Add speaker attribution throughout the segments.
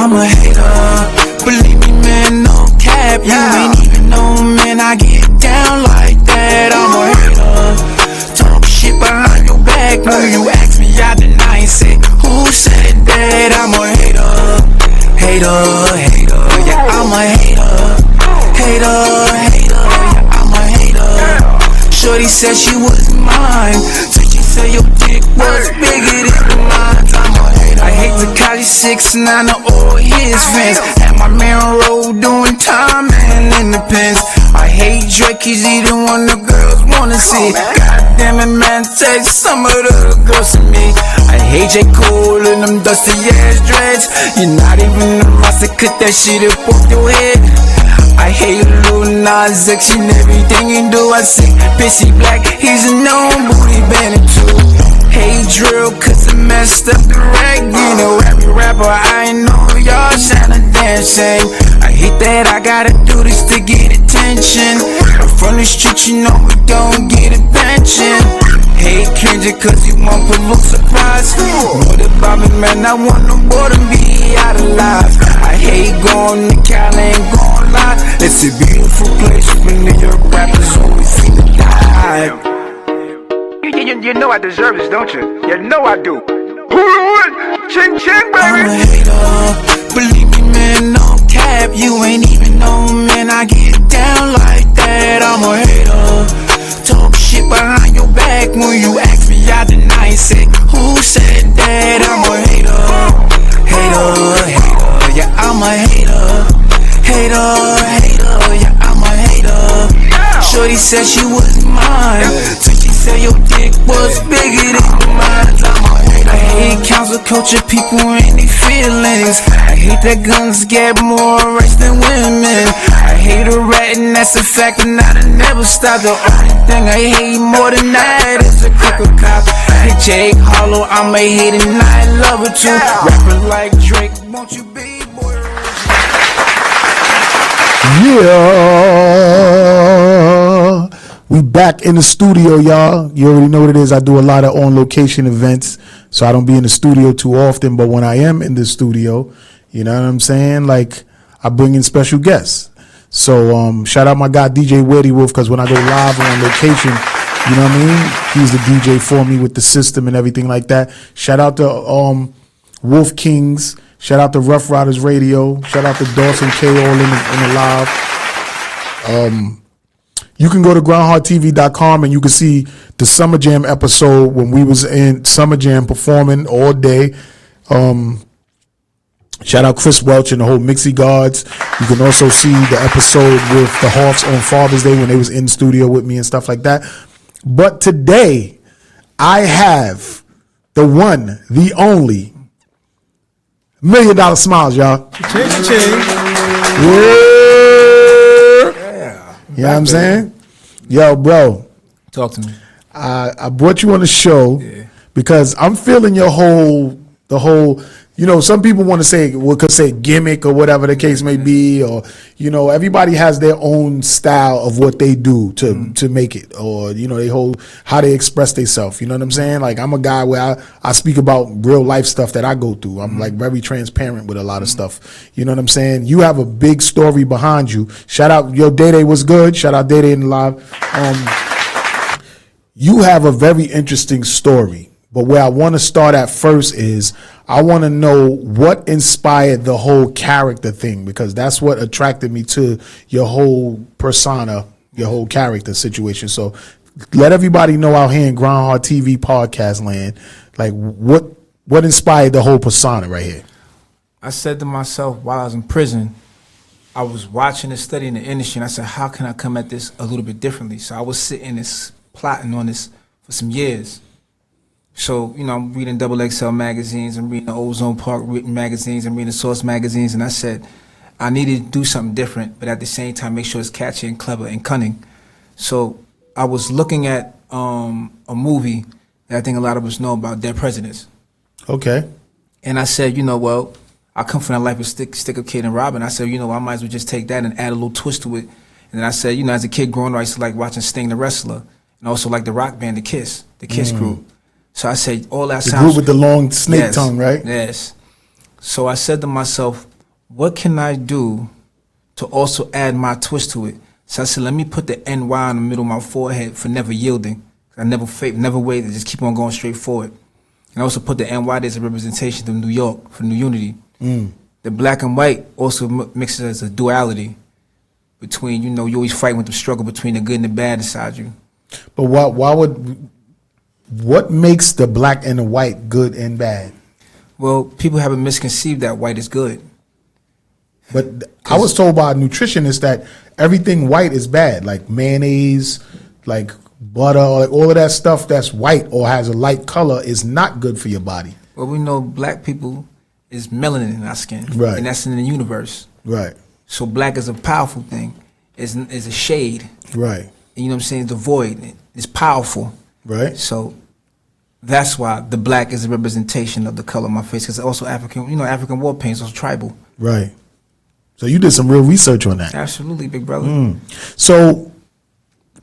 Speaker 1: I'm a hater. Believe me, man, no cap. You ain't even know, man, I get down like that. I'm a hater. Talk shit behind your back. When you ask me, I deny and say, who said that? I'm a hater. Hater, yeah, I'm a hater. Hater, yeah, I'm a hater. Shorty said she wasn't mine, so she said your dick was bigger than mine. I'm a hater. I hate the Kali 6ix9ine to all his friends. Had my man roll doing time and in the pens. I hate Drake, he's either one the girls wanna see. Goddamn it, man, take some of the girls to me. I hate J. Cole and them dusty ass dreads. You're not even the master, cut that shit up off your head. I hate Lil Nas X and everything he do. I say Pissy Black, he's a known booty bandit too. Hate drill, cause I messed up the rag. You know every rapper I know, y'all sound a damn shame. I hate that I gotta do this to get attention. I'm from the street, you know we don't get a pension. Hate Kendrick cause he won't put look surprise. Know the Bobby man, I want no more to be out alive. I hate going to Cali and going live. It's a beautiful place when the rappers always seem to die.
Speaker 2: You know I deserve this, don't you? You know I do. Ching ching, baby.
Speaker 1: I'm a hater. Believe me, man, no cap. You ain't even know, man, I get down like that. I'm a hater. Talk shit behind your back. When you ask me, I deny and say, who said that? I'm a hater. Hater, yeah, I'm a hater. Hater, yeah, I'm a hater. Shorty said she wasn't mine, so she said your dick was bigger than mine. I'm a hater. I hate council culture, people and their feelings. I hate that guns get more rights than women. I hate a rat and that's a fact, and I'll never stop. The only thing I hate more than that is a crooked cop. Hey Jake Hollow, I'm a hater and I love it too. Rapping like Drake, won't you be boy?
Speaker 3: Yeah, we back in the studio, y'all. You already know what it is. I do a lot of on-location events, so I don't be in the studio too often. But when I am in the studio, you know what I'm saying? Like, I bring in special guests. So shout out my guy DJ Weddy Wolf, because when I go live on location, you know what I mean? He's the DJ for me with the system and everything like that. Shout out to Wolf Kings. Shout out to Rough Riders Radio. Shout out to Dawson K all in the live. You can go to grindhardtv.com and you can see the Summer Jam episode when we was in Summer Jam performing all day. Shout out Chris Welch and the whole Mixie Guards. You can also see the episode with the Hawks on Father's Day when they was in studio with me and stuff like that. But today, I have the one, the only, $1 Million Smiles, y'all.
Speaker 4: Ching.
Speaker 3: Yeah. You know what I'm saying? Yo, bro.
Speaker 4: Talk to me.
Speaker 3: I brought you on the show because I'm feeling the whole, you know, some people want to say, could say gimmick or whatever the case may be, or, you know, everybody has their own style of what they do to make it, or, you know, how they express themselves. You know what I'm saying? Like, I'm a guy where I speak about real life stuff that I go through. I'm like very transparent with a lot of stuff. You know what I'm saying? You have a big story behind you. Shout out, yo, Day Day was good. Shout out Day Day in the live. You have a very interesting story. But where I want to start at first is I want to know what inspired the whole character thing, because that's what attracted me to your whole persona, your whole character situation. So let everybody know out here in Grindhard TV podcast land, like what inspired the whole persona right here?
Speaker 4: I said to myself while I was in prison, I was watching and studying the industry, and I said, how can I come at this a little bit differently? So I was sitting and plotting on this for some years. So, you know, I'm reading XXL magazines, I'm reading the Ozone Park magazines, I'm reading the Source magazines, and I said I needed to do something different, but at the same time make sure it's catchy and clever and cunning. So I was looking at a movie that I think a lot of us know about, Dead Presidents.
Speaker 3: Okay.
Speaker 4: And I said, you know, well, I come from that life of Stick Up Kid and Robin. I said, you know, I might as well just take that and add a little twist to it. And then I said, you know, as a kid growing up, I used to like watching Sting the Wrestler, and also like the rock band, the Kiss Crew. So I said, all that sounds...
Speaker 3: The group with the long snake tongue, right?
Speaker 4: Yes. So I said to myself, what can I do to also add my twist to it? So I said, let me put the NY in the middle of my forehead for never yielding. I never wavered, just keep on going straight forward. And I also put the NY there as a representation of New York, for New Unity. The black and white also mixes as a duality between, you know, you always fight with the struggle between the good and the bad inside you.
Speaker 3: But what makes the black and the white good and bad?
Speaker 4: Well, people have a misconceived that white is good.
Speaker 3: But I was told by a nutritionist that everything white is bad, like mayonnaise, like butter, like all of that stuff that's white or has a light color is not good for your body.
Speaker 4: Well, we know black people is melanin in our skin,
Speaker 3: right?
Speaker 4: And that's in the universe,
Speaker 3: right?
Speaker 4: So black is a powerful thing. Is a shade,
Speaker 3: right?
Speaker 4: And you know what I'm saying? The void is powerful,
Speaker 3: right?
Speaker 4: So that's why the black is a representation of the color of my face. Because also African, you know, African war paint is also tribal,
Speaker 3: right? So you did some real research on that.
Speaker 4: Absolutely, big brother.
Speaker 3: So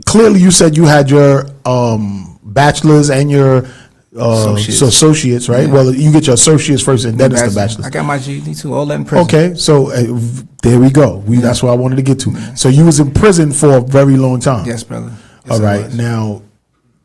Speaker 3: clearly, you said you had your bachelor's and your associates, right?
Speaker 4: Yeah.
Speaker 3: Well, you get your associates first, and then it's the bachelor's.
Speaker 4: I got my GED too. All that in prison.
Speaker 3: Okay, so there we go. That's what I wanted to get to. So you was in prison for a very long time.
Speaker 4: Yes, brother. Yes,
Speaker 3: all right. Now,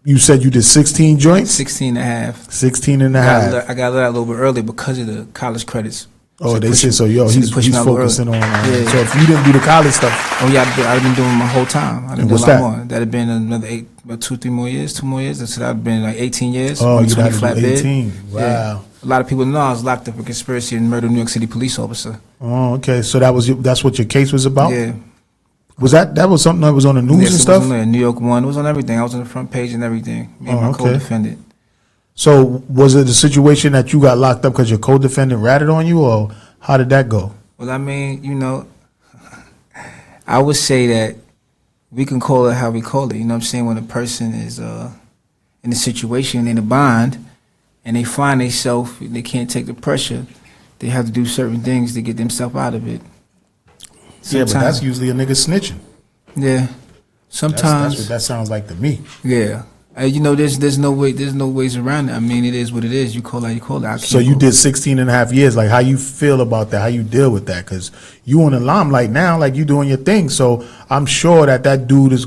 Speaker 3: you said you did 16 joints.
Speaker 4: 16 and a half.
Speaker 3: 16 and a half.
Speaker 4: I got let out a little bit early because of the college credits.
Speaker 3: Oh, they said so. Yo, he's focusing on.
Speaker 4: Yeah.
Speaker 3: So if you didn't do the college stuff,
Speaker 4: oh yeah, I've been doing my whole time. I done
Speaker 3: what's
Speaker 4: a lot
Speaker 3: that?
Speaker 4: more. That'd been another 2 more years. So that'd been like 18 years.
Speaker 3: Oh, you had
Speaker 4: flat
Speaker 3: 18. Wow.
Speaker 4: Yeah. A lot of people know I was locked up for conspiracy and murder of New York City police officer.
Speaker 3: Oh, okay. So that's what your case was about.
Speaker 4: Yeah.
Speaker 3: Was that was something that was on the news and stuff?
Speaker 4: It was on New York One. It was on everything. I was on the front page and everything. Me and my co-defendant.
Speaker 3: So was it a situation that you got locked up because your co-defendant ratted on you, or how did that go?
Speaker 4: Well, I mean, you know, I would say that we can call it how we call it. You know what I'm saying? When a person is in a situation, in a bind, and they find themselves, they can't take the pressure, they have to do certain things to get themselves out of it.
Speaker 3: Sometimes, yeah, but that's usually a nigga snitching.
Speaker 4: Yeah. Sometimes.
Speaker 3: That's what that sounds like to me.
Speaker 4: Yeah. You know, there's no ways around it. I mean, it is what it is. You call it how you call it.
Speaker 3: So you did 16 and a half years. Like, how you feel about that? How you deal with that? Because you on the limelight now, like you doing your thing. So I'm sure that dude is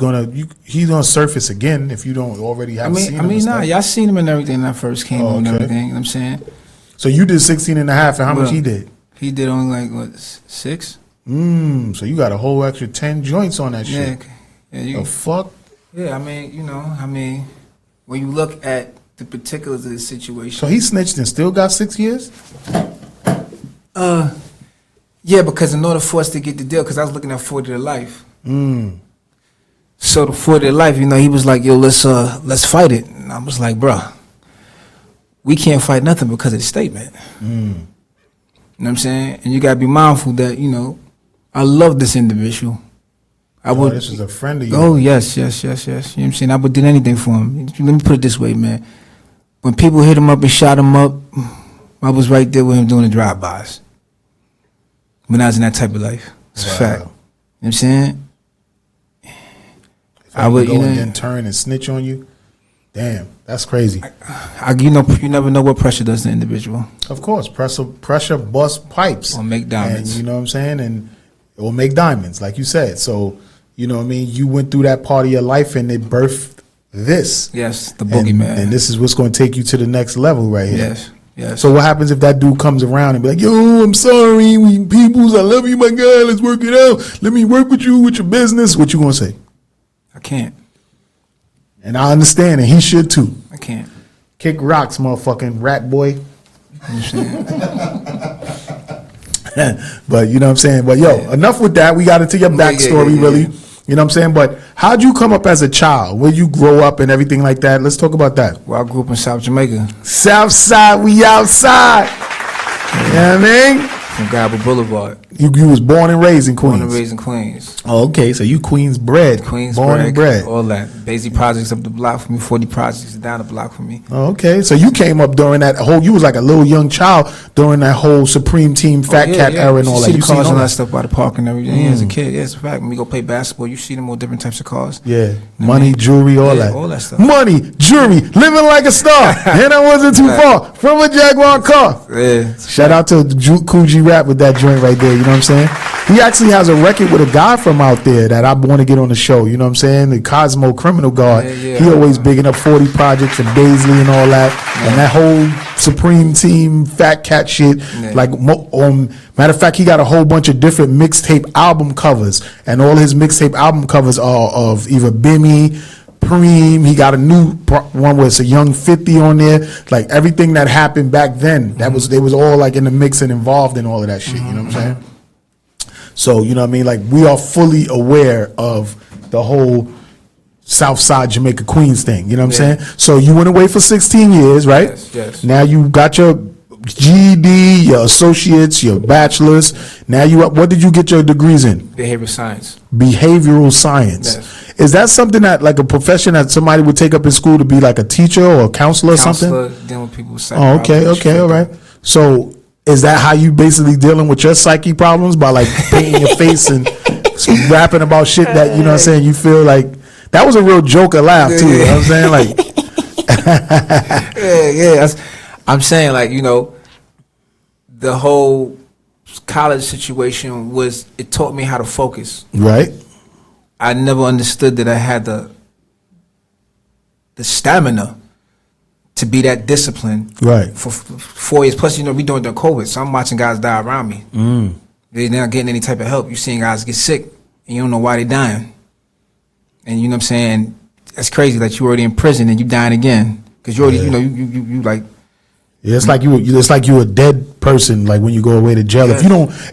Speaker 3: he's gonna surface again if you don't already have seen him.
Speaker 4: Y'all seen him and everything when I first came on and everything. You know what I'm saying?
Speaker 3: So you did 16 and a half, and how much he did?
Speaker 4: He did only like, what, 6?
Speaker 3: So you got a whole extra 10 joints on that shit.
Speaker 4: Yeah.
Speaker 3: The fuck?
Speaker 4: Yeah, I mean, when you look at the particulars of the situation.
Speaker 3: So he snitched and still got 6 years?
Speaker 4: Yeah, because in order for us to get the deal, because I was looking at 40 to life. So the 40 to life, you know, he was like, yo, let's fight it. And I was like, bruh, we can't fight nothing because of the statement. You know what I'm saying? And you got to be mindful that, you know, I love this individual.
Speaker 3: This is a friend of yours.
Speaker 4: Oh, yes. You know what I'm saying? I would do anything for him. Let me put it this way, man. When people hit him up and shot him up, I was right there with him doing the drive-bys. When I was in that type of life. It's a fact. You know what I'm saying?
Speaker 3: If I would go and then turn and snitch on you, damn, that's crazy.
Speaker 4: You know, you never know what pressure does to the individual.
Speaker 3: Of course, pressure bust pipes.
Speaker 4: Or make diamonds.
Speaker 3: And you know what I'm saying? And it will make diamonds, like you said. So, you know what I mean? You went through that part of your life and it birthed this.
Speaker 4: Yes, the boogeyman.
Speaker 3: And this is what's going to take you to the next level right here.
Speaker 4: Yes.
Speaker 3: So what happens if that dude comes around and be like, yo, I'm sorry, we peoples, I love you, my guy, let's work it out. Let me work with you with your business. What you going to say?
Speaker 4: I can't.
Speaker 3: And I understand, and he should too.
Speaker 4: I can't.
Speaker 3: Kick rocks, motherfucking rat boy. But you know what I'm saying? But yo, enough with that. We got into your backstory, really. You know what I'm saying? But how'd you come up as a child? Where you grow up and everything like that? Let's talk about that.
Speaker 4: Well, I grew up in South Jamaica.
Speaker 3: South side, we outside. You know what I mean?
Speaker 4: From Gabba Boulevard.
Speaker 3: You was born and raised in Queens.
Speaker 4: Born and raised in Queens.
Speaker 3: Oh, okay. So you Queens bred. Born and bred.
Speaker 4: All that. Basic projects up the block for me. 40 projects down the block for me.
Speaker 3: Oh, okay. So you came up during that whole. You was like a little young child during that whole Supreme Team Fat Cat era and all that.
Speaker 4: You see the cars and all that stuff by the park and everything. Yeah, as a kid, it's a fact. When we go play basketball, you see them all different types of cars.
Speaker 3: Yeah. Money, jewelry, all that.
Speaker 4: All that stuff.
Speaker 3: Money, jewelry, living like a star. And I wasn't too far from a Jaguar car.
Speaker 4: Yeah.
Speaker 3: Shout out to Coogee rap with that joint right there. You know what I'm saying? He actually has a record with a guy from out there that I want to get on the show. You know what I'm saying? The Cosmo Criminal Guard. He always bigging up 40 Projects and Daisley and all that. And that whole Supreme Team Fat Cat shit. Like, matter of fact, he got a whole bunch of different mixtape album covers. And all his mixtape album covers are of either Bimmy, Preem. He got a new one where it's a Young 50 on there. Like, everything that happened back then, they was all like in the mix and involved in all of that shit. You know what I'm saying? So, you know what I mean? Like, we are fully aware of the whole South Side Jamaica Queens thing. You know what I'm saying? So you went away for 16 years, right?
Speaker 4: Yes.
Speaker 3: Now you got your GED, your associates, your bachelor's. Now what did you get your degrees in?
Speaker 4: Behavioral science.
Speaker 3: Behavioral science.
Speaker 4: Yes.
Speaker 3: Is that something that, like, a profession that somebody would take up in school to be like a teacher or a counselor or something?
Speaker 4: Dealing with people with
Speaker 3: Oh, okay, all right. So is that how you basically dealing with your psyche problems, by like painting your face and rapping about shit that, you know what I'm saying, you feel like that was a real Joker laugh too, you know what I'm saying? Like
Speaker 4: I'm saying, like, you know, the whole college situation it taught me how to focus.
Speaker 3: Right.
Speaker 4: I never understood that I had the stamina to be that disciplined,
Speaker 3: right,
Speaker 4: for 4 years. Plus, you know, we doing the COVID, so I'm watching guys die around me. They're not getting any type of help. You're seeing guys get sick, and you don't know why they're dying. And you know what I'm saying? That's crazy that you already in prison and you dying again because you already, you know, you like.
Speaker 3: Yeah, it's like you a dead person, like when you go away to jail.
Speaker 4: Yes.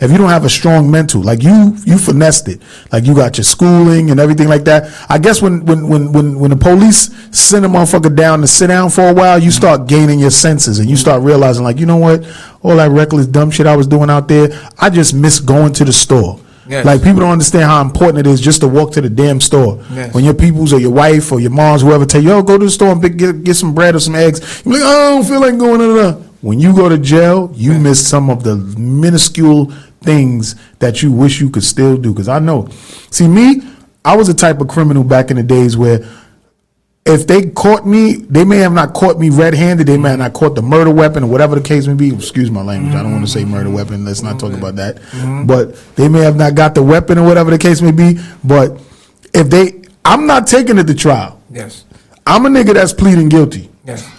Speaker 3: If you don't have a strong mental, like you finessed it, like you got your schooling and everything like that. I guess when the police send a motherfucker down to sit down for a while, you start gaining your senses and you start realizing, like, you know what, all that reckless dumb shit I was doing out there, I just miss going to the store.
Speaker 4: Yes.
Speaker 3: Like, people don't understand how important it is just to walk to the damn store.
Speaker 4: Yes.
Speaker 3: When your peoples or your wife or your moms, whoever, tell you, yo, go to the store and get some bread or some eggs, you're like, oh, I don't feel like going to the. When you go to jail, you miss some of the minuscule things that you wish you could still do. Because I know. See, me, I was a type of criminal back in the days where if they caught me, they may have not caught me red-handed. They may have not caught the murder weapon or whatever the case may be. Excuse my language. I don't want to say murder weapon. Let's not talk about that. But they may have not got the weapon or whatever the case may be. But I'm not taking it to trial.
Speaker 4: Yes.
Speaker 3: I'm a nigga that's pleading guilty.
Speaker 4: Yes.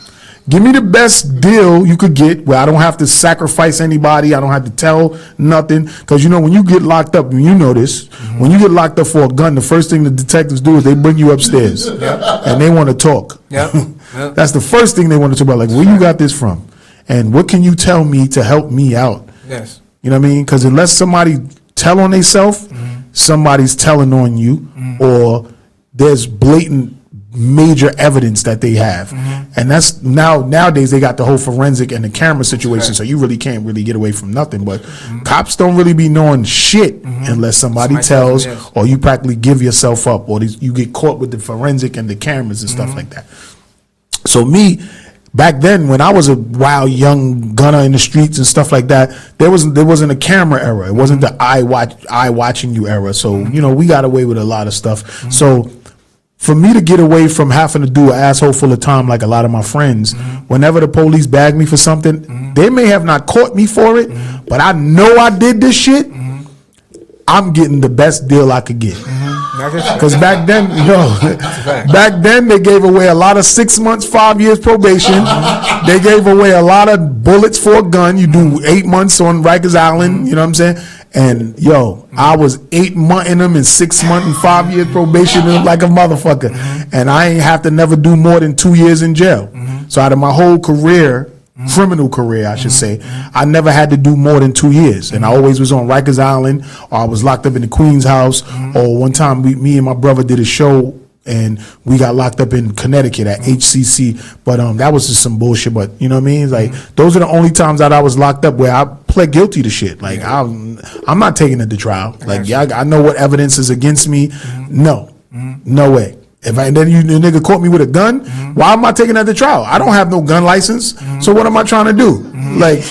Speaker 3: Give me the best deal you could get where I don't have to sacrifice anybody. I don't have to tell nothing. Because, you know, when you get locked up, and you know this, when you get locked up for a gun, the first thing the detectives do is they bring you upstairs. And they want to talk. That's the first thing they want to talk about. Like, where you got this from? And what can you tell me to help me out?
Speaker 4: Yes.
Speaker 3: You know what I mean? Because unless somebody tell on themselves, somebody's telling on you, or there's blatant major evidence that they have. And that's nowadays they got the whole forensic and the camera situation, so you really can't really get away from nothing. But cops don't really be knowing shit unless somebody tells, or you practically give yourself up, or you get caught with the forensic and the cameras and stuff like that. So me, back then, when I was a wild young gunner in the streets and stuff like that, there wasn't a camera era. It wasn't the eye watching you era. So, you know, we got away with a lot of stuff. So for me to get away from having to do an asshole full of time like a lot of my friends, whenever the police bag me for something, they may have not caught me for it, but I know I did this shit. I'm getting the best deal I could get. Because back then, back then they gave away a lot of 6 months, 5 years probation. They gave away a lot of bullets for a gun. You do 8 months on Rikers Island, you know what I'm saying? And I was 8 months in them and 6 months and 5 years probation in them like a motherfucker. And I ain't have to never do more than 2 years in jail. So out of my whole career, criminal career, I should say, I never had to do more than 2 years. And I always was on Rikers Island, or I was locked up in the Queen's house, or one time me and my brother did a show and we got locked up in Connecticut at HCC. But that was just some bullshit. But you know what I mean? Like, those are the only times that I was locked up where I pled guilty to shit. Like, I'm not taking it to trial. Like, I know what evidence is against me. No way. And then the nigga caught me with a gun, why am I taking that to trial? I don't have no gun license. So what am I trying to do? Like,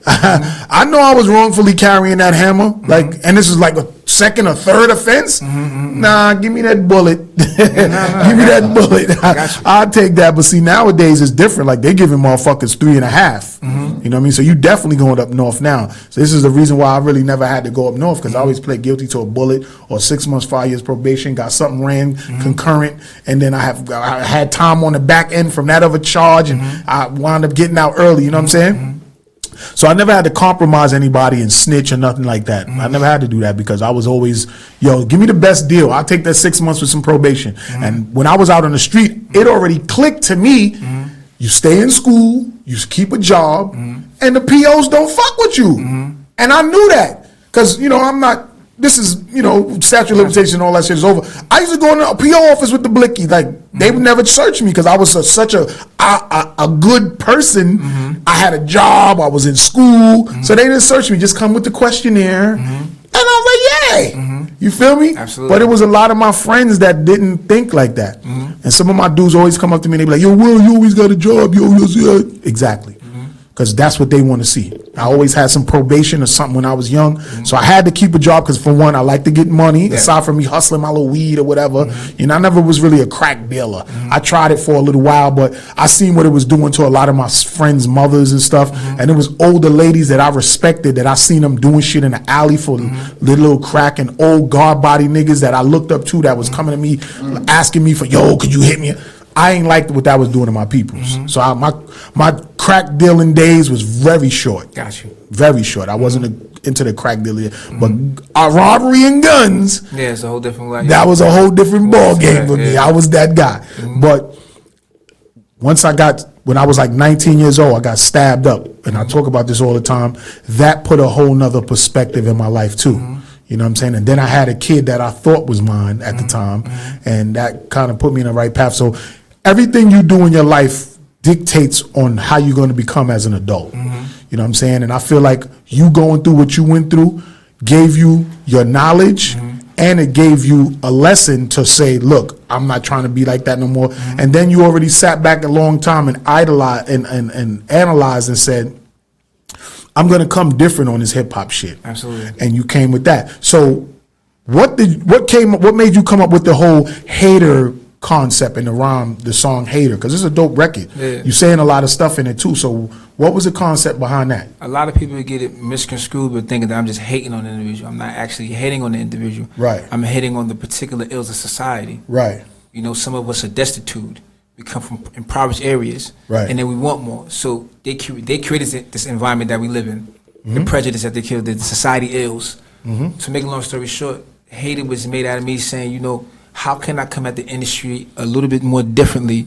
Speaker 3: I know I was wrongfully carrying that hammer. Like, and this is like second or third offense. Nah, give me that bullet. Give me that bullet. I'll take that. But see, nowadays it's different. Like they giving motherfuckers 3.5. You know what I mean? So you definitely going up north now. So this is the reason why I really never had to go up north, because I always pled guilty to a bullet or 6 months, 5 years probation, got something ran concurrent, and then I had time on the back end from that other charge, and I wound up getting out early. You know what I'm saying? So I never had to compromise anybody and snitch or nothing like that. I never had to do that because I was always, yo, give me the best deal. I'll take that 6 months with some probation. And when I was out on the street, it already clicked to me. You stay in school, you keep a job, and the POs don't fuck with you. And I knew that because, you know, I'm not, this is, you know, statute of limitations and all that shit is over. I used to go in the PO office with the blicky. Like, they would never search me because I was such a good person. I had a job. I was in school. So they didn't search me. Just come with the questionnaire. And I was like, yay. You feel me?
Speaker 4: Absolutely.
Speaker 3: But it was a lot of my friends that didn't think like that. And some of my dudes always come up to me and they be like, yo, Will, you always got a job. Yo, exactly. Because that's what they want to see. I always had some probation or something when I was young. So I had to keep a job because, for one, I like to get money, aside from me hustling my little weed or whatever. You know, I never was really a crack dealer. I tried it for a little while, but I seen what it was doing to a lot of my friends' mothers and stuff. And it was older ladies that I respected, that I seen them doing shit in the alley for little crack, and old guard body niggas that I looked up to that was coming to me asking me for, yo, could you hit me? I ain't liked what that was doing to my peoples. So my crack dealing days was very short.
Speaker 4: Got you.
Speaker 3: Very short. I wasn't into the crack dealing, but our robbery and guns.
Speaker 4: Yeah, it's a whole different way.
Speaker 3: That was a whole different ball game for me. I was that guy. But once when I was like 19 years old, I got stabbed up, and I talk about this all the time. That put a whole nother perspective in my life too. You know what I'm saying? And then I had a kid that I thought was mine at the time, and that kind of put me in the right path. So everything you do in your life dictates on how you're going to become as an adult. You know what I'm saying? And I feel like you going through what you went through gave you your knowledge, and it gave you a lesson to say, look, I'm not trying to be like that no more. And then you already sat back a long time and idolized and analyzed and said, I'm going to come different on this hip hop shit.
Speaker 4: Absolutely. And
Speaker 3: you came with that. So what made you come up with the whole hater concept in the song Hater? Because it's a dope record. You're saying a lot of stuff in it too. So what was the concept behind that?
Speaker 4: A lot of people get it misconstrued, but thinking that I'm just hating on the individual. I'm not actually hating on the individual.
Speaker 3: Right.
Speaker 4: I'm hating on the particular ills of society.
Speaker 3: Right.
Speaker 4: You know, some of us are destitute. We come from impoverished areas,
Speaker 3: right,
Speaker 4: and then we want more. So they created this environment that we live in, the prejudice that they killed, the society ills. To make a long story short, Hater was made out of me saying, you know, how can I come at the industry a little bit more differently,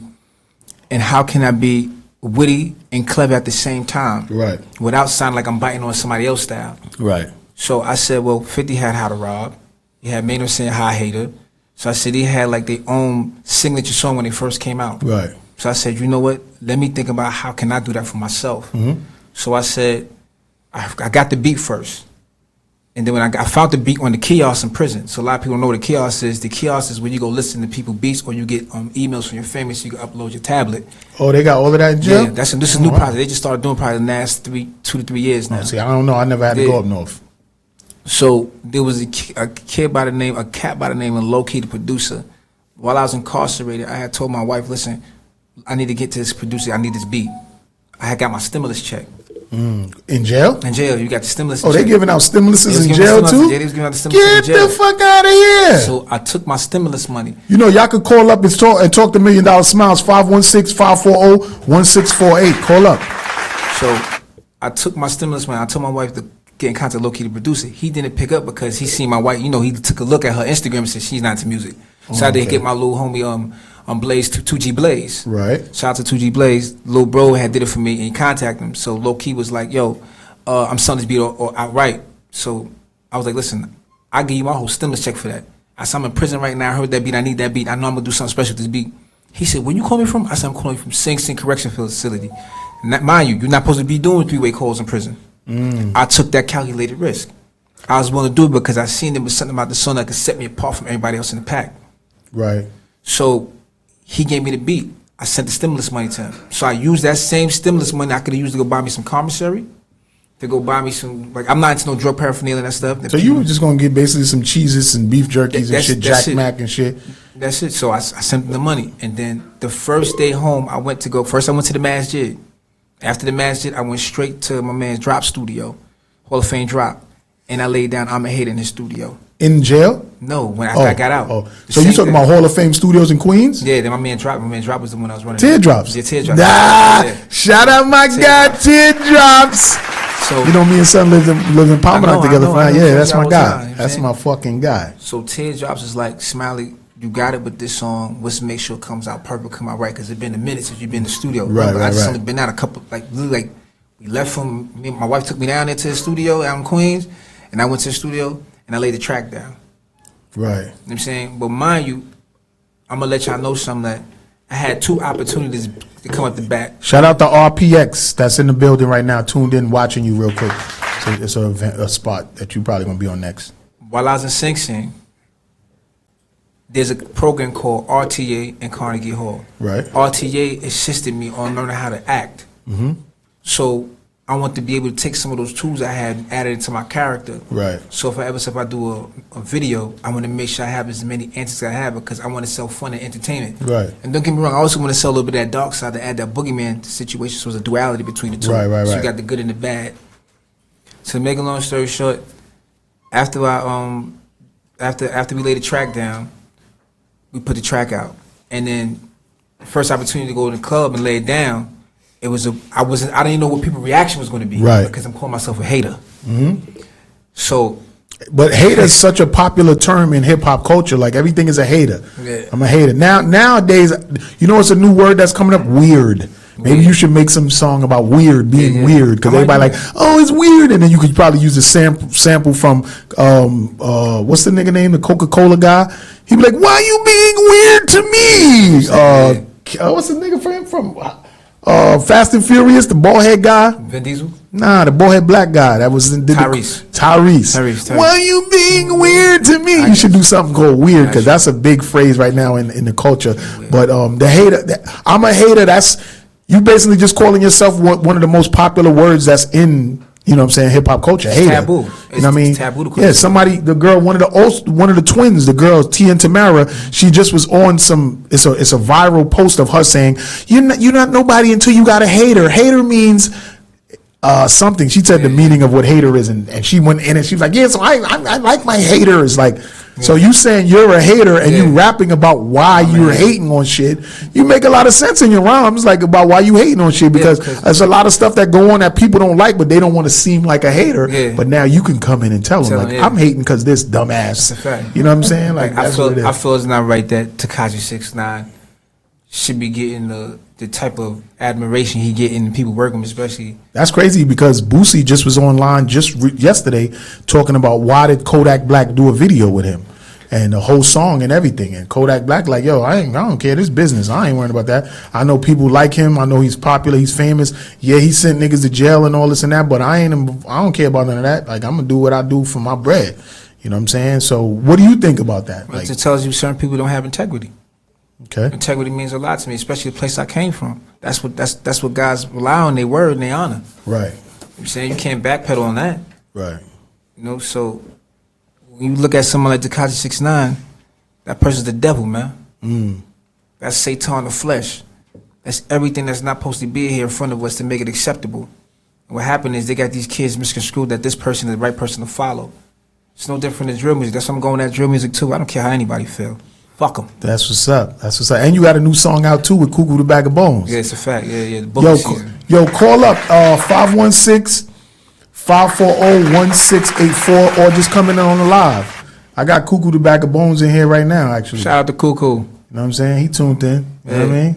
Speaker 4: and how can I be witty and clever at the same time,
Speaker 3: right,
Speaker 4: without sounding like I'm biting on somebody else's style.
Speaker 3: Right.
Speaker 4: So I said, well, 50 had How to Rob. He had Maynard saying Hi Hater. So I said he had like their own signature song when they first came out.
Speaker 3: Right.
Speaker 4: So I said, you know what? Let me think about how can I do that for myself. So I said, I got the beat first. And then when I found the beat on the kiosk in prison. So a lot of people don't know what a kiosk is. The kiosk is when you go listen to people beats, or you get emails from your family so you can upload your tablet.
Speaker 3: Oh, they got all of that in jail?
Speaker 4: Yeah, this is a new project. They just started doing probably the last 2 to 3 years now.
Speaker 3: Oh, see, I don't know. I never had to go up north.
Speaker 4: So there was a cat by the name of Low-Key, the producer. While I was incarcerated, I had told my wife, listen, I need to get to this producer. I need this beat. I had got my stimulus check.
Speaker 3: In jail?
Speaker 4: In jail. You got the stimulus check.
Speaker 3: Oh, they giving out stimuluses in jail too?
Speaker 4: Yeah, they was giving out the stimulus in jail.
Speaker 3: Get the fuck out of here.
Speaker 4: So I took my stimulus money.
Speaker 3: You know, y'all could call up and talk to $1 Million Smiles, 516-540-1648. Call up.
Speaker 4: So I took my stimulus money. I told my wife to get in contact with Low-Key, the producer. He didn't pick up because he seen my wife. You know, he took a look at her Instagram and said she's not into music. So I had to get my little homie Blaze, 2G Blaze.
Speaker 3: Right.
Speaker 4: Shout out to 2G Blaze. Lil bro had did it for me, and he contacted him. So Low-Key was like, yo, I'm selling this beat or outright. So I was like, listen, I'll give you my whole stimulus check for that. I said, I'm in prison right now. I heard that beat. I need that beat. I know I'm going to do something special with this beat. He said, where you call me from? I said, I'm calling you from Sing Sing Correction Facility. And mind you, you're not supposed to be doing 3-way calls in prison. I took that calculated risk. I was willing to do it because I seen there was something about the song that could set me apart from everybody else in the pack.
Speaker 3: Right.
Speaker 4: So he gave me the beat. I sent the stimulus money to him. So I used that same stimulus money I could have used to go buy me some commissary to go buy me some, like, I'm not into no drug paraphernalia and that stuff.
Speaker 3: So you were just gonna get basically some cheeses and beef jerkies and shit, Jack Mac and shit.
Speaker 4: That's it. So I sent them the money, and then the first day home, I went to the masjid. After the masjid, I went straight to my man's drop studio, Hall of Fame drop, and I laid down I'm a Hater in his studio.
Speaker 3: In jail?
Speaker 4: No, when I got out.
Speaker 3: Oh. So you talking about Hall of Fame studios in Queens?
Speaker 4: Yeah, then my man Drop was the one I was running.
Speaker 3: Teardrops?
Speaker 4: Yeah, Teardrops.
Speaker 3: Yeah. Shout out my guy, Teardrops.
Speaker 4: So,
Speaker 3: you know, me and son lived in Palmer together. Yeah, that's my guy.
Speaker 4: Time,
Speaker 3: that's my fucking guy.
Speaker 4: So Teardrops is like, Smiley, you got it with this song. Let's make sure it comes out perfect, come out right, because it's been a minute since you've been in the studio.
Speaker 3: Right,
Speaker 4: I just only been out a couple, like, literally, like, we left from, my wife took me down there to the studio out in Queens, and I went to the studio, and I laid the track down.
Speaker 3: Right.
Speaker 4: You know what I'm saying? But mind you, I'm going to let y'all know something that I had 2 opportunities to come up the bat.
Speaker 3: Shout out to RPX that's in the building right now, tuned in, watching you real quick. So it's a spot that you probably going to be on next.
Speaker 4: While I was in Sing Sing, there's a program called RTA in Carnegie Hall.
Speaker 3: Right.
Speaker 4: RTA assisted me on learning how to act.
Speaker 3: Mm-hmm.
Speaker 4: So I want to be able to take some of those tools I had and add it into my character.
Speaker 3: Right.
Speaker 4: So if I do a video, I want to make sure I have as many answers as I have, because I want to sell fun and entertainment.
Speaker 3: Right.
Speaker 4: And don't get me wrong, I also want to sell a little bit of that dark side to add that boogeyman situation, so there's a duality between the two.
Speaker 3: Right.
Speaker 4: So you got the good and the bad. So to make a long story short, after we laid the track down, we put the track out, and then the first opportunity to go to the club and lay it down, I didn't even know what people's reaction was going to be,
Speaker 3: right?
Speaker 4: Because I'm calling myself a hater.
Speaker 3: Mm-hmm.
Speaker 4: So,
Speaker 3: but hater is such a popular term in hip hop culture. Like everything is a hater.
Speaker 4: Yeah.
Speaker 3: I'm a hater. Nowadays, you know, it's a new word that's coming up. Weird. Maybe you should make some song about weird, being weird, because everybody like, oh, it's weird, and then you could probably use a sample from what's the nigga name, the Coca-Cola guy? He'd be like, why are you being weird to me? What's the nigga from Fast and Furious, the bald head guy?
Speaker 4: Vin Diesel?
Speaker 3: Nah, the bald head black guy that was in Tyrese. Why are you being weird to me? You should do something called weird, because that's a big phrase right now in the culture. But the hater, I'm a hater. That's you basically just calling yourself one of the most popular words that's in, you know what I'm saying, hip hop culture. Hater.
Speaker 4: Taboo.
Speaker 3: You know what I mean?
Speaker 4: Taboo to call
Speaker 3: yeah, somebody, the girl, one of the twins, the girl T and Tamara, she just was on some. It's a viral post of her saying, "You're not nobody until you got a hater." Hater means something. She said the meaning of what hater is, and she went in and she was like, "Yeah, so I like my haters." Like, so you saying you're a hater and you rapping about why you're hating on shit? You make a lot of sense in your rhymes, like about why you hating on shit, because there's a lot of stuff that go on that people don't like, but they don't want to seem like a hater. Yeah. But now you can come in and tell them, like, I'm hating because this dumbass.
Speaker 4: That's a fact.
Speaker 3: You know what I'm saying? Like,
Speaker 4: I feel it's not right that Tekashi 6ix9ine should be getting the type of admiration he getting and people working with, especially.
Speaker 3: That's crazy, because Boosie just was online yesterday talking about why did Kodak Black do a video with him and the whole song and everything. And Kodak Black like, yo, I don't care, this business. I ain't worried about that. I know people like him. I know he's popular. He's famous. Yeah, he sent niggas to jail and all this and that, but I don't care about none of that. Like, I'm gonna do what I do for my bread. You know what I'm saying? So what do you think about that?
Speaker 4: Well, it tells you certain people don't have integrity.
Speaker 3: Okay.
Speaker 4: Integrity means a lot to me, especially the place I came from. That's what guys rely on, their word and their honor.
Speaker 3: Right.
Speaker 4: I'm saying you can't backpedal on that.
Speaker 3: Right.
Speaker 4: You know, so when you look at someone like Tekashi 6ix9ine, that person's the devil, man. That's Satan in the flesh. That's everything that's not supposed to be here in front of us to make it acceptable. And what happened is they got these kids misconstrued that this person is the right person to follow. It's no different than drill music. That's why I'm going at drill music too. I don't care how anybody feel. Fuck them.
Speaker 3: That's what's up. That's what's up. And you got a new song out too with Cuckoo the Bag of Bones.
Speaker 4: Yeah, it's a fact. Yeah.
Speaker 3: Yo, call up 516-540-1684 or just come in on the live. I got Cuckoo the Bag of Bones in here right now, actually.
Speaker 4: Shout out to Cuckoo.
Speaker 3: You know what I'm saying? He tuned in. You know what I mean?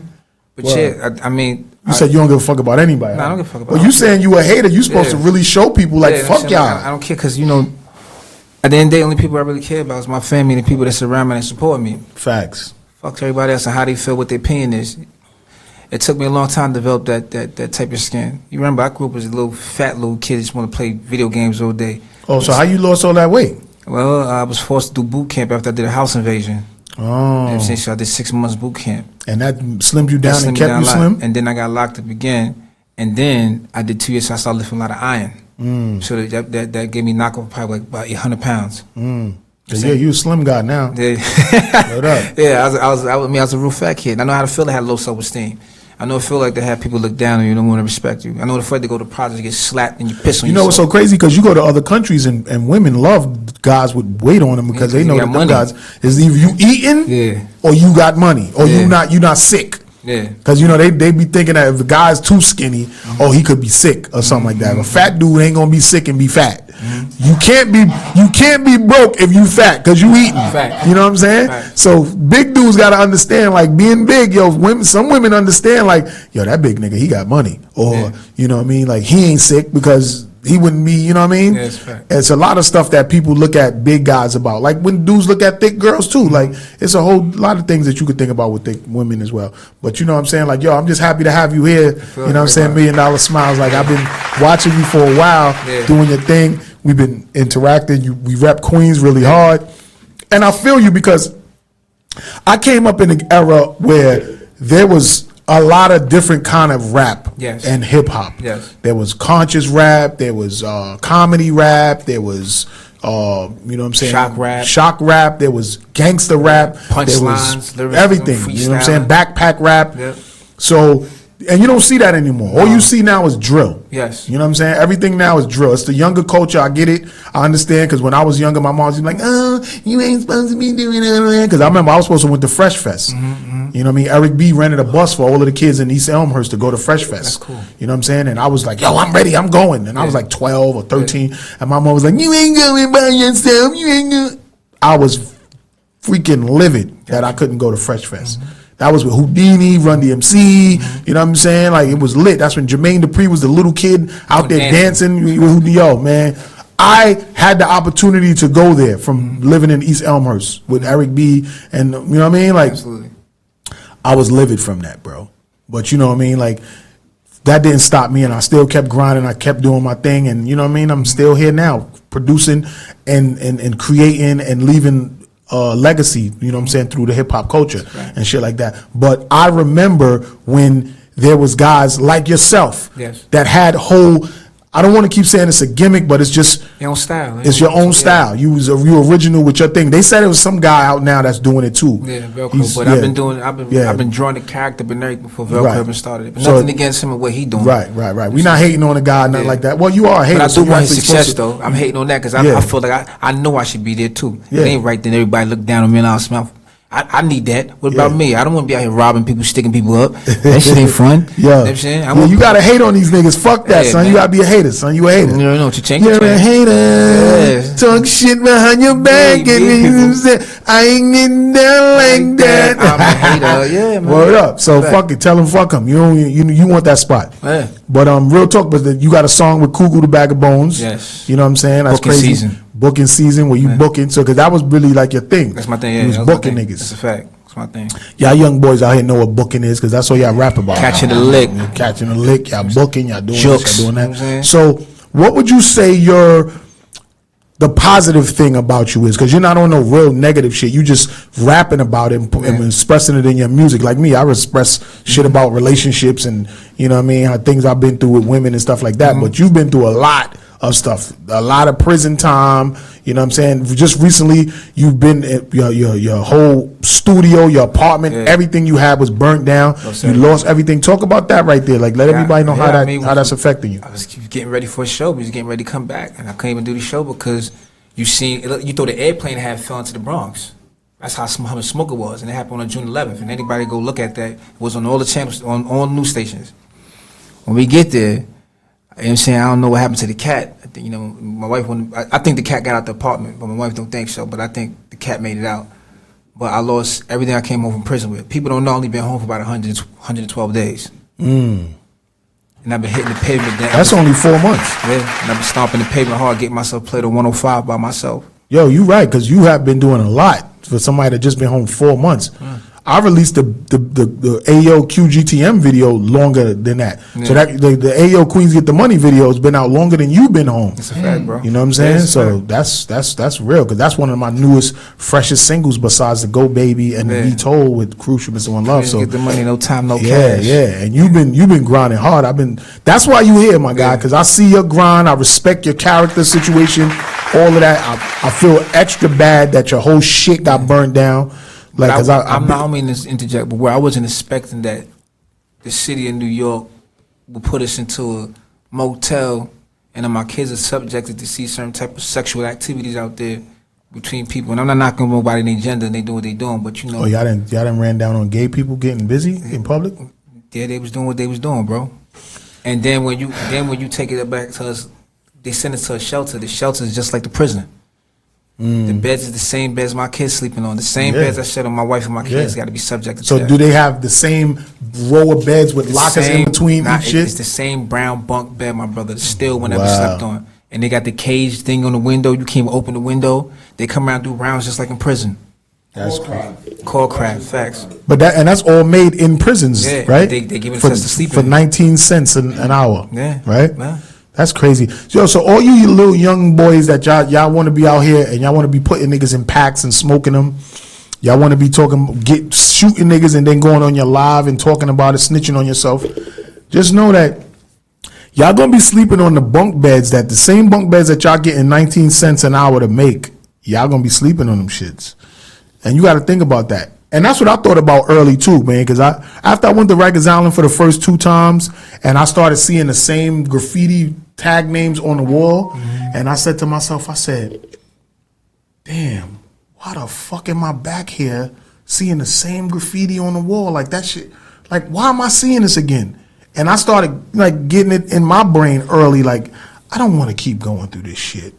Speaker 4: But yeah, I mean,
Speaker 3: you said you don't give a fuck about anybody.
Speaker 4: Nah, I don't give a fuck about.
Speaker 3: Well, you saying you a hater? You supposed to really show people like fuck y'all.
Speaker 4: I don't care, because you know, at the end of the day, only people I really care about is my family and the people that surround me and support me.
Speaker 3: Facts.
Speaker 4: Fuck everybody else and how they feel, what their opinion is. It took me a long time to develop that type of skin. You remember, I grew up as a little fat little kid, just want to play video games all day.
Speaker 3: Oh, so how you lost all that weight?
Speaker 4: Well, I was forced to do boot camp after I did a house invasion.
Speaker 3: Oh.
Speaker 4: You know what I'm saying? So I did 6 months boot camp.
Speaker 3: And that slimmed you down and kept you slim?
Speaker 4: And then I got locked up again. And then I did 2 years, so I started lifting a lot of iron. So that gave me knockoff probably like about 800 pounds.
Speaker 3: Yeah, you a slim guy now.
Speaker 4: Yeah,
Speaker 3: Word up.
Speaker 4: yeah. I was a real fat kid. I know how to feel to have low self-esteem. I know it feel like to have people look down on you, don't want to respect you. I know the fight to go to projects, get slapped, and you piss on yourself.
Speaker 3: You know what's so crazy? Because you go to other countries and women love guys with weight on them because they know that them guys is either you eating or you got money or you not sick. Yeah. Because you know they be thinking that if a guy's too skinny, he could be sick or something like that. A fat dude ain't gonna be sick and be fat. You can't be broke if you fat because you eating. Fact. You know what I'm saying? Fact. So big dudes gotta understand, like, being big, some women understand, like, that big nigga, he got money. Or you know what I mean, like, he ain't sick because he wouldn't be, you know what I mean? Yeah, it's a lot of stuff that people look at big guys about. Like when dudes look at thick girls too. Like, it's a whole lot of things that you could think about with thick women as well. But you know what I'm saying? Like, I'm just happy to have you here. You know what I'm saying? $1 Million Smiles. Like, I've been watching you for a while, doing your thing. We've been interacting. We rep Queens really hard. And I feel you because I came up in an era where there was a lot of different kind of rap and hip hop. Yes. There was conscious rap, there was comedy rap, there was you know what I'm saying? Shock rap, there was gangster rap, punchlines, everything. You know what I'm saying? Backpack rap. Yep. So, and you don't see that anymore. All you see now is drill. Yes. You know what I'm saying? Everything now is drill. It's the younger culture. I get it. I understand, because when I was younger, my mom was like, you ain't supposed to be doing that. Because I remember I was supposed to went to Fresh Fest. You know what I mean? Eric B rented a bus for all of the kids in East Elmhurst to go to Fresh Fest. That's cool. You know what I'm saying? And I was like, I'm ready. I'm going. And I was like 12 or 13. And my mom was like, you ain't going by yourself. You ain't going. I was freaking livid that I couldn't go to Fresh Fest. That was with Houdini, Run DMC, you know what I'm saying? Like, it was lit. That's when Jermaine Dupri was the little kid out there dancing. Yo, man, I had the opportunity to go there from living in East Elmhurst with Eric B. And, you know what I mean? Like, absolutely. I was livid from that, bro. But, you know what I mean? Like, that didn't stop me, and I still kept grinding. I kept doing my thing, and, you know what I mean? I'm still here now, producing and creating and leaving legacy, you know what I'm saying, through the hip hop culture and shit like that. But I remember when there was guys like yourself that had whole, I don't want to keep saying it's a gimmick, but it's just your own style. It's your own style. You original with your thing. They said it was some guy out now that's doing it too. Yeah, Velcro. But I've been drawing the character before Velcro even started it. But nothing against him and what he doing. Right. We're not hating on a guy, nothing like that. Well, you are hating. But I do want his success though. I'm hating on that because I feel like I know I should be there too. It ain't right then everybody look down on me and I'll smell. I need that. What about me? I don't want to be out here robbing people, sticking people up. That shit ain't fun. You know what I'm saying? You gotta hate on these niggas. Fuck that, son. Man. You gotta be a hater, son. You a hater.
Speaker 4: You know what you
Speaker 3: You're a hater. Talk shit behind your back, and I ain't getting down like that.
Speaker 4: I'm a hater. Yeah, man.
Speaker 3: Word up. So fuck it. Tell him fuck him. You want that spot. Yeah. But real talk. But you got a song with Cuckoo the Bag of Bones. Yes. You know what I'm saying? That's crazy. Booking season where you booking, so because that was really like your thing.
Speaker 4: That's my thing. Yeah,
Speaker 3: you was booking niggas.
Speaker 4: That's a fact. That's my thing.
Speaker 3: Y'all young boys out here know what booking is, because that's all y'all rap about.
Speaker 4: Catching the lick.
Speaker 3: Catching the lick. Y'all booking. Y'all doing this. Y'all doing that. So what would you say the positive thing about you is? Because you're not on no real negative shit. You just rapping about it and expressing it in your music. Like me, I express shit about relationships and, you know what I mean, how things I've been through with women and stuff like that. But you've been through a lot of stuff, a lot of prison time, you know what I'm saying? Just recently, you've been your whole studio, your apartment, everything you had was burnt down. You lost everything. Talk about that right there. Like, let everybody know how that's affecting you.
Speaker 4: I was getting ready for a show. We was getting ready to come back, and I couldn't even do the show because you thought the airplane had fell into the Bronx. That's how much smoke it was, and it happened on June 11th. And anybody go look at that, it was on all the channels, on all news stations. When we get there, you know what I'm saying, I don't know what happened to the cat. I think, my wife I think the cat got out the apartment, but my wife don't think so. But I think the cat made it out. But I lost everything I came home from prison with. People don't know I only been home for about 112 days. And I've been hitting the pavement.
Speaker 3: That's only 4 months.
Speaker 4: Yeah, and I've been stomping the pavement hard, getting myself played on 105 by myself.
Speaker 3: Yo, you right, because you have been doing a lot for somebody that just been home 4 months. I released the AO QGTM video longer than that. Yeah. So that the AO Queens Get the Money video has been out longer than you've been home.
Speaker 4: That's a fact, bro.
Speaker 3: You know what I'm saying? So that's real, because that's one of my newest, freshest singles besides the Go Baby and the Be Told with Crucial, Mr. One Love. So
Speaker 4: Get the Money, No Time, No Cash.
Speaker 3: Yeah. And you've been grinding hard. That's why you here, my guy, because I see your grind. I respect your character situation, all of that. I feel extra bad that your whole shit got burnt down. Like,
Speaker 4: I don't mean to interject, but where I wasn't expecting that the city of New York would put us into a motel, and then my kids are subjected to see certain type of sexual activities out there between people. And I'm not knocking nobody in their gender, and they do what they doing, but you know.
Speaker 3: Oh, y'all didn't ran down on gay people getting busy in public?
Speaker 4: Yeah, they was doing what they was doing, bro. And then when you take it back to us, they send us to a shelter. The shelter is just like the prison. The beds is the same beds my kids sleeping on. The same beds I shed on my wife and my kids got to be subjected to.
Speaker 3: So do they have the same row of beds with lockers in between each shit?
Speaker 4: It's the same brown bunk bed, my brother. Still whenever slept on. And they got the cage thing on the window. You can't open the window. They come around and do rounds just like in prison.
Speaker 3: That's crazy.
Speaker 4: Call crap, facts.
Speaker 3: But that's all made in prisons, right?
Speaker 4: They give it us to sleep
Speaker 3: for 19 cents an hour.
Speaker 4: Yeah.
Speaker 3: Right?
Speaker 4: Yeah.
Speaker 3: That's crazy. So all you little young boys that y'all want to be out here and y'all want to be putting niggas in packs and smoking them, y'all want to be shooting niggas and then going on your live and talking about it, snitching on yourself. Just know that y'all gonna be sleeping on the bunk beds, that the same bunk beds that y'all getting 19 cents an hour to make, y'all gonna be sleeping on them shits. And you got to think about that. And that's what I thought about early too, man, because after I went to Rikers Island for the first 2 times and I started seeing the same graffiti tag names on the wall, and I said to myself, I said, damn, why the fuck am I back here seeing the same graffiti on the wall? Like, that shit, like, why am I seeing this again? And I started like getting it in my brain early, like, I don't want to keep going through this shit.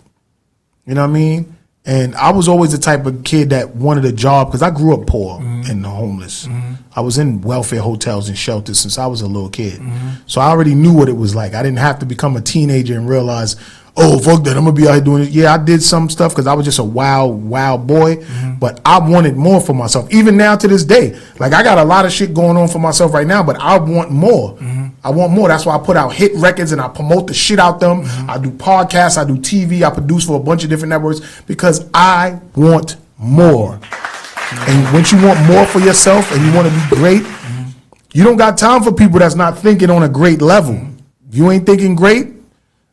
Speaker 3: You know what I mean? And I was always the type of kid that wanted a job, because I grew up poor and homeless. I was in welfare hotels and shelters since I was a little kid. So I already knew what it was like. I didn't have to become a teenager and realize, oh, fuck that, I'm going to be out here doing it. Yeah, I did some stuff because I was just a wild boy, but I wanted more for myself. Even now to this day, like, I got a lot of shit going on for myself right now, but I want more. I want more. That's why I put out hit records and I promote the shit out them. I do podcasts, I do TV, I produce for a bunch of different networks, because I want more. And once you want more for yourself and you want to be great, you don't got time for people that's not thinking on a great level. You ain't thinking great,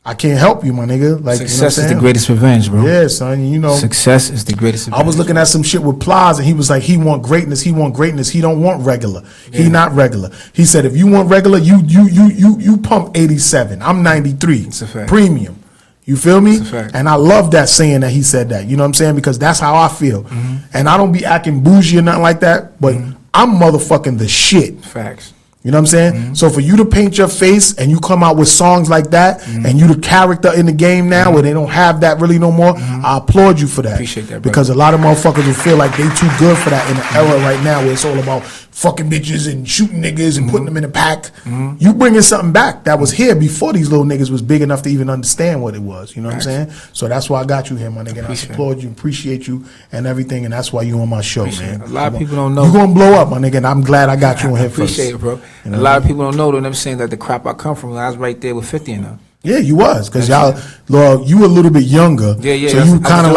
Speaker 3: I can't help you, my nigga. Like,
Speaker 4: success is the greatest revenge, bro.
Speaker 3: Yeah, son. You know,
Speaker 4: success is the greatest revenge.
Speaker 3: I was looking at some shit with Plies, and he was like, he want greatness. He want greatness. He don't want regular. He not regular. He said, if you want regular, you pump 87. I'm 93.
Speaker 4: It's a fact.
Speaker 3: Premium. You feel me?
Speaker 4: It's a fact.
Speaker 3: And I love that saying that he said that. You know what I'm saying? Because that's how I feel. And I don't be acting bougie or nothing like that, but I'm motherfucking the shit.
Speaker 4: Facts.
Speaker 3: You know what I'm saying? So for you to paint your face and you come out with songs like that, and you the character in the game now where they don't have that really no more, I applaud you for that.
Speaker 4: Appreciate that,
Speaker 3: because a lot of motherfuckers will feel like they too good for that in the era right now where it's all about fucking bitches and shooting niggas and putting them in a pack. You bringing something back that was here before these little niggas was big enough to even understand what it was. You know what I'm saying? So that's why I got you here, my nigga. And I applaud you, appreciate you and everything, and that's why you on my show, man.
Speaker 4: A lot of people don't know.
Speaker 3: You gonna blow up, my nigga, and I'm glad I got you on here first.
Speaker 4: Appreciate it, bro.
Speaker 3: You know?
Speaker 4: A lot of people don't know, though. I'm saying that the crap I come from, I was right there with 50 and them.
Speaker 3: Yeah, you was, because y'all, Lord, you were a little bit younger.
Speaker 4: Yeah.
Speaker 3: So you kind of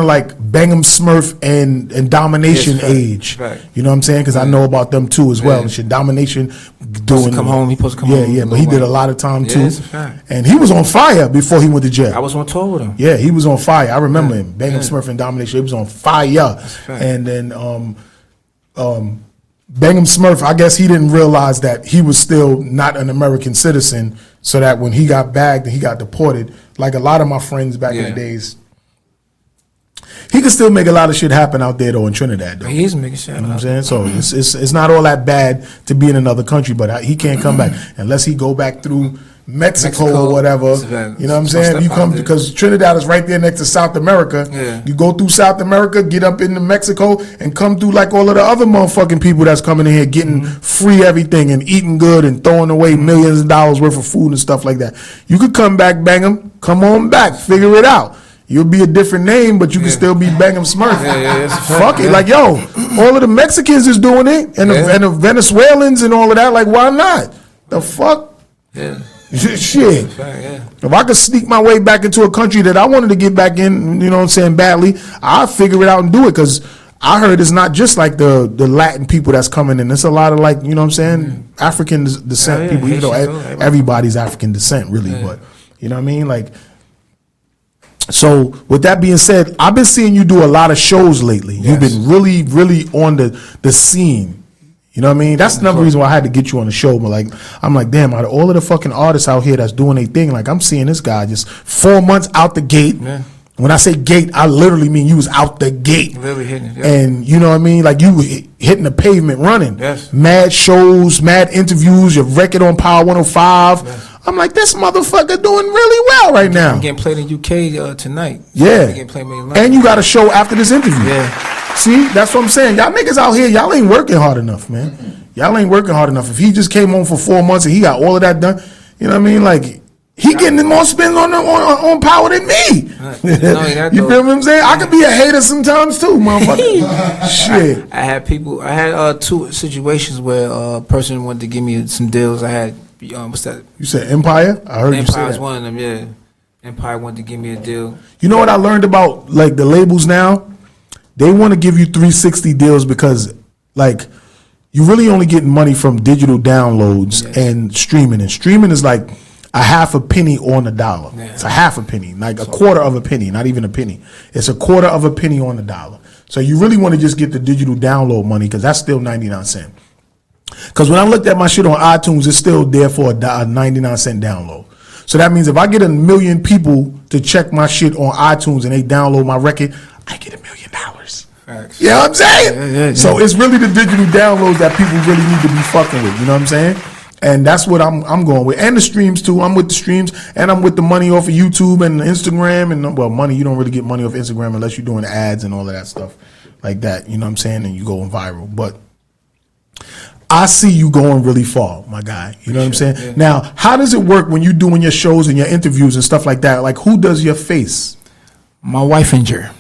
Speaker 3: like Bang'em Smurf and Domination age.
Speaker 4: Right.
Speaker 3: You know what I'm saying? Because I know about them too as well. Shit, Domination doing.
Speaker 4: He supposed to come home.
Speaker 3: Yeah, but he did a lot of time too.
Speaker 4: It's a fact.
Speaker 3: And he was on fire before he went to jail.
Speaker 4: I was on tour with him.
Speaker 3: Yeah, he was on fire. I remember him. Bang'em Smurf and Domination. He was on fire. And then Bang'em Smurf, I guess he didn't realize that he was still not an American citizen, so that when he got bagged and he got deported, like a lot of my friends back in the days, he could still make a lot of shit happen out there though in Trinidad though.
Speaker 4: He's making shit.
Speaker 3: You know what I'm saying? So it's not all that bad to be in another country, but he can't come back unless he go back through Mexico or whatever. You know what I'm saying? If you come, because Trinidad is right there next to South America. You go through South America, get up into Mexico, and come through like all of the other motherfucking people that's coming in here getting free everything and eating good and throwing away millions of dollars worth of food and stuff like that. You could come back, bang 'em, come on back, figure it out. You'll be a different name, but you can still be Beckham Smurf. Fuck it. Like, yo, all of the Mexicans is doing it, and the Venezuelans and all of that. Like, why not? The fuck?
Speaker 4: Yeah.
Speaker 3: Shit.
Speaker 4: Yeah.
Speaker 3: If I could sneak my way back into a country that I wanted to get back in, you know what I'm saying, badly, I'll figure it out and do it. Because I heard it's not just like the Latin people that's coming in. It's a lot of, like, you know what I'm saying, African descent people, even though everybody's African descent, really. But, you know what I mean? Like, so with that being said, I've been seeing you do a lot of shows lately. You've been really, really on the scene. You know what I mean? That's another reason why I had to get you on the show. But like, I'm like, damn, out of all of the fucking artists out here that's doing their thing, like, I'm seeing this guy just 4 months out the gate. Yeah. When I say gate, I literally mean you was out the gate.
Speaker 4: Really hitting it. Yeah.
Speaker 3: And you know what I mean? Like, you hitting the pavement running.
Speaker 4: Yes.
Speaker 3: Mad shows, mad interviews, your record on Power 105. Yes. I'm like, this motherfucker doing really well right now.
Speaker 4: I'm getting played in UK tonight.
Speaker 3: Yeah.
Speaker 4: Getting played in
Speaker 3: and you got a show after this interview.
Speaker 4: Yeah.
Speaker 3: See, that's what I'm saying. Y'all niggas out here, y'all ain't working hard enough, man. Y'all ain't working hard enough. If he just came home for 4 months and he got all of that done, you know what I mean? Like, he getting more spins on Power than me. You feel what I'm saying? I could be a hater sometimes too, motherfucker. Shit.
Speaker 4: I had 2 situations where a person wanted to give me some deals. I had, what's that?
Speaker 3: You said Empire? I heard you say that.
Speaker 4: Empire's one of them, yeah. Empire wanted to give me a deal.
Speaker 3: You know what I learned about, like, the labels now? They want to give you 360 deals because, like, you really only getting money from digital downloads and streaming. And streaming is like a half a penny on the dollar. Yeah. It's a half a penny, like a quarter of a penny, not even a penny. It's a quarter of a penny on the dollar. So you really want to just get the digital download money because that's still 99 cents. Because when I looked at my shit on iTunes, it's still there for a 99 cent download. So that means if I get 1 million people to check my shit on iTunes and they download my record, I get $1 million.
Speaker 4: Facts.
Speaker 3: You know what I'm saying? Yeah. So it's really the digital downloads that people really need to be fucking with. You know what I'm saying? And that's what I'm going with. And the streams too. I'm with the streams and I'm with the money off of YouTube and Instagram. And, well, money, you don't really get money off Instagram unless you're doing ads and all of that stuff like that. You know what I'm saying? And you going viral. But I see you going really far, my guy. You know what I'm saying? Yeah. Now, how does it work when you're doing your shows and your interviews and stuff like that? Like, who does your face?
Speaker 4: My wife and Jer.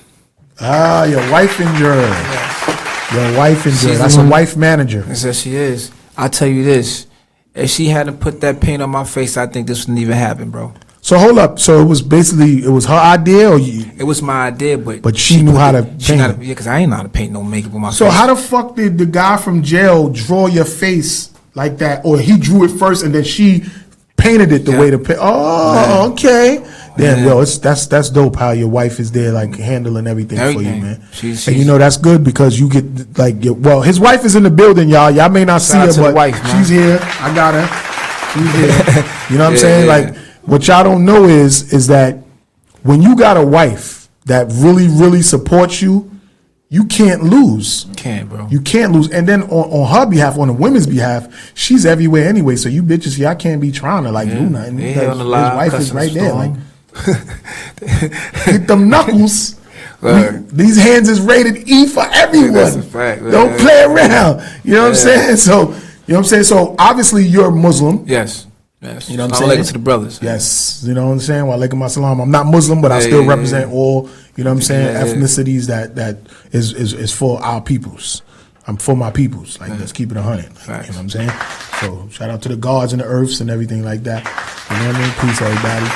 Speaker 3: Ah, your wife and Jer. Yes. Your wife and Jer. That's a wife manager.
Speaker 4: Yes, she is. I'll tell you this. If she hadn't put that paint on my face, I think this wouldn't even happen, bro.
Speaker 3: So hold up. So it was her idea, or you?
Speaker 4: It was my idea, but
Speaker 3: she knew how to paint.
Speaker 4: Yeah, because I ain't know how to paint no makeup on my face.
Speaker 3: So how the fuck did the guy from jail draw your face like that, or he drew it first and then she painted it the way to paint? Oh, okay. Damn, yo, that's dope how your wife is there, like, handling everything for you, man. She's, and you know that's good because you get, like, his wife is in the building, y'all. Y'all may not see her, but she's here. I got her. She's here. You know what I'm saying? Like, what y'all don't know is that when you got a wife that really, really supports you, you can't lose.
Speaker 4: Can't, bro.
Speaker 3: You can't lose. And then on her behalf, on the women's behalf, she's everywhere anyway. So you bitches, y'all can't be trying to, like, do nothing. His wife is right there, like. Hit them knuckles. These hands is rated E for everyone. That's a fact. Don't play around. You know what I'm saying? So, you know what I'm saying? So obviously you're Muslim.
Speaker 4: Yes.
Speaker 3: You know what I'm saying?
Speaker 4: Related to the brothers.
Speaker 3: Yes. You know what I'm saying? Wa alaikum assalam. I'm not Muslim, but I still represent all, you know what I'm saying, ethnicities that is for our peoples. I'm for my peoples. Like, let's keep it 100. Like, you know what I'm saying? So shout out to the gods and the earths and everything like that. You know what I mean? Peace, everybody.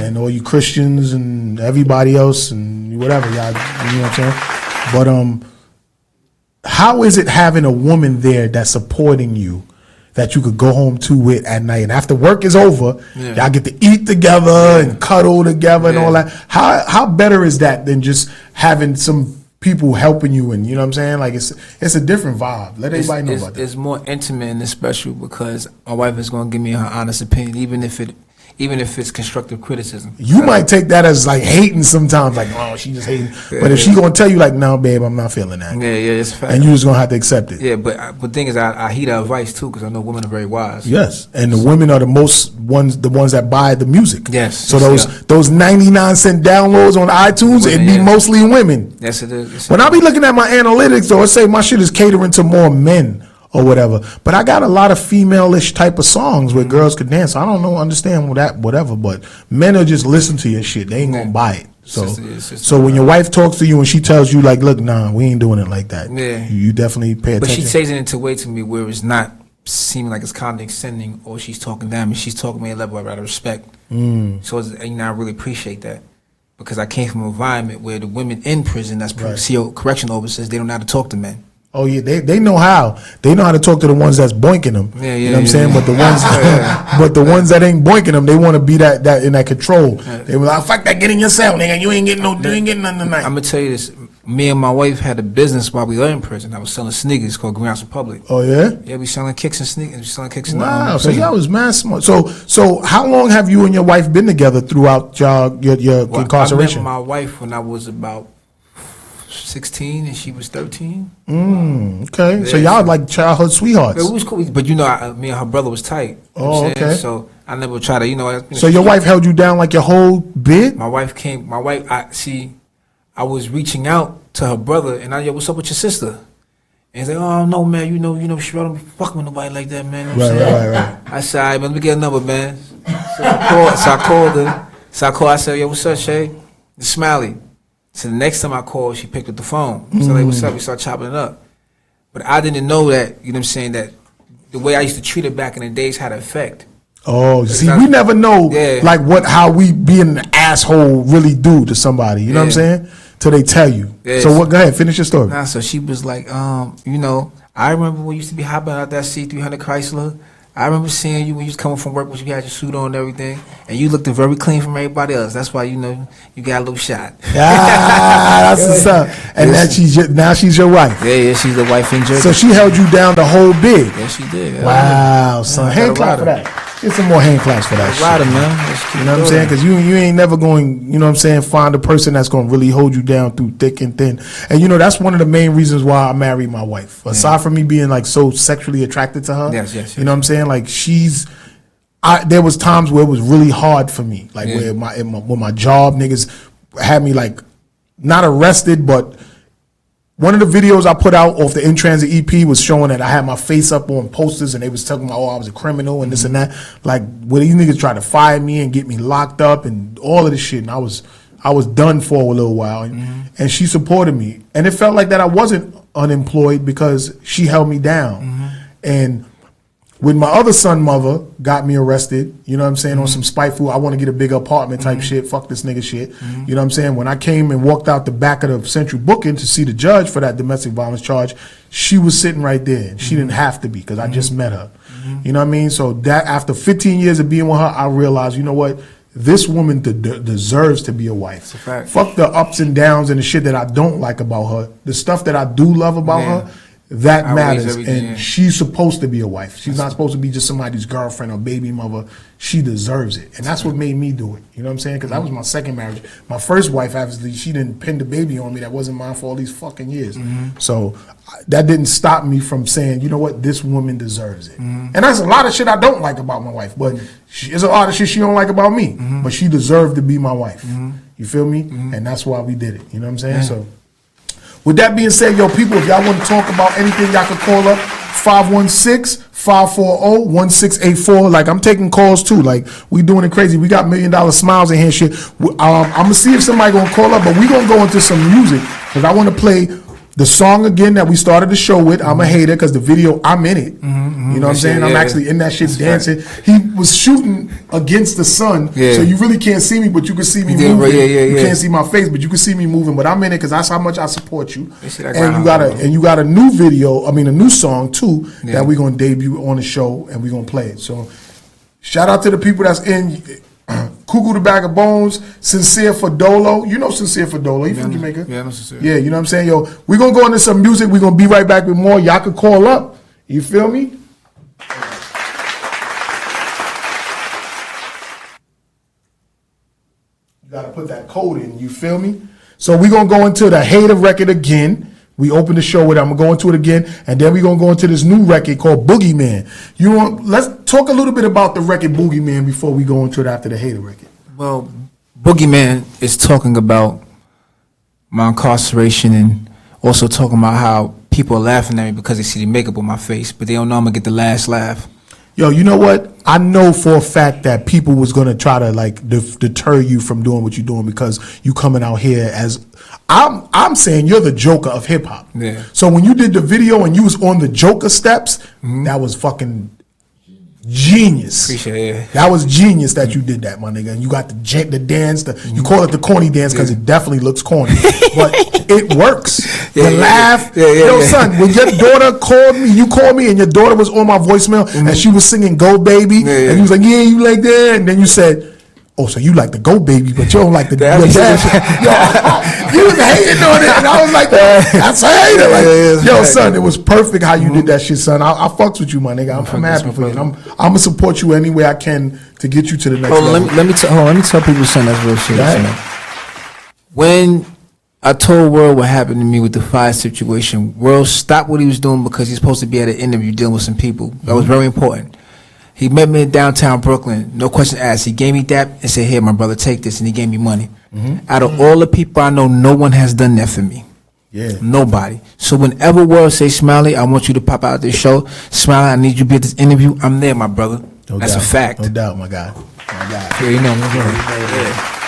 Speaker 3: And all you Christians and everybody else and whatever, y'all, you know what I'm saying? But how is it having a woman there that's supporting you that you could go home to with at night, and after work is over, y'all get to eat together and cuddle together and all that? How better is that than just having some people helping you? And you know what I'm saying? Like, it's a different vibe. Let everybody know about that.
Speaker 4: It's more intimate and it's special because my wife is going to give me her honest opinion, even if it's constructive criticism. You
Speaker 3: might take that as, like, hating sometimes, like, oh, she just hating. But if she gonna tell you, like, no, babe, I'm not feeling that.
Speaker 4: Yeah, it's a fact.
Speaker 3: And you just gonna have to accept it.
Speaker 4: Yeah, but the thing is, I heed her advice too because I know women are very wise.
Speaker 3: Yes, and the women are the ones that buy the music.
Speaker 4: Yes.
Speaker 3: So those 99 cent downloads on iTunes, it'd be mostly women.
Speaker 4: Yes, it is.
Speaker 3: When I be looking at my analytics, though, it say my shit is catering to more men or whatever. But I got a lot of female-ish type of songs where girls could dance. I don't know, understand that, whatever. But men will just listen to your shit. They ain't gonna buy it. So when your wife talks to you and she tells you like, look, nah, we ain't doing it like that.
Speaker 4: Yeah.
Speaker 3: You definitely pay attention.
Speaker 4: But she says it into a way to me where it's not seeming like it's condescending or she's talking down. I mean, she's talking to me at a level I respect. So I really appreciate that. Because I came from an environment where the women in prison, that's CO correctional officers, they don't know how to talk to men.
Speaker 3: Oh yeah, they know how. They know how to talk to the ones that's boinking them. You know what I'm saying? But the ones, but the ones that ain't boinking them, they want to be that in that control. They were like, fuck that, get in your cell, nigga. You ain't getting nothing tonight.
Speaker 4: I'm gonna tell you this. Me and my wife had a business while we were in prison. I was selling sneakers called Grindhardtvpodcast.
Speaker 3: Oh yeah?
Speaker 4: Yeah, we selling kicks and sneakers. We selling kicks and
Speaker 3: wow. So y'all was mad smart. So how long have you and your wife been together throughout your incarceration?
Speaker 4: I met my wife when I was about 16 and she was 13.
Speaker 3: Okay. Yeah, so y'all like childhood sweethearts.
Speaker 4: It was cool, but you know, me and her brother was tight.
Speaker 3: Oh, okay.
Speaker 4: So I never tried to, you know.
Speaker 3: So your wife held you down like your whole bit?
Speaker 4: My wife, I was reaching out to her brother and yo, what's up with your sister? And he's like, oh no, man, you know, she don't be fucking with nobody like that, man. You know
Speaker 3: Right.
Speaker 4: I said, all right, man, let me get a number, man. So I called her. I said, yo, what's up, Shay? It's Smiley. So the next time I called, she picked up the phone. So like, what's up? We started chopping it up. But I didn't know that, you know what I'm saying, that the way I used to treat her back in the days had an effect.
Speaker 3: Oh, see, we never know like how we being an asshole really do to somebody. You know what I'm saying? Till they tell you. So go ahead, finish your story.
Speaker 4: So she was like, you know, I remember when you used to be hopping out that C300 Chrysler. I remember seeing you when you was coming from work when you had your suit on and everything, and you looked very clean from everybody else. That's why you know you got a little shot.
Speaker 3: That's what's up. And now she's your wife.
Speaker 4: Yeah, she's the wife in Jersey.
Speaker 3: So she held you down the whole big.
Speaker 4: Yeah, she did.
Speaker 3: Wow, son. Hand clap for that. Get some more hand claps for that shit.
Speaker 4: Man.
Speaker 3: You know what I'm saying? Because you ain't never going, you know what I'm saying, find a person that's going to really hold you down through thick and thin. And, you know, that's one of the main reasons why I married my wife. Aside from me being, like, so sexually attracted to her.
Speaker 4: Yes.
Speaker 3: You know what I'm saying? Like, there was times where it was really hard for me. Like, where my job, niggas had me, like, not arrested, but one of the videos I put out off the In Transit EP was showing that I had my face up on posters and they was talking about, I was a criminal and this and that. Like, where these niggas tried to fire me and get me locked up and all of this shit. And I was done for a little while. And she supported me. And it felt like that I wasn't unemployed because she held me down. And when my other son mother got me arrested, you know what I'm saying, on some spiteful, I want to get a bigger apartment type shit, fuck this nigga shit. You know what I'm saying? When I came and walked out the back of the central booking to see the judge for that domestic violence charge, she was sitting right there. And she didn't have to be because I just met her. You know what I mean? So that after 15 years of being with her, I realized, you know what? This woman deserves to be a wife. Fuck the ups and downs and the shit that I don't like about her. The stuff that I do love about her, that matters, and she's supposed to be a wife. She's not supposed to be just somebody's girlfriend or baby mother. She deserves it, and that's what made me do it. You know what I'm saying? Because that was my second marriage. My first wife, obviously, she didn't pin the baby on me. That wasn't mine for all these fucking years. So that didn't stop me from saying, you know what, this woman deserves it. And that's a lot of shit I don't like about my wife, but there's a lot of shit she don't like about me. But she deserved to be my wife. You feel me? And that's why we did it. You know what I'm saying? So. With that being said, yo, people, if y'all want to talk about anything, y'all can call up 516-540-1684. Like, I'm taking calls too. Like, we doing it crazy. We got $1 Million Smiles in here shit. I'm going to see if somebody going to call up, but we going to go into some music because I want to play the song again that we started the show with. I'm a hater because the video, I'm in it. You know what I'm saying? I'm actually in that shit dancing. He was shooting against the sun, so you really can't see me, but you can see me moving. You can't see my face, but you can see me moving. But I'm in it because that's how much I support you. And you got a new video, a new song too, that we're gonna debut on the show and we're gonna play it. So shout out to the people that's in Cuckoo the Bag of Bones, Sincere for Dolo. You know Sincere for Dolo. He from Jamaica.
Speaker 4: Yeah, I'm sincere.
Speaker 3: Yeah, you know what I'm saying? Yo, we're going to go into some music. We're going to be right back with more. Y'all can call up. You feel me? You got to put that code in. You feel me? So we're going to go into the Hater record again. We opened the show with it. I'm going to go into it again. And then we're going to go into this new record called Boogeyman. Let's talk a little bit about the record Boogeyman before we go into it after the Hater record.
Speaker 4: Well, Boogeyman is talking about my incarceration and also talking about how people are laughing at me because they see the makeup on my face, but they don't know I'm gonna get the last laugh.
Speaker 3: Yo, you know what? I know for a fact that people was gonna try to like deter you from doing what you're doing because you coming out here as I'm saying you're the Joker of hip hop.
Speaker 4: Yeah.
Speaker 3: So when you did the video and you was on the Joker steps, that was fucking genius.
Speaker 4: Appreciate it.
Speaker 3: That was genius that you did that, my nigga. And you got the dance. You call it the corny dance because it definitely looks corny, but it works. The laugh. Yo, son, when your daughter called me, you called me, and your daughter was on my voicemail, and she was singing "Go Baby," and you was like, "Yeah, you like that," and then you said, "Oh, so you like the Go Baby, but you don't like the dance." You was hating on it, and I was like, "That's a hater." Like, yo, son, it was perfect how you did that shit, son. I fucks with you, my nigga. I'm happy for you. And I'm gonna support you any way I can to get you to the next level.
Speaker 4: Let me tell people something that's real shit. When I told World what happened to me with the fire situation, World stopped what he was doing because he's supposed to be at an interview dealing with some people. That was very important. He met me in downtown Brooklyn, no question asked. He gave me that and said, "Here, my brother, take this," and he gave me money. Out of all the people I know, no one has done that for me.
Speaker 3: Yeah.
Speaker 4: Nobody. So whenever World say, "Smiley, I want you to pop out this show. Smiley, I need you to be at this interview," I'm there, my brother. That's a fact.
Speaker 3: No doubt, my guy.
Speaker 4: Yeah, you know,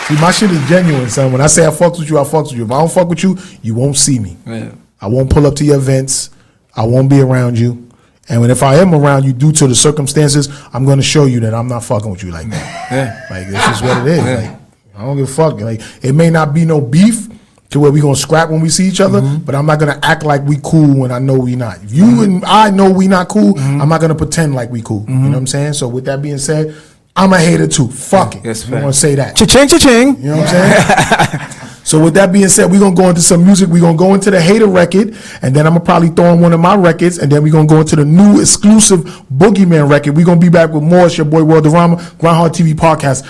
Speaker 3: See, my shit is genuine, son. When I say I fucks with you, I fucks with you. If I don't fuck with you, you won't see me.
Speaker 4: Yeah.
Speaker 3: I won't pull up to your events. I won't be around you. And if I am around you due to the circumstances, I'm going to show you that I'm not fucking with you like that.
Speaker 4: Yeah.
Speaker 3: Like, this is what it is. Like, I don't give a fuck. Like, it may not be no beef to where we going to scrap when we see each other, but I'm not going to act like we cool when I know we not. If you and I know we not cool, I'm not going to pretend like we cool. You know what I'm saying? So with that being said, I'm a hater too. Fuck it.
Speaker 4: Yes,
Speaker 3: I'm going to say that.
Speaker 4: Cha-ching, cha-ching.
Speaker 3: You know what I'm saying? So with that being said, we're going to go into some music. We're going to go into the Hater record, and then I'm going to probably throw in one of my records, and then we're going to go into the new exclusive Boogeyman record. We're going to be back with more. It's your boy, Worldarama, Grindhard TV Podcast.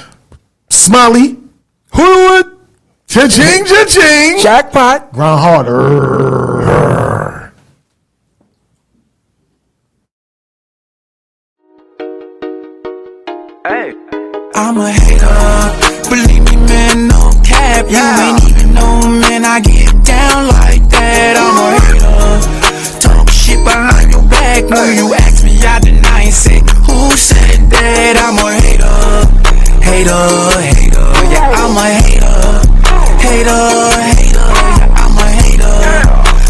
Speaker 3: Smiley, Hood, cha-ching, cha-ching.
Speaker 4: Jackpot.
Speaker 3: Grindhard.
Speaker 2: Hey.
Speaker 1: I'm a hater, believe me, man, no cap. You ain't even know, man, I get down like that. I'm a hater, talk shit behind your back. When you ask me, I deny and say, who said that? I'm a hater, yeah, I'm a hater, yeah, I'm a hater.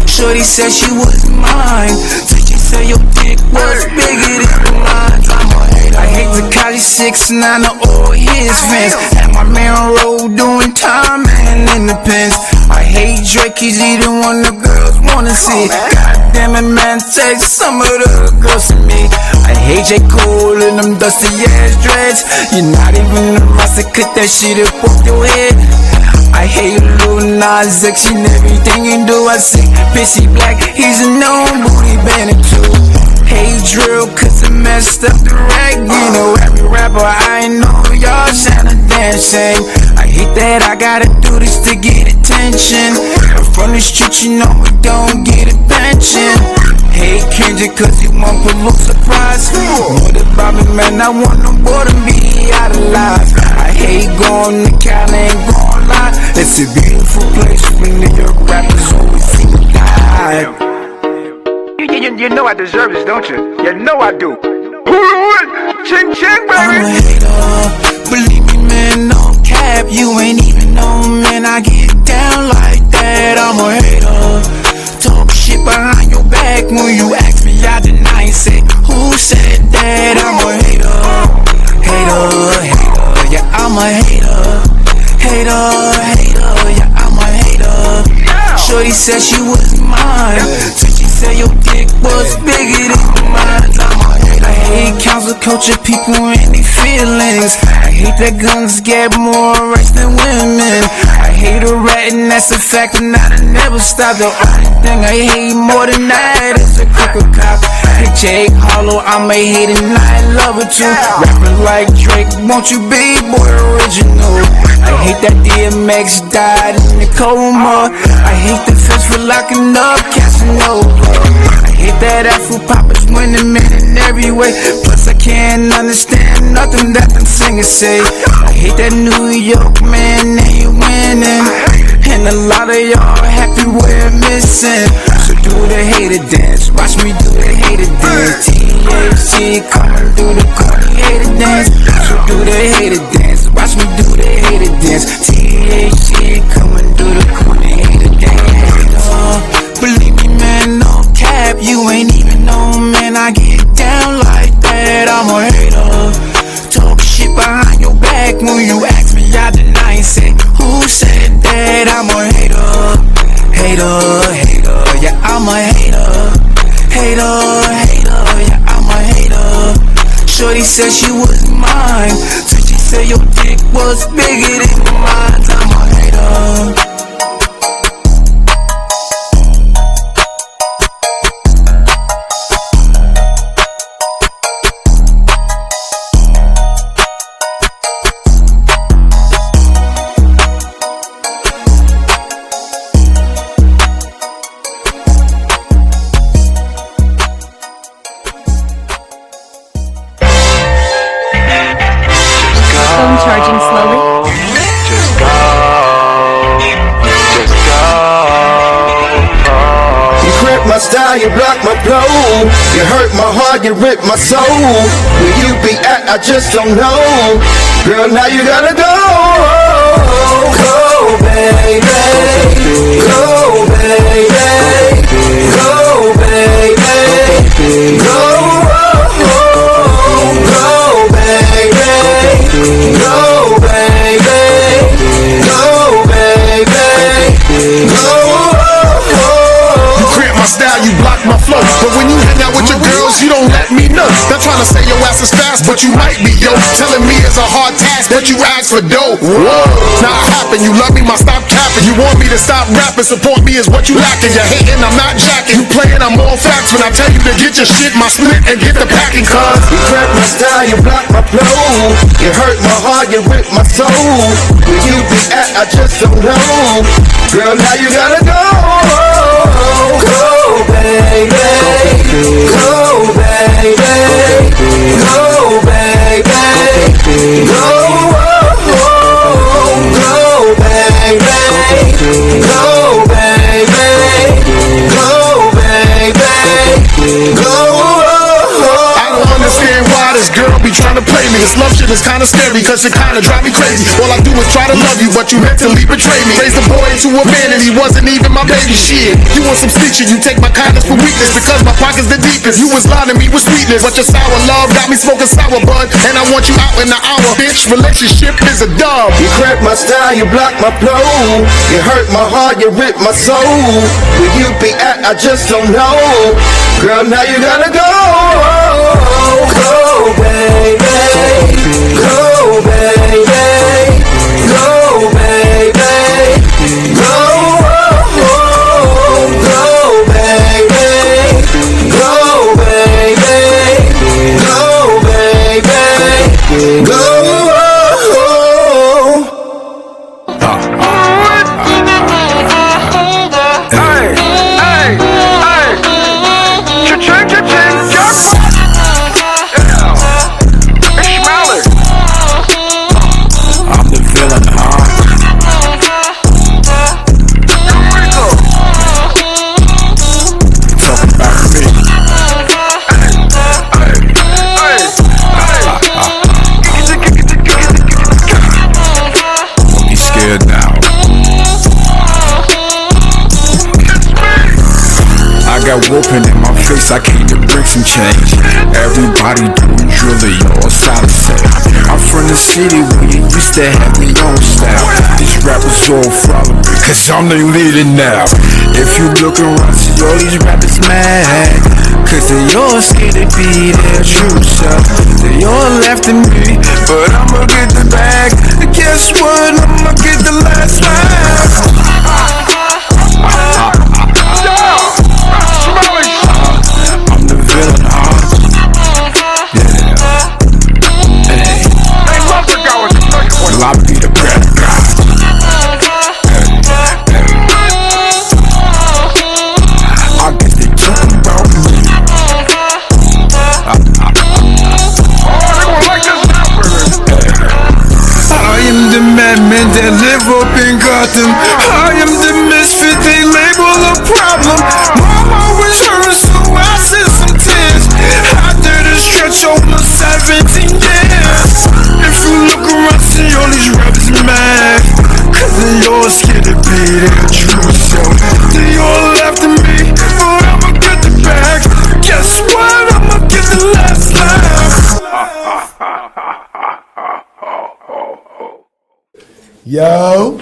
Speaker 1: Shorty said she wasn't mine, till she said your dick was bigger than mine. I'm a hater. I hate Tekashi 6ix9ine to all his fans. And my man Roll doing time and in the pens. I hate Drake, he's either one the girls wanna see. God damn it, man, take some of the girls to me. I hate J. Cole and them dusty ass dreads. You're not even the master, cut that shit up off your head. I hate Lil Nas X and everything you do. I say, Pissy Black, he's a known booty bandit too. Hey drill, cause I messed up the rag. You know every rapper I know, y'all sound a damn shame. I hate that I gotta do this to get attention. I'm from the street, you know we don't get a pension. Hey Kendrick, cause you want a little surprise. What about me, man, I want no boy to be out of life. I hate going to Cali, ain't gon' lie. It's a beautiful place when New York rappers always seem to die.
Speaker 2: You know I deserve this, don't you? You know I do. Ching ching,
Speaker 1: I'm a
Speaker 2: baby.
Speaker 1: hater, believe me, man, no cap. You ain't even know, man, I get down like that. I'm a hater, talk shit behind your back. When you ask me, I deny and say, who said that? I'm a hater, yeah, I'm a hater, yeah, I'm a hater. Shorty said she wasn't mine, till she said your dick was bigger than mine. I'm a hater. I hate council culture, people and their feelings. I hate that guns get more rights than women. I hate a rat and that's a fact, and I never stop. The only thing I hate more than that is a crooked cop. Hey Jake Hollow, I'm a hater and I love it too. Rapping like Drake, won't you be boy original? I hate that DMX died in the coma. I hate the feds for locking up Casanova. I hate that Afro pop is winning men in every way. Plus I can't understand nothing that them singers say. I hate that New York man ain't winning, and a lot of y'all happy we're missing. So do the hater dance. Watch me do the hater dance. THC coming through the corny hater dance. So do the hater dance. Watch me do the hater dance. THC coming through the corny hater dance. Believe me, man, no cap. You ain't even know, man. I get down like that. I'm a hater. Talk shit behind your back when you ask me. I deny and say, who said that? I'm a hater. Hater, hater, yeah, I'm a hater. Hater, hater, yeah, I'm a hater. Shorty said she wasn't mine, so she said your dick was bigger than mine. I'm a hater.
Speaker 5: Charging slowly.
Speaker 2: Just go.
Speaker 6: You cramp my style, you block my flow. You hurt my heart, you rip my soul. Where you be at, I just don't know. Girl, now you gotta go. Go, baby. Go, baby. Go, baby. Go.
Speaker 7: Style, you block my flow. But when you hang out with your girls, you don't let me know. Not trying to say your ass is fast, but you might be, yo. Telling me it's a hard task, but you ask for dough. Whoa. Now it happened, you love me, my stop capping. You want me to stop rapping, support me is what you lacking. You're hating, I'm not jacking. You playing, I'm all facts. When I tell you to get your shit, my split, and get the packing, cuz.
Speaker 6: You cramp my style, you block my flow. You hurt my heart, you rip my soul. Where you be at, I just don't know. Girl, now you gotta go. Go, baby. Go, baby. Go, baby. Go, go, baby. Go, baby. Go, baby. Go.
Speaker 7: I don't understand why this girl be trying to play me. This love shit is kinda scary, cause it kinda drive me crazy. All I do is try to love you, but you mentally betray me. Raised a boy into a man and he wasn't even my baby. Shit, you want some stitching, you take my kindness for weakness. Because my pocket's the deepest. You was lying to me with sweetness, but your sour love got me smoking sour bud. And I want you out in the hour, bitch. Relationship is a dub.
Speaker 6: You cramp my style, you block my flow. You hurt my heart, you rip my soul. Where you be at, I just don't know. Girl, now you gotta go. Go, baby. Go, baby. Go, baby. Go, go, baby. Go, baby. Go, baby. Go.
Speaker 2: Hey, hey, hey. Cha-ching, cha-ching, jump.
Speaker 1: I'm the villain, huh? Talking about me. Don't be scared now. I got whooping in my face, I came to break some change. Everybody doing drilly, all side of say. I'm from the city where you used to have me own style. These rappers all follow me, cause I'm the leader now. If you look around, see all these rappers mad, cause they all scared to be their true self. They all after me, but I'ma get the bag. And guess what? I'ma get the last laugh. I'm the villain, huh? Yeah. Hey. Well, I be the bad guy. I guess they talking about me. I am the madman that live up in Gotham. I
Speaker 3: Yo.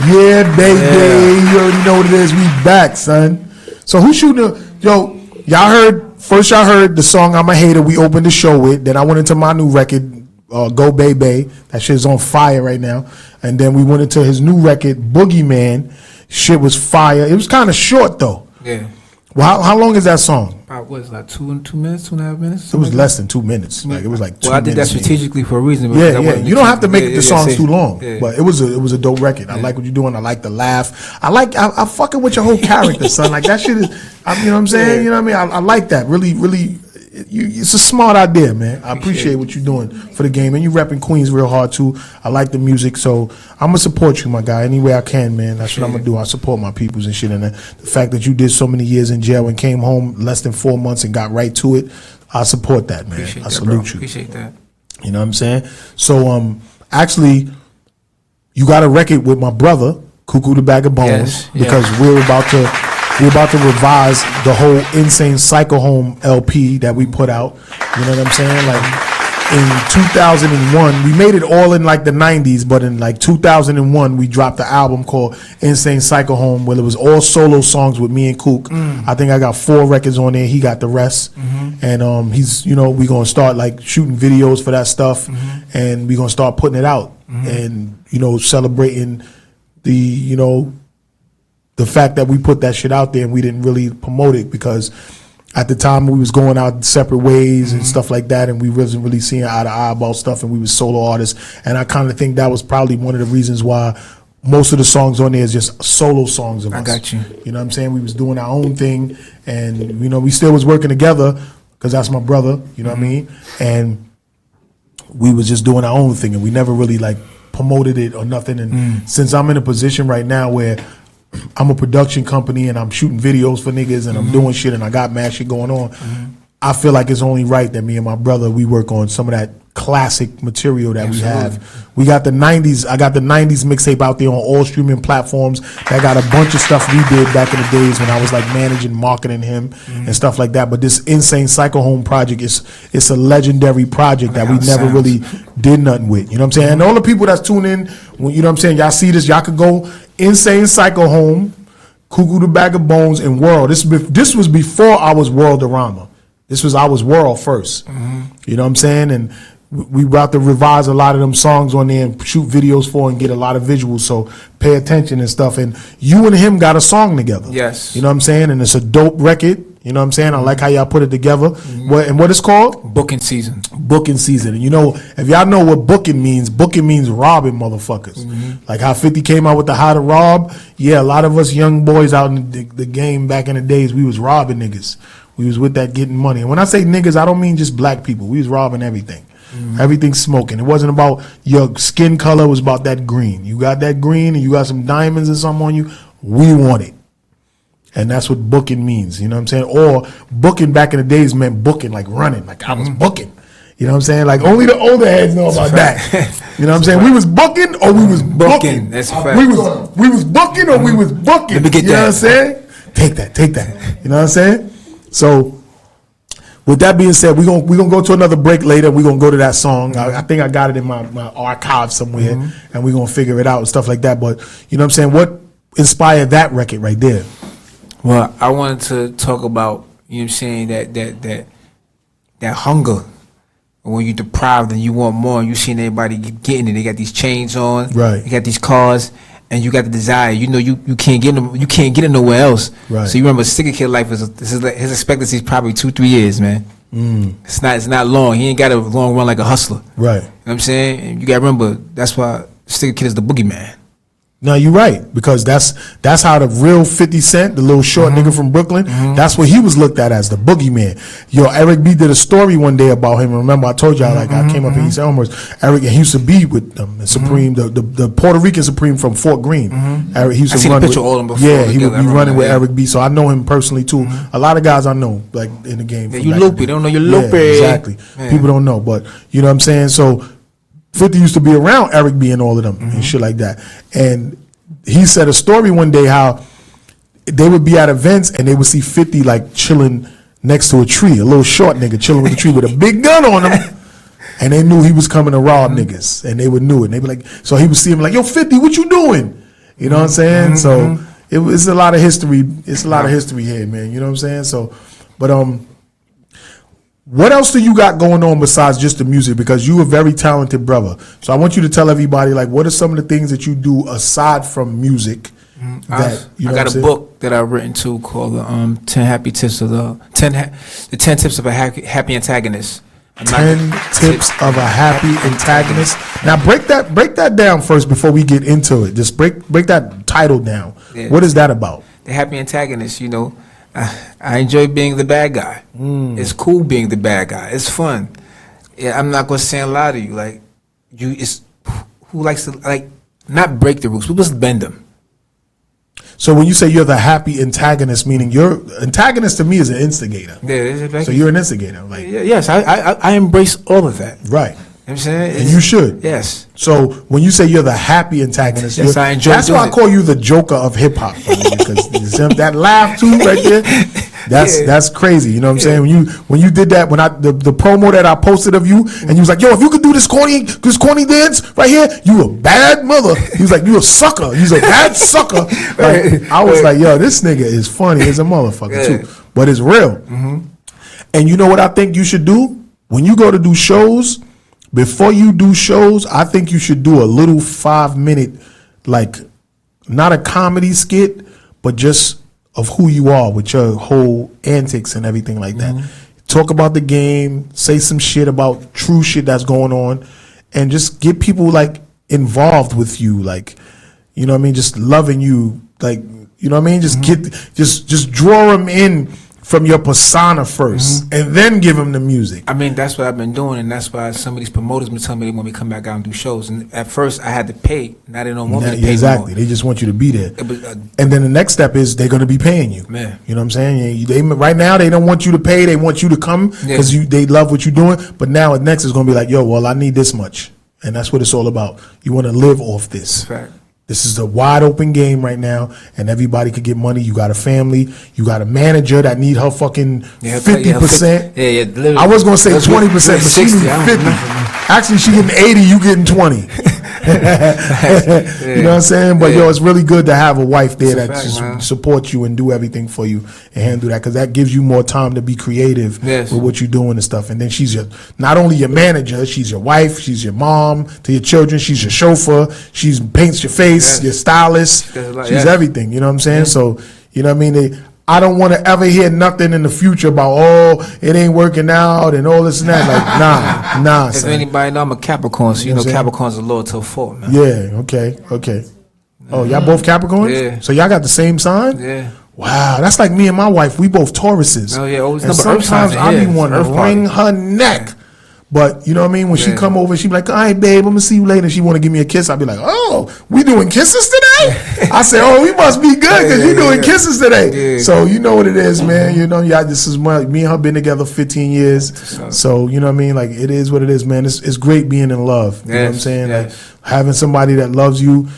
Speaker 3: Yeah, baby.
Speaker 4: Yeah.
Speaker 3: You already know what it is. We back, son. So who's shooting? Yo, y'all heard the song I'm a Hater we opened the show with. Then I went into my new record, Go Baby. That shit's on fire right now. And then we went into his new record, Boogeyman. Shit was fire. It was kind of short, though.
Speaker 4: Yeah.
Speaker 3: Well, how long is that song?
Speaker 4: About what is like 2 minutes, 2.5 minutes?
Speaker 3: It was less than 2 minutes. Like it was like 2 minutes.
Speaker 4: Well, I did that strategically for a reason.
Speaker 3: Yeah. You don't have to make the songs too long,
Speaker 4: yeah.
Speaker 3: but it was a dope record. I like what you're doing. I like the laugh. I fucking with your whole character, son. Like that shit is. You know what I'm saying? You know what I mean? I like that. Really. It's a smart idea, man. I appreciate what you're doing for the game, and you repping Queens real hard too. I like the music, so I'm gonna support you, my guy, any way I can, man. That's what I'm gonna do. I support my peoples and shit, and the fact that you did so many years in jail and came home less than 4 months and got right to it, I support that, man. I salute you.
Speaker 4: Appreciate that.
Speaker 3: You know what I'm saying? So, actually, you got a record with my brother, Cuckoo the Bag of Bones, because we're about to revise the whole Insane Psycho Home LP that we put out. You know what I'm saying? Like in 2001, we made it all in like the 90s, but in like 2001, we dropped the album called Insane Psycho Home, where it was all solo songs with me and Kook. I think I got 4 records on there. He got the rest. And he's, we going to start like shooting videos for that stuff, and we going to start putting it out and, celebrating the fact that we put that shit out there and we didn't really promote it, because at the time we was going out separate ways and stuff like that, and we wasn't really seeing eye to eye about stuff, and we was solo artists. And I kind of think that was probably one of the reasons why most of the songs on there is just solo songs of us.
Speaker 4: I got you.
Speaker 3: You know what I'm saying? We was doing our own thing, and we still was working together, because that's my brother, you know what I mean? And we was just doing our own thing, and we never really like promoted it or nothing. And since I'm in a position right now where I'm a production company and I'm shooting videos for niggas and I'm doing shit and I got mad shit going on, I feel like it's only right that me and my brother, we work on some of that classic material that we have. We got the 90s, I got the 90s mixtape out there on all streaming platforms that got a bunch of stuff we did back in the days when I was like managing, marketing him and stuff like that. But this Insane Psycho Home project, it's a legendary project that we never really did nothing with. You know what I'm saying? And all the people that's tuning in, you know what I'm saying, y'all see this, y'all could go Insane Psycho Home, Cuckoo the Bag of Bones, and World. This was before I was Worldorama. I was World first. You know what I'm saying? And we about to revise a lot of them songs on there and shoot videos for and get a lot of visuals, so pay attention and stuff. And you and him got a song together.
Speaker 4: Yes.
Speaker 3: You know what I'm saying? And it's a dope record. You know what I'm saying? I like how y'all put it together. What it's called?
Speaker 4: Booking Season.
Speaker 3: Booking Season. And if y'all know what booking means robbing motherfuckers. Like how 50 came out with the How to Rob. Yeah, a lot of us young boys out in the game back in the days, we was robbing niggas. We was with that getting money. And when I say niggas, I don't mean just black people. We was robbing everything. Everything smoking. It wasn't about your skin color. It was about that green. You got that green and you got some diamonds or something on you. We want it. And that's what booking means. You know what I'm saying? Or booking back in the days meant booking, like running. Like I was booking. You know what I'm saying? Like only the older heads know about that. You know what I'm saying? We was booking or we was booking.
Speaker 4: That's a fact.
Speaker 3: We was booking or we was booking.
Speaker 4: Let me get
Speaker 3: you know
Speaker 4: that.
Speaker 3: what I'm saying? Take that. You know what I'm saying? So with that being said, we're gonna go to another break later. We're gonna go to that song. I think I got it in my archive somewhere, and we're gonna figure it out and stuff like that. But you know what I'm saying? What inspired that record right there?
Speaker 4: Well, I wanted to talk about, you know what I'm saying, that hunger. When you're deprived and you want more, and you seen everybody getting it. They got these chains on,
Speaker 3: right?
Speaker 4: They got these cars, and you got the desire. You can't get them. You can't get it nowhere else.
Speaker 3: Right.
Speaker 4: So you remember, Sticker Kid life his expectancy is probably 2-3 years, man. It's not long. He ain't got a long run like a hustler.
Speaker 3: Right.
Speaker 4: You know what I'm saying? And you got to remember, that's why Sticker Kid is the boogeyman.
Speaker 3: No, you're right, because that's how the real 50 Cent, the little short nigga from Brooklyn, that's what he was looked at as, the boogeyman. Yo, Eric B did a story one day about him. Remember, I told y'all, I came up in East Elmhurst. Eric, he used to be with them, the Supreme, the Puerto Rican Supreme from Fort Greene. Eric, he used to
Speaker 4: seen
Speaker 3: run
Speaker 4: a picture
Speaker 3: with,
Speaker 4: of all them before.
Speaker 3: Yeah, he would be running with
Speaker 4: that.
Speaker 3: Eric B, so I know him personally too. A lot of guys I know, like in the game.
Speaker 4: Yeah, you loopy, they don't know you're loopy.
Speaker 3: Exactly.
Speaker 4: Man.
Speaker 3: People don't know, but you know what I'm saying? So 50 used to be around Eric B and all of them and shit like that. And he said a story one day how they would be at events and they would see 50 like chilling next to a tree, a little short nigga chilling with a tree with a big gun on him. And they knew he was coming to rob niggas, and they would knew it. And they be like, so he would see him like, yo, 50, what you doing? You know what I'm saying? So it's a lot of history. It's a lot of history here, man. You know what I'm saying? So, but what else do you got going on besides just the music? Because you a very talented brother. So I want you to tell everybody, like, what are some of the things that you do aside from music? That, you know
Speaker 4: I got a book that I've written too called 10 Tips of a Happy Antagonist.
Speaker 3: 10 tips of a happy antagonist. Now break that down first before we get into it. Just break that title down.
Speaker 4: Yeah.
Speaker 3: What is that about?
Speaker 4: The happy antagonist, you know. I enjoy being the bad guy. It's cool being the bad guy. It's fun. Yeah, I'm not gonna say a lie to you. Like it's who likes to like not break the rules, but just bend them.
Speaker 3: So when you say you're the happy antagonist, meaning your antagonist to me is an instigator.
Speaker 4: Yeah,
Speaker 3: so you're an instigator, like
Speaker 4: yes, I embrace all of that.
Speaker 3: Right.
Speaker 4: You know what I'm saying?
Speaker 3: And you should.
Speaker 4: Yes.
Speaker 3: So when you say you're the happy antagonist,
Speaker 4: yes, I enjoy
Speaker 3: that's why I call you the Joker of hip hop, because that laugh too right there, that's crazy. You know what I'm saying? When you did that, when the promo that I posted of you, and you was like, yo, if you could do this corny dance right here, you a bad mother. He was like, you a sucker. He's a bad sucker. Like, I was like, yo, this nigga is funny as a motherfucker too, but it's real. And you know what I think you should do when you go to do shows? Before you do shows, I think you should do a little 5-minute, like, not a comedy skit, but just of who you are with your whole antics and everything like that. Talk about the game, say some shit about true shit that's going on, and just get people, like, involved with you, like, you know what I mean, just loving you, like, you know what I mean, just just draw them in from your persona first, and then give them the music.
Speaker 4: I mean, that's what I've been doing, and that's why some of these promoters been telling me they want me to come back out and do shows. And at first, I had to pay. Now they don't want me to pay.
Speaker 3: Exactly. They just want you to be there. And then the next step is they're going to be paying you.
Speaker 4: Man.
Speaker 3: You know what I'm saying? Right now, they don't want you to pay. They want you to come because they love what you're doing. But now, next is going to be like, yo, well, I need this much. And that's what it's all about. You want to live off this.
Speaker 4: Fact.
Speaker 3: This is a wide open game right now, and everybody could get money. You got a family, you got a manager that need her fucking 50%.
Speaker 4: Yeah.
Speaker 3: I was gonna say 20%, but she needs 50. Actually, she getting 80, you getting 20. You know what I'm saying? But yo, it's really good to have a wife there that just supports you and do everything for you and handle that, because that gives you more time to be creative with what you're doing and stuff. And then she's not only your manager, she's your wife, she's your mom to your children, she's your chauffeur, she's paints your face, your stylist, she's everything. You know what I'm saying? So you know what I mean? I don't want to ever hear nothing in the future about, it ain't working out and all this and that. Like, nah.
Speaker 4: If anybody know, I'm a Capricorn, so you know Capricorn's a loyal till fault, man.
Speaker 3: Yeah, okay. Oh, y'all both Capricorns?
Speaker 4: Yeah.
Speaker 3: So y'all got the same sign?
Speaker 4: Yeah.
Speaker 3: Wow, that's like me and my wife. We both Tauruses.
Speaker 4: Oh, yeah. Always
Speaker 3: and sometimes I be wanting to wring her neck. But, you know what I mean? When she come over, she be like, all right, babe, I'm going to see you later. She want to give me a kiss. I'll be like, oh, we doing kisses today? I say, we must be good because you doing kisses today. Yeah. So, you know what it is, man. You know, this is me and her been together 15 years. So, you know what I mean? Like, it is what it is, man. It's great being in love. You know what I'm saying? Like, having somebody that loves you,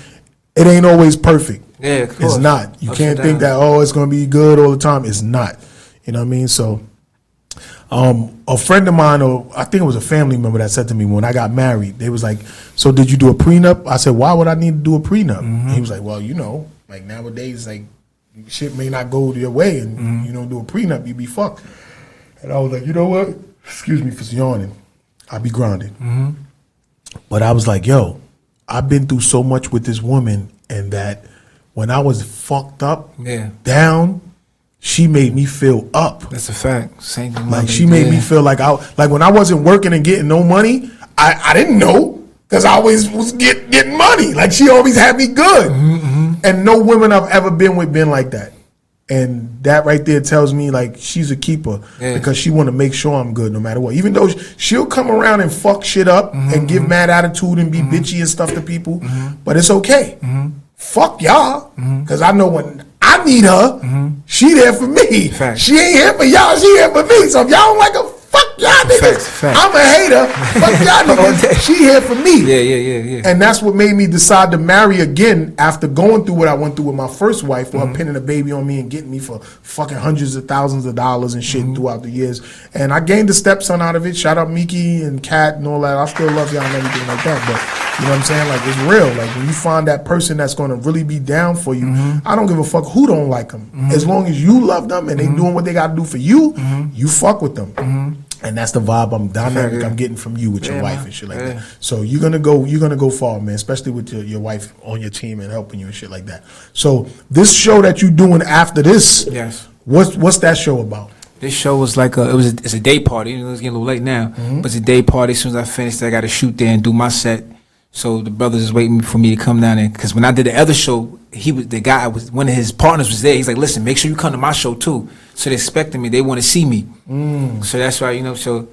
Speaker 3: it ain't always perfect.
Speaker 4: Yeah, of course.
Speaker 3: It's not. You can't think that, it's going to be good all the time. It's not. You know what I mean? So, a friend of mine, or I think it was a family member, that said to me when I got married, they was like, so did you do a prenup? I said, why would I need to do a prenup? He was like, well, you know, like nowadays, like shit may not go your way, and you don't do a prenup, you be fucked. And I was like, you know what? Excuse me for yawning. I be grounded. But I was like, yo, I've been through so much with this woman, and that when I was fucked up, down, she made me feel up.
Speaker 4: That's a fact. Same thing.
Speaker 3: Like she made me feel like when I wasn't working and getting no money, I didn't know, because I always was getting money. Like she always had me good. And no women I've ever been with been like that. And that right there tells me like she's a keeper, because she want to make sure I'm good no matter what. Even though she'll come around and fuck shit up and give mad attitude and be bitchy and stuff to people, but it's okay. Fuck y'all, because I know when I need her, she there for me.
Speaker 4: Fact.
Speaker 3: She ain't here for y'all, she here for me. So if y'all don't like her, fuck y'all niggas.
Speaker 4: Facts.
Speaker 3: I'm a hater. Fuck y'all niggas. She here for me.
Speaker 4: Yeah.
Speaker 3: And that's what made me decide to marry again after going through what I went through with my first wife, for her pinning a baby on me and getting me for fucking hundreds of thousands of dollars and shit throughout the years. And I gained a stepson out of it. Shout out Miki and Kat and all that. I still love y'all and everything like that. But you know what I'm saying? Like, it's real. Like, when you find that person that's going to really be down for you, I don't give a fuck who don't like them. As long as you love them and they doing what they got to do for you, you fuck with them. And that's the vibe I'm getting from you with your wife and shit like that. So you're gonna go far, man, especially with your wife on your team and helping you and shit like that. So this show that you doing after this, what's that show about?
Speaker 4: This show was like it's a day party. You know, it's getting a little late now, but it's a day party. As soon as I finished, I got to shoot there and do my set. So the brothers is waiting for me to come down there, because when I did the other show, one of his partners was there. He's like, listen, make sure you come to my show too. So they expecting me. They want to see me. So that's why, you know. So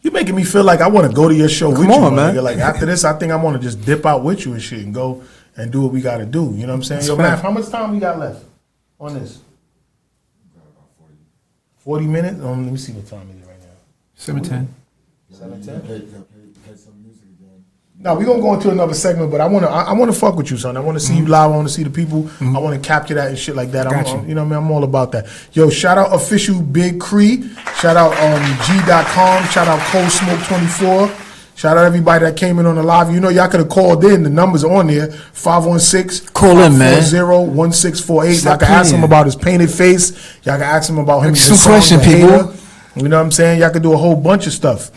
Speaker 3: you're making me feel like I want to go to your show with you,
Speaker 4: man.
Speaker 3: Like, after this, I think I want to just dip out with you and shit and go and do what we got to do. You know what I'm saying? Yo, Math, how much time we got left on this? 40 minutes? Let me see what time it is right now.
Speaker 4: 7:10.
Speaker 3: 7:10. No, we're gonna go into another segment, but I wanna fuck with you, son. I wanna see you live. I wanna see the people. I wanna capture that and shit like that. You know what I mean? I'm all about that. Yo, shout out official Big Cree. Shout out G.com. Shout out Cold Smoke 24. Shout out everybody that came in on the live. You know, y'all could have called in. The numbers are on there. 516
Speaker 4: call in, man.
Speaker 3: 540-1648. Y'all can ask him about his painted face. Y'all can ask him about him.
Speaker 4: Some question, people.
Speaker 3: You know what I'm saying? Y'all can do a whole bunch of stuff.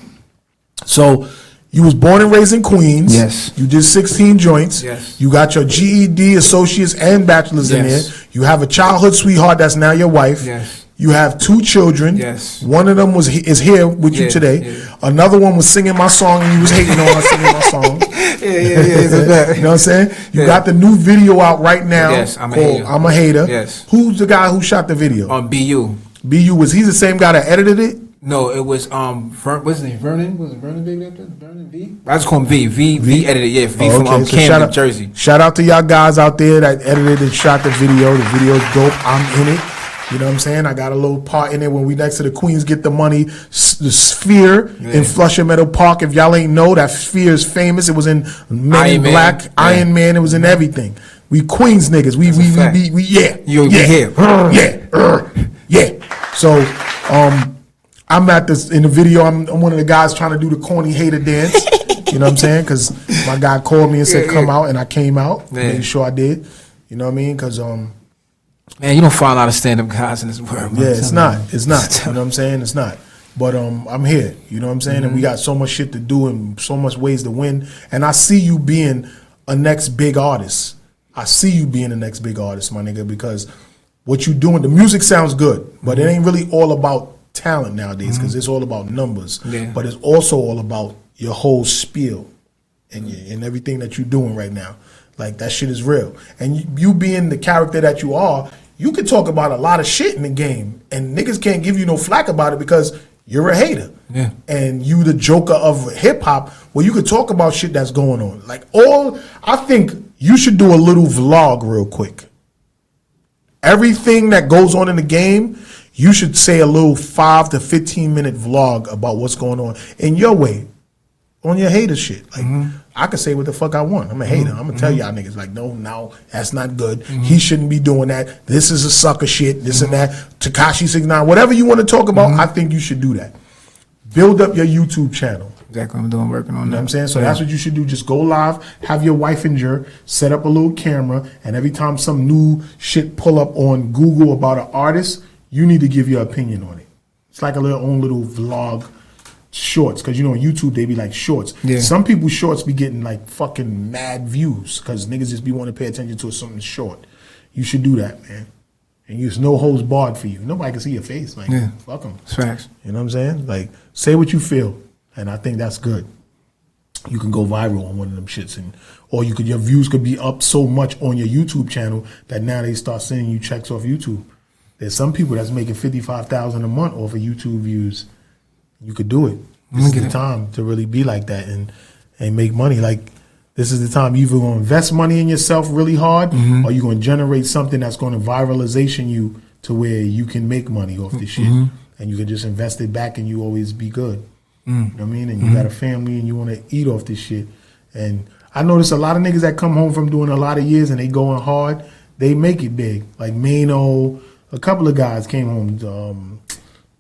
Speaker 3: So, you was born and raised in Queens.
Speaker 4: Yes.
Speaker 3: You did 16 joints.
Speaker 4: Yes.
Speaker 3: You got your GED, associates, and bachelor's in there. You have a childhood sweetheart that's now your wife.
Speaker 4: Yes.
Speaker 3: You have 2 children.
Speaker 4: Yes.
Speaker 3: One of them is here with you today.
Speaker 4: Yeah.
Speaker 3: Another one was singing my song and you was hating on her singing my song.
Speaker 4: Yeah.
Speaker 3: You know what I'm saying? You got the new video out right now.
Speaker 4: Yes, I'm a hater.
Speaker 3: I'm a hater.
Speaker 4: Yes.
Speaker 3: Who's the guy who shot the video?
Speaker 4: On BU.
Speaker 3: BU, was he the same guy that edited it?
Speaker 4: No, it was what's his name? Vernon? Was it Vernon baby up there? Vernon V? I just call him V. V edited, yeah. V from
Speaker 3: So
Speaker 4: Camden, Jersey.
Speaker 3: Shout out to y'all guys out there that edited and shot the video. The video's dope. I'm in it. You know what I'm saying? I got a little part in it when we next to the Queens Get the Money, the Sphere in Flushing Meadow Park. If y'all ain't know, that Sphere is famous. It was in Men in Black, Iron Man. It was in everything. We Queens niggas. We yeah.
Speaker 4: You here.
Speaker 3: Yeah. So, I'm at this in the video. I'm one of the guys trying to do the corny hater dance. You know what I'm saying? Because my guy called me and said, come out, and I came out. Made sure I did. You know what I mean? Because
Speaker 4: man, you don't find a lot of stand-up guys in this world.
Speaker 3: Yeah, it's not. You know what I'm saying? It's not. But I'm here. You know what I'm saying? And we got so much shit to do and so much ways to win. And I see you being a next big artist. I see you being the next big artist, my nigga, because what you doing, the music sounds good, but it ain't really all about talent nowadays, because it's all about numbers. But it's also all about your whole spiel and everything that you're doing right now. Like, that shit is real. And you being the character that you are, you can talk about a lot of shit in the game, and niggas can't give you no flack about it because you're a hater.
Speaker 4: Yeah.
Speaker 3: And you the joker of hip-hop, where you could talk about shit that's going on. Like, I think you should do a little vlog real quick. Everything that goes on in the game, you should say a little 5 to 15 minute vlog about what's going on in your way, on your hater shit. Like, I can say what the fuck I want. I'm a hater. I'm gonna tell y'all niggas, like, no, that's not good. He shouldn't be doing that. This is a sucker shit. This and that. Tekashi 69, whatever you want to talk about, I think you should do that. Build up your YouTube channel.
Speaker 4: Exactly what I'm doing, working on that.
Speaker 3: You know what I'm saying? So that's what you should do. Just go live, have your wife and your, set up a little camera, and every time some new shit pull up on Google about an artist, you need to give your opinion on it. It's like a own little vlog shorts, because you know on YouTube they be like shorts. Yeah. Some people's shorts be getting like fucking mad views because niggas just be wanting to pay attention to something short. You should do that, man. And use no holds barred for you. Nobody can see your face. Like, fuck them.
Speaker 4: Facts.
Speaker 3: You know what I'm saying? Like, say what you feel. And I think that's good. You can go viral on one of them shits, or your views could be up so much on your YouTube channel that now they start sending you checks off YouTube. There's some people that's making $55,000 a month off of YouTube views. You could do it. This is the time to really be like that and make money. Like, this is the time you're either going to invest money in yourself really hard, or you're going to generate something that's going to viralization you to where you can make money off this shit. and you can just invest it back and you always be good. You know what I mean? And you got a family and you want to eat off this shit. And I notice a lot of niggas that come home from doing a lot of years and they going hard, they make it big. Like Mano, a couple of guys came home.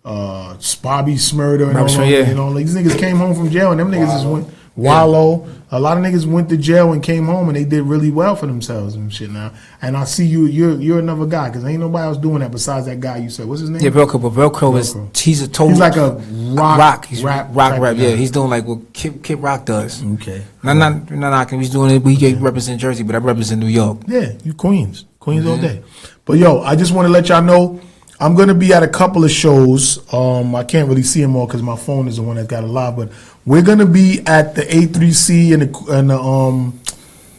Speaker 3: Spobby Smurder and all that. You know, like these niggas came home from jail and them niggas just went. Wallow. A lot of niggas went to jail and came home and they did really well for themselves and shit now. And I see you're another guy because ain't nobody else doing that besides that guy you said. What's his name?
Speaker 4: Yeah, Velcro. But Velcro is he's a total.
Speaker 3: He's like a rock.
Speaker 4: He's
Speaker 3: rap.
Speaker 4: Yeah, he's doing like what Kid Rock does.
Speaker 3: Okay.
Speaker 4: Not knocking. He's doing it. We represent Jersey, but I represent New York.
Speaker 3: Yeah, you Queens all day. But yo, I just want to let y'all know. I'm going to be at a couple of shows. I can't really see them all because my phone is the one that got a lot. But we're going to be at the A3C and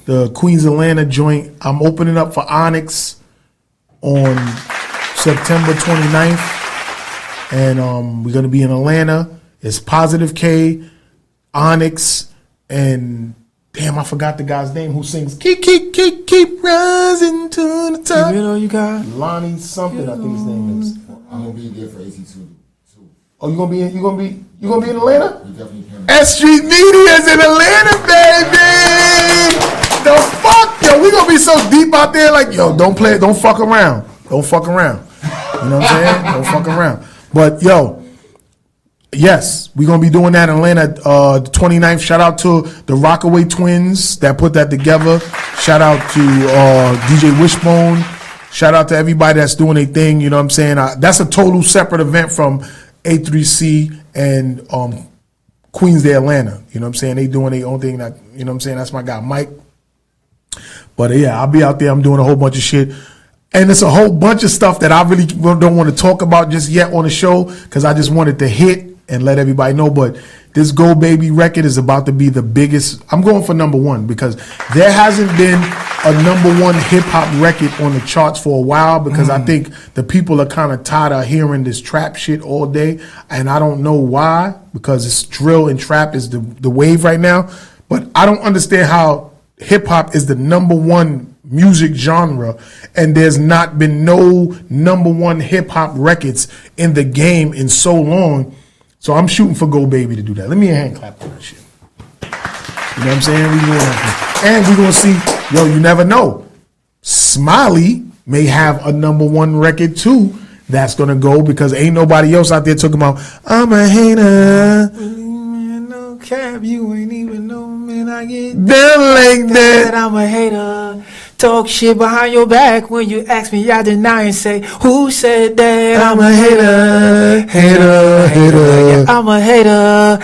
Speaker 3: the Queens Atlanta joint. I'm opening up for Onyx on September 29th. And we're going to be in Atlanta. It's Positive K, Onyx, and... Damn, I forgot the guy's name who sings Keep rising to the top.
Speaker 4: You know you got
Speaker 3: Lonnie something, I think his name is.
Speaker 5: I'm gonna be there for AT2 too.
Speaker 3: Oh, you gonna be in Atlanta?
Speaker 5: You definitely can.
Speaker 3: S.STREET Media's in Atlanta, baby. The fuck, yo, we gonna be so deep out there, like, yo, don't fuck around. Don't fuck around. You know what I'm saying? Don't fuck around. But yo. Yes, we're going to be doing that in Atlanta the 29th. Shout out to the Rockaway Twins that put that together. Shout out to DJ Wishbone. Shout out to everybody that's doing their thing. You know what I'm saying? That's a total separate event from A3C and Queens Day Atlanta. You know what I'm saying? They doing their own thing. That, you know what I'm saying? That's my guy, Mike. But yeah, I'll be out there. I'm doing a whole bunch of shit. And it's a whole bunch of stuff that I really don't want to talk about just yet on the show because I just wanted to hit and let everybody know. But this Go Baby record is about to be the biggest. I'm going for number one because there hasn't been a number one hip hop record on the charts for a while because I think the people are kind of tired of hearing this trap shit all day. And I don't know why, because it's drill and trap is the wave right now. But I don't understand how hip hop is the number one music genre and there's not been no number one hip hop records in the game in so long. So I'm shooting for Go Baby to do that. Let me hand clap for that shit. You know what I'm saying? And we're going to see, yo, you never know. Smiley may have a number one record too that's going to go because ain't nobody else out there talking about, I'm a hater.
Speaker 4: No cap, you ain't even know, man, I get
Speaker 3: down like that.
Speaker 4: I'm a hater. Talk shit behind your back when you ask me, I deny and say, who said that? I'm a hater. Yeah, I'm a hater.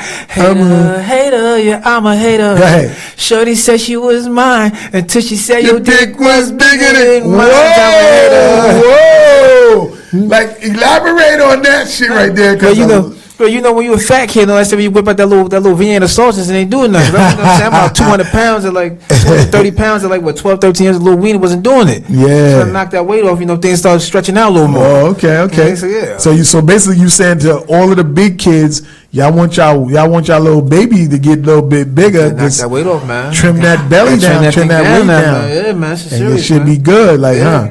Speaker 4: Yeah, I'm a hater.
Speaker 3: Go ahead.
Speaker 4: Shorty said she was mine until she said your dick was bigger than mine.
Speaker 3: Whoa. Like, elaborate on that shit right there.
Speaker 4: But you know when you a fat kid and all that stuff, you whip out that little Vienna sausage and ain't doing nothing. You know what I'm saying? About 200 pounds or like 230 pounds or like what 12, 13 years, a little wiener wasn't doing it.
Speaker 3: Yeah.
Speaker 4: Trying to knock that weight off, you know, things started stretching out a little more.
Speaker 3: Oh, okay.
Speaker 4: So yeah.
Speaker 3: So basically you saying to all of the big kids, y'all want y'all little baby to get a little bit bigger.
Speaker 4: Knock that weight off, man.
Speaker 3: Trim that belly down, trim that weight down.
Speaker 4: Yeah, man. It's
Speaker 3: and
Speaker 4: serious,
Speaker 3: it should be good, like, huh?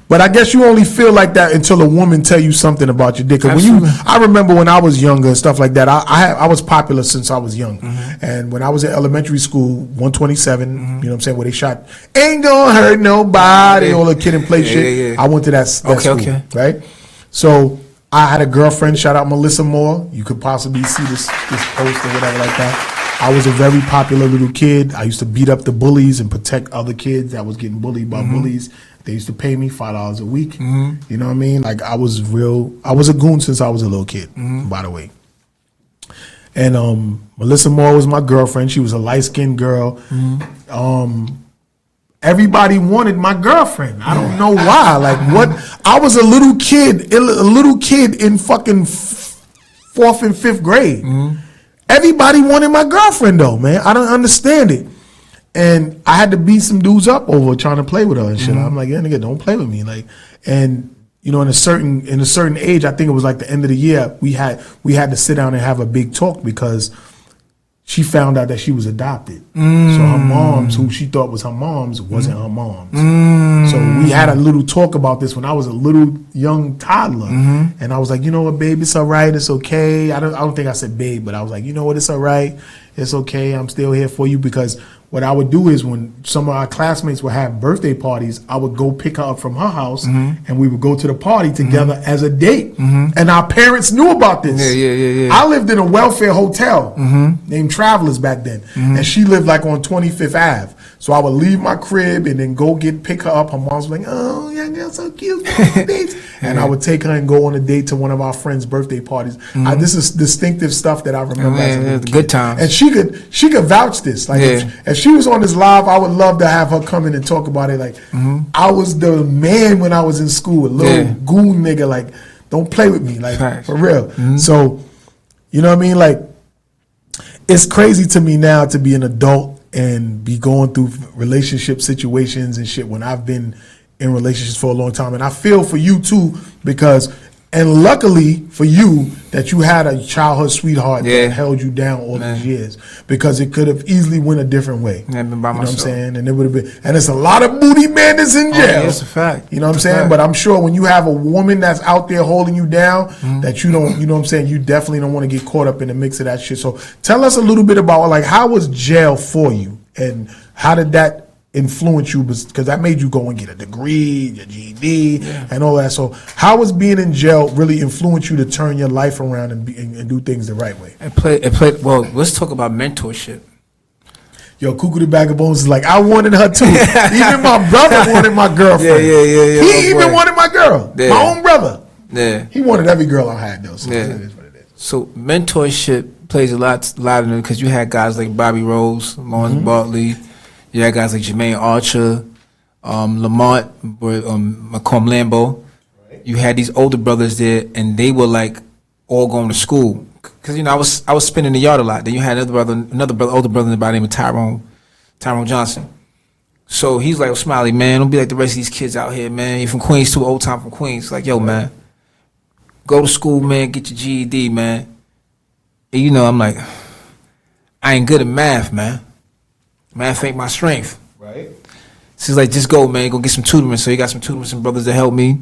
Speaker 3: But I guess you only feel like that until a woman tell you something about your dick. I remember when I was younger and stuff like that. I was popular since I was young, and when I was in elementary school, 127, you know what I'm saying, where they shot "Ain't Gonna Hurt Nobody," all the Kid and Play shit. Yeah. I went to that school, right? So I had a girlfriend. Shout out Melissa Moore. You could possibly see this post or whatever like that. I was a very popular little kid. I used to beat up the bullies and protect other kids that was getting bullied by bullies. They used to pay me $5 a week. You know what I mean? Like I was a goon since I was a little kid, by the way. And Melissa Moore was my girlfriend. She was a light-skinned girl. Everybody wanted my girlfriend. I don't know why. Like what? I was a little kid in fucking 4th and 5th grade. Everybody wanted my girlfriend though, man. I don't understand it. And I had to beat some dudes up over trying to play with her and shit. I'm like, yeah, nigga, don't play with me. Like, and you know, in a certain age, I think it was like the end of the year, we had to sit down and have a big talk because she found out that she was adopted. So her moms, who she thought was her moms, wasn't her moms. So we had a little talk about this when I was a little young toddler. And I was like, you know what, babe, it's all right. It's okay. I don't think I said babe, but I was like, you know what, it's all right. It's okay. I'm still here for you. Because what I would do is when some of our classmates would have birthday parties, I would go pick her up from her house and we would go to the party together as a date. And our parents knew about this.
Speaker 4: Yeah.
Speaker 3: I lived in a welfare hotel named Travelers back then. And she lived like on 25th Ave. So I would leave my crib and then go pick her up. Her mom's like, oh, young girl, so cute. And I would take her and go on a date to one of our friends' birthday parties. This is distinctive stuff that I remember as a little kid.
Speaker 4: Good times.
Speaker 3: And she could vouch this. Like if she was on this live, I would love to have her come in and talk about it. Like I was the man when I was in school, a little goon nigga. Like don't play with me, like for real. So you know what I mean? Like it's crazy to me now to be an adult and be going through relationship situations and shit when I've been in relationships for a long time. And I feel for you too, because and luckily for you that you had a childhood sweetheart that held you down all these years, because it could have easily went a different way.
Speaker 4: Been by
Speaker 3: you know what I'm
Speaker 4: myself.
Speaker 3: saying? And it would have been, and it's a lot of booty men that's in jail.
Speaker 4: That's a fact.
Speaker 3: You know what I'm
Speaker 4: That's a
Speaker 3: saying?
Speaker 4: fact.
Speaker 3: But I'm sure when you have a woman that's out there holding you down, that you don't, you know what I'm saying, you definitely don't want to get caught up in the mix of that shit. So tell us a little bit about, like, how was jail for you? And how did that influence you? Because that made you go and get a degree, your GED, and all that. So how was being in jail really influence you to turn your life around and do things the right way?
Speaker 4: Well, let's talk about mentorship.
Speaker 3: Yo, Cuckoo the Bag of Bones is like, I wanted her too. Even my brother wanted my girlfriend.
Speaker 4: Yeah.
Speaker 3: He even wanted my girl.
Speaker 4: Yeah.
Speaker 3: My own brother.
Speaker 4: Yeah.
Speaker 3: He wanted every girl I had though. So it is what it is.
Speaker 4: So mentorship plays a lot in it, because you had guys like Bobby Rose, Lawrence Bartley. You had guys like Jermaine Archer, Lamont, Macomb Lambo. Right. You had these older brothers there, and they were like all going to school. Because I was spinning the yard a lot. Then you had another older brother by the name of Tyrone Johnson. So he's like, Smiley, man, don't be like the rest of these kids out here, man. You're from Queens too, old time from Queens. Like, yo, man, go to school, man, get your GED, man. And I'm like, I ain't good at math, man. Math ain't my strength.
Speaker 3: Right.
Speaker 4: So he's like, just go, man, go get some tutoring. So he got some tutoring, some brothers to help me. You know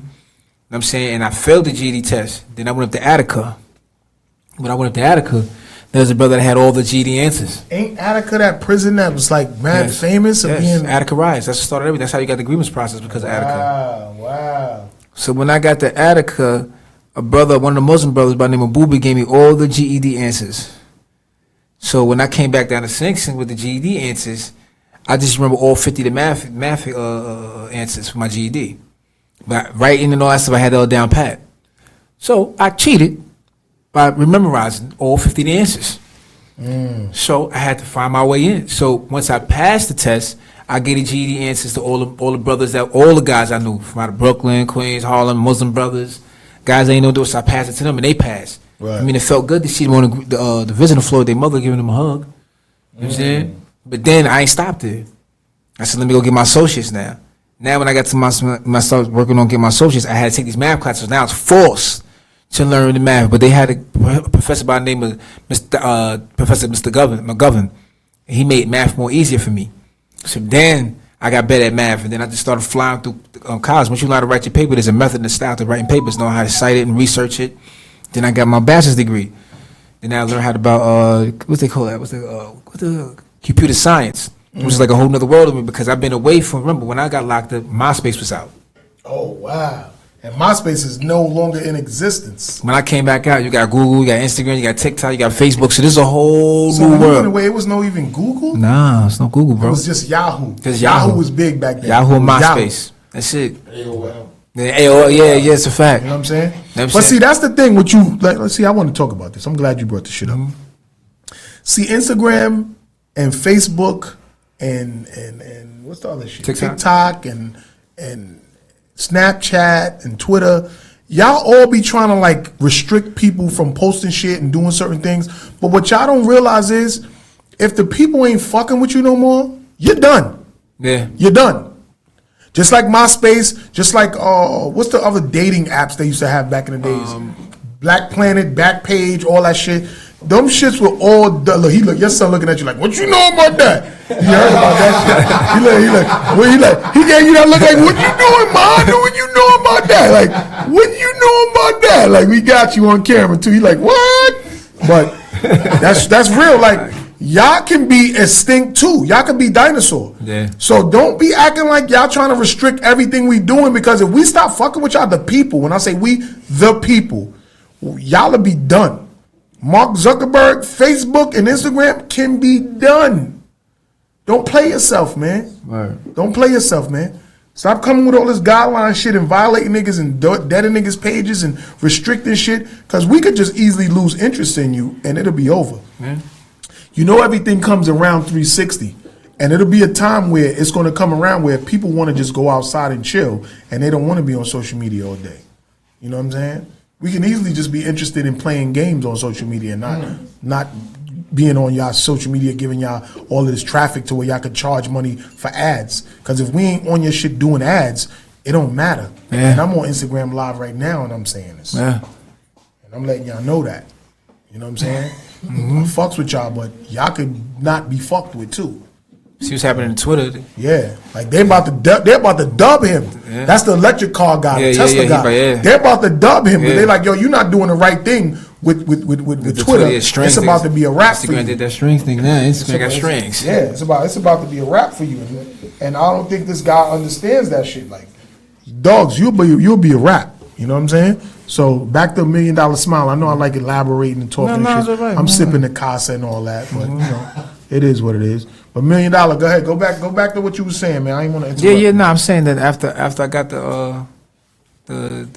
Speaker 4: what I'm saying? And I failed the GED test. Then I went up to Attica. When I went up to Attica, there was a brother that had all the GED answers.
Speaker 3: Ain't Attica that prison that was like mad famous?
Speaker 4: Yes,
Speaker 3: being...
Speaker 4: Attica Riots. That's what started everything. That's how you got the grievance process, because of Attica.
Speaker 3: Wow.
Speaker 4: So when I got to Attica, one of the Muslim brothers by the name of Booby gave me all the GED answers. So when I came back down to Sing with the GED answers, I just remember all 50 of the math answers for my GED. But writing and all that stuff, I had it all down pat. So I cheated by memorizing all 50 of the answers. So I had to find my way in. So once I passed the test, I gave the GED answers to all the brothers, all the guys I knew from out of Brooklyn, Queens, Harlem, Muslim brothers, guys they ain't know do it. So I passed it to them and they passed. Right. I mean, it felt good to see them on the visitor floor with their mother giving them a hug. You know what I'm saying? But then I ain't stopped there. I said, let me go get my associates now. Now when I got to myself working on getting my associates, I had to take these math classes. Now it's forced to learn the math. But they had a professor by the name of Professor Mr. McGovern. He made math more easier for me. So then I got better at math, and then I just started flying through college. Once you learn how to write your paper, there's a method and a style to writing papers, knowing how to cite it and research it. Then I got my bachelor's degree. Then I learned how to what's they call that? What's the computer science, which is like a whole nother world of me, because I've been away from. Remember when I got locked up, MySpace was out.
Speaker 3: Oh wow! And MySpace is no longer in existence.
Speaker 4: When I came back out, you got Google, you got Instagram, you got TikTok, you got Facebook. So this is a whole new world.
Speaker 3: Anyway, it was no even Google.
Speaker 4: Nah, it's no Google, bro.
Speaker 3: It was just Yahoo.
Speaker 4: Because
Speaker 3: Yahoo was big back then.
Speaker 4: Yahoo and MySpace. That's it.
Speaker 5: AOL.
Speaker 4: Yeah, it's a fact.
Speaker 3: You know what I'm saying?
Speaker 4: But
Speaker 3: see, that's the thing with you. Like, let's see, I want to talk about this. I'm glad you brought this shit up. See, Instagram and Facebook and what's the other shit? TikTok and Snapchat and Twitter. Y'all all be trying to like restrict people from posting shit and doing certain things. But what y'all don't realize is, if the people ain't fucking with you no more, you're done.
Speaker 4: Yeah,
Speaker 3: you're done. Just like MySpace, just like what's the other dating apps they used to have back in the days? Black Planet, Backpage, all that shit. Them shits were all done. Look, your son looking at you like, what you know about that? You heard about that shit? He gave you that look like, what you doing, Ma? What you know about that? Like, what you know about that? Like, we got you on camera too. He like, what? But that's real. Like, y'all can be extinct too. Y'all can be dinosaur.
Speaker 4: Yeah.
Speaker 3: So don't be acting like y'all trying to restrict everything we doing, because if we stop fucking with y'all, the people, when I say we, the people, y'all will be done. Mark Zuckerberg, Facebook, and Instagram can be done. Don't play yourself, man.
Speaker 4: Right.
Speaker 3: Don't play yourself, man. Stop coming with all this guideline shit and violating niggas and deading niggas' pages and restricting shit, because we could just easily lose interest in you and it'll be over.
Speaker 4: Yeah.
Speaker 3: You know everything comes around 360, and it'll be a time where it's going to come around where people want to just go outside and chill and they don't want to be on social media all day. You know what I'm saying? We can easily just be interested in playing games on social media and not being on y'all social media, giving y'all all of this traffic to where y'all could charge money for ads. Because if we ain't on your shit doing ads, it don't matter.
Speaker 4: Yeah.
Speaker 3: And I'm on Instagram Live right now and I'm saying this.
Speaker 4: Yeah.
Speaker 3: And I'm letting y'all know that. You know what I'm saying? I fucks with y'all, but y'all could not be fucked with too.
Speaker 4: See what's happening on Twitter.
Speaker 3: Yeah, like they're about to dub him.
Speaker 4: Yeah.
Speaker 3: That's the electric car guy, the Tesla guy. They're about to dub him, but they're like, yo, you're not doing the right thing with Twitter. It's about to be a rap for you.
Speaker 4: Instagram did that strings thing. Now Instagram got strings.
Speaker 3: Yeah, it's about to be a rap for you, and I don't think this guy understands that shit. Like, dogs, you'll be a rap. You know what I'm saying? So back to $1 Million Smile. I know I like elaborating and talking shit.
Speaker 4: Right.
Speaker 3: I'm sipping the casa and all that, but you know, it is what it is. But $1 Million, go ahead, go back to what you were saying, man. I ain't want to interrupt.
Speaker 4: Yeah. No, I'm saying that after I got the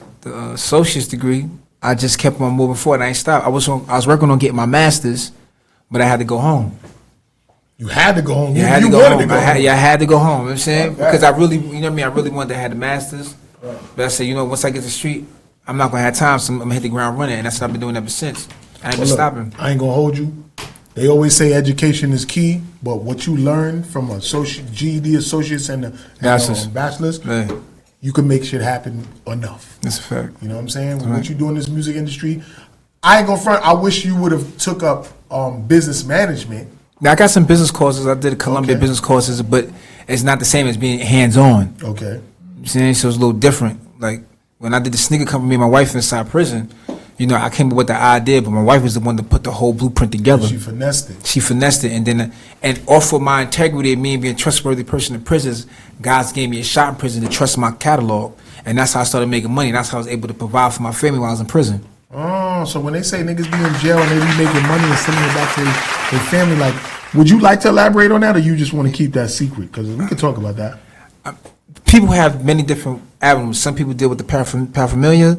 Speaker 4: associate's degree, I just kept on moving forward. I ain't stopped. I was working on getting my master's, but I had to go home.
Speaker 3: You had to go home.
Speaker 4: Yeah, I had to go home. I had to go home. You know what I'm saying?
Speaker 3: Okay.
Speaker 4: Because I really, you know what I mean? I really wanted to have the master's. Right. But I said, you know, once I get to the street, I'm not going to have time, so I'm going to hit the ground running. And that's what I've been doing ever since. I ain't been stopping.
Speaker 3: I ain't going to hold you. They always say education is key, but what you learn from a GED associates and a bachelor's, you can make shit happen enough.
Speaker 4: That's a fact.
Speaker 3: You know what I'm saying? Right. What you do in this music industry, I ain't going to front. I wish you would have took up business management.
Speaker 4: Now, I got some business courses. I did a Columbia business courses, but it's not the same as being hands-on.
Speaker 3: Okay.
Speaker 4: You see, so it's a little different. Like, when I did the sneaker company, me and my wife inside prison, you know, I came up with the idea, but my wife was the one that put the whole blueprint together.
Speaker 3: She finessed it.
Speaker 4: And then, and off of my integrity and me being a trustworthy person in prisons, guys gave me a shot in prison to trust my catalog. And that's how I started making money. That's how I was able to provide for my family while I was in prison.
Speaker 3: Oh, so when they say niggas be in jail and they be making money and sending it back to their family, like, would you like to elaborate on that, or you just want to keep that secret? Because we could talk about that.
Speaker 4: People have many different avenues. Some people deal with the paraphernalia.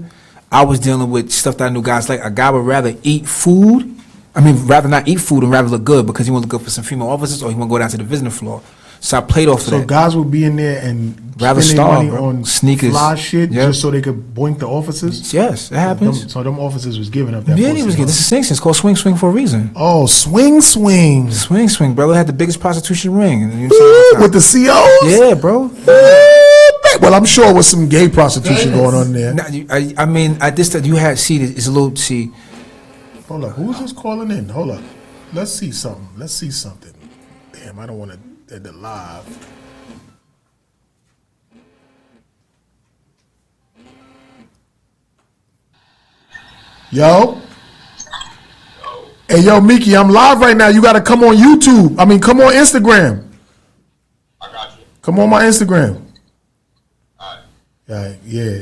Speaker 4: I was dealing with stuff that I knew guys like. A guy would rather eat food. Rather not eat food and rather look good because he want to look good for some female officers or he want to go down to the visiting floor. So I played off of that.
Speaker 3: So guys would be in there and
Speaker 4: rather
Speaker 3: spending money
Speaker 4: bro.
Speaker 3: on
Speaker 4: sneakers,
Speaker 3: fly shit, just so they could boink the officers?
Speaker 4: Yes, it happens.
Speaker 3: So them officers was giving up that.
Speaker 4: Yeah, he was giving. This is Swing. It's called Swing for a reason.
Speaker 3: Oh, Swing.
Speaker 4: Swing, brother. Had the biggest prostitution ring. You
Speaker 3: know with the COs?
Speaker 4: Yeah, bro.
Speaker 3: Well, I'm sure with some gay prostitution going on there.
Speaker 4: Now, you had, it's a little,
Speaker 3: Hold up, who's this calling in? Hold up. Let's see something. Damn, I don't want to end it live. Yo. Hey, yo, Miki, I'm live right now. You got to come on YouTube. Come on Instagram.
Speaker 5: I got you.
Speaker 3: Come on my Instagram.
Speaker 5: All
Speaker 3: right. Yeah.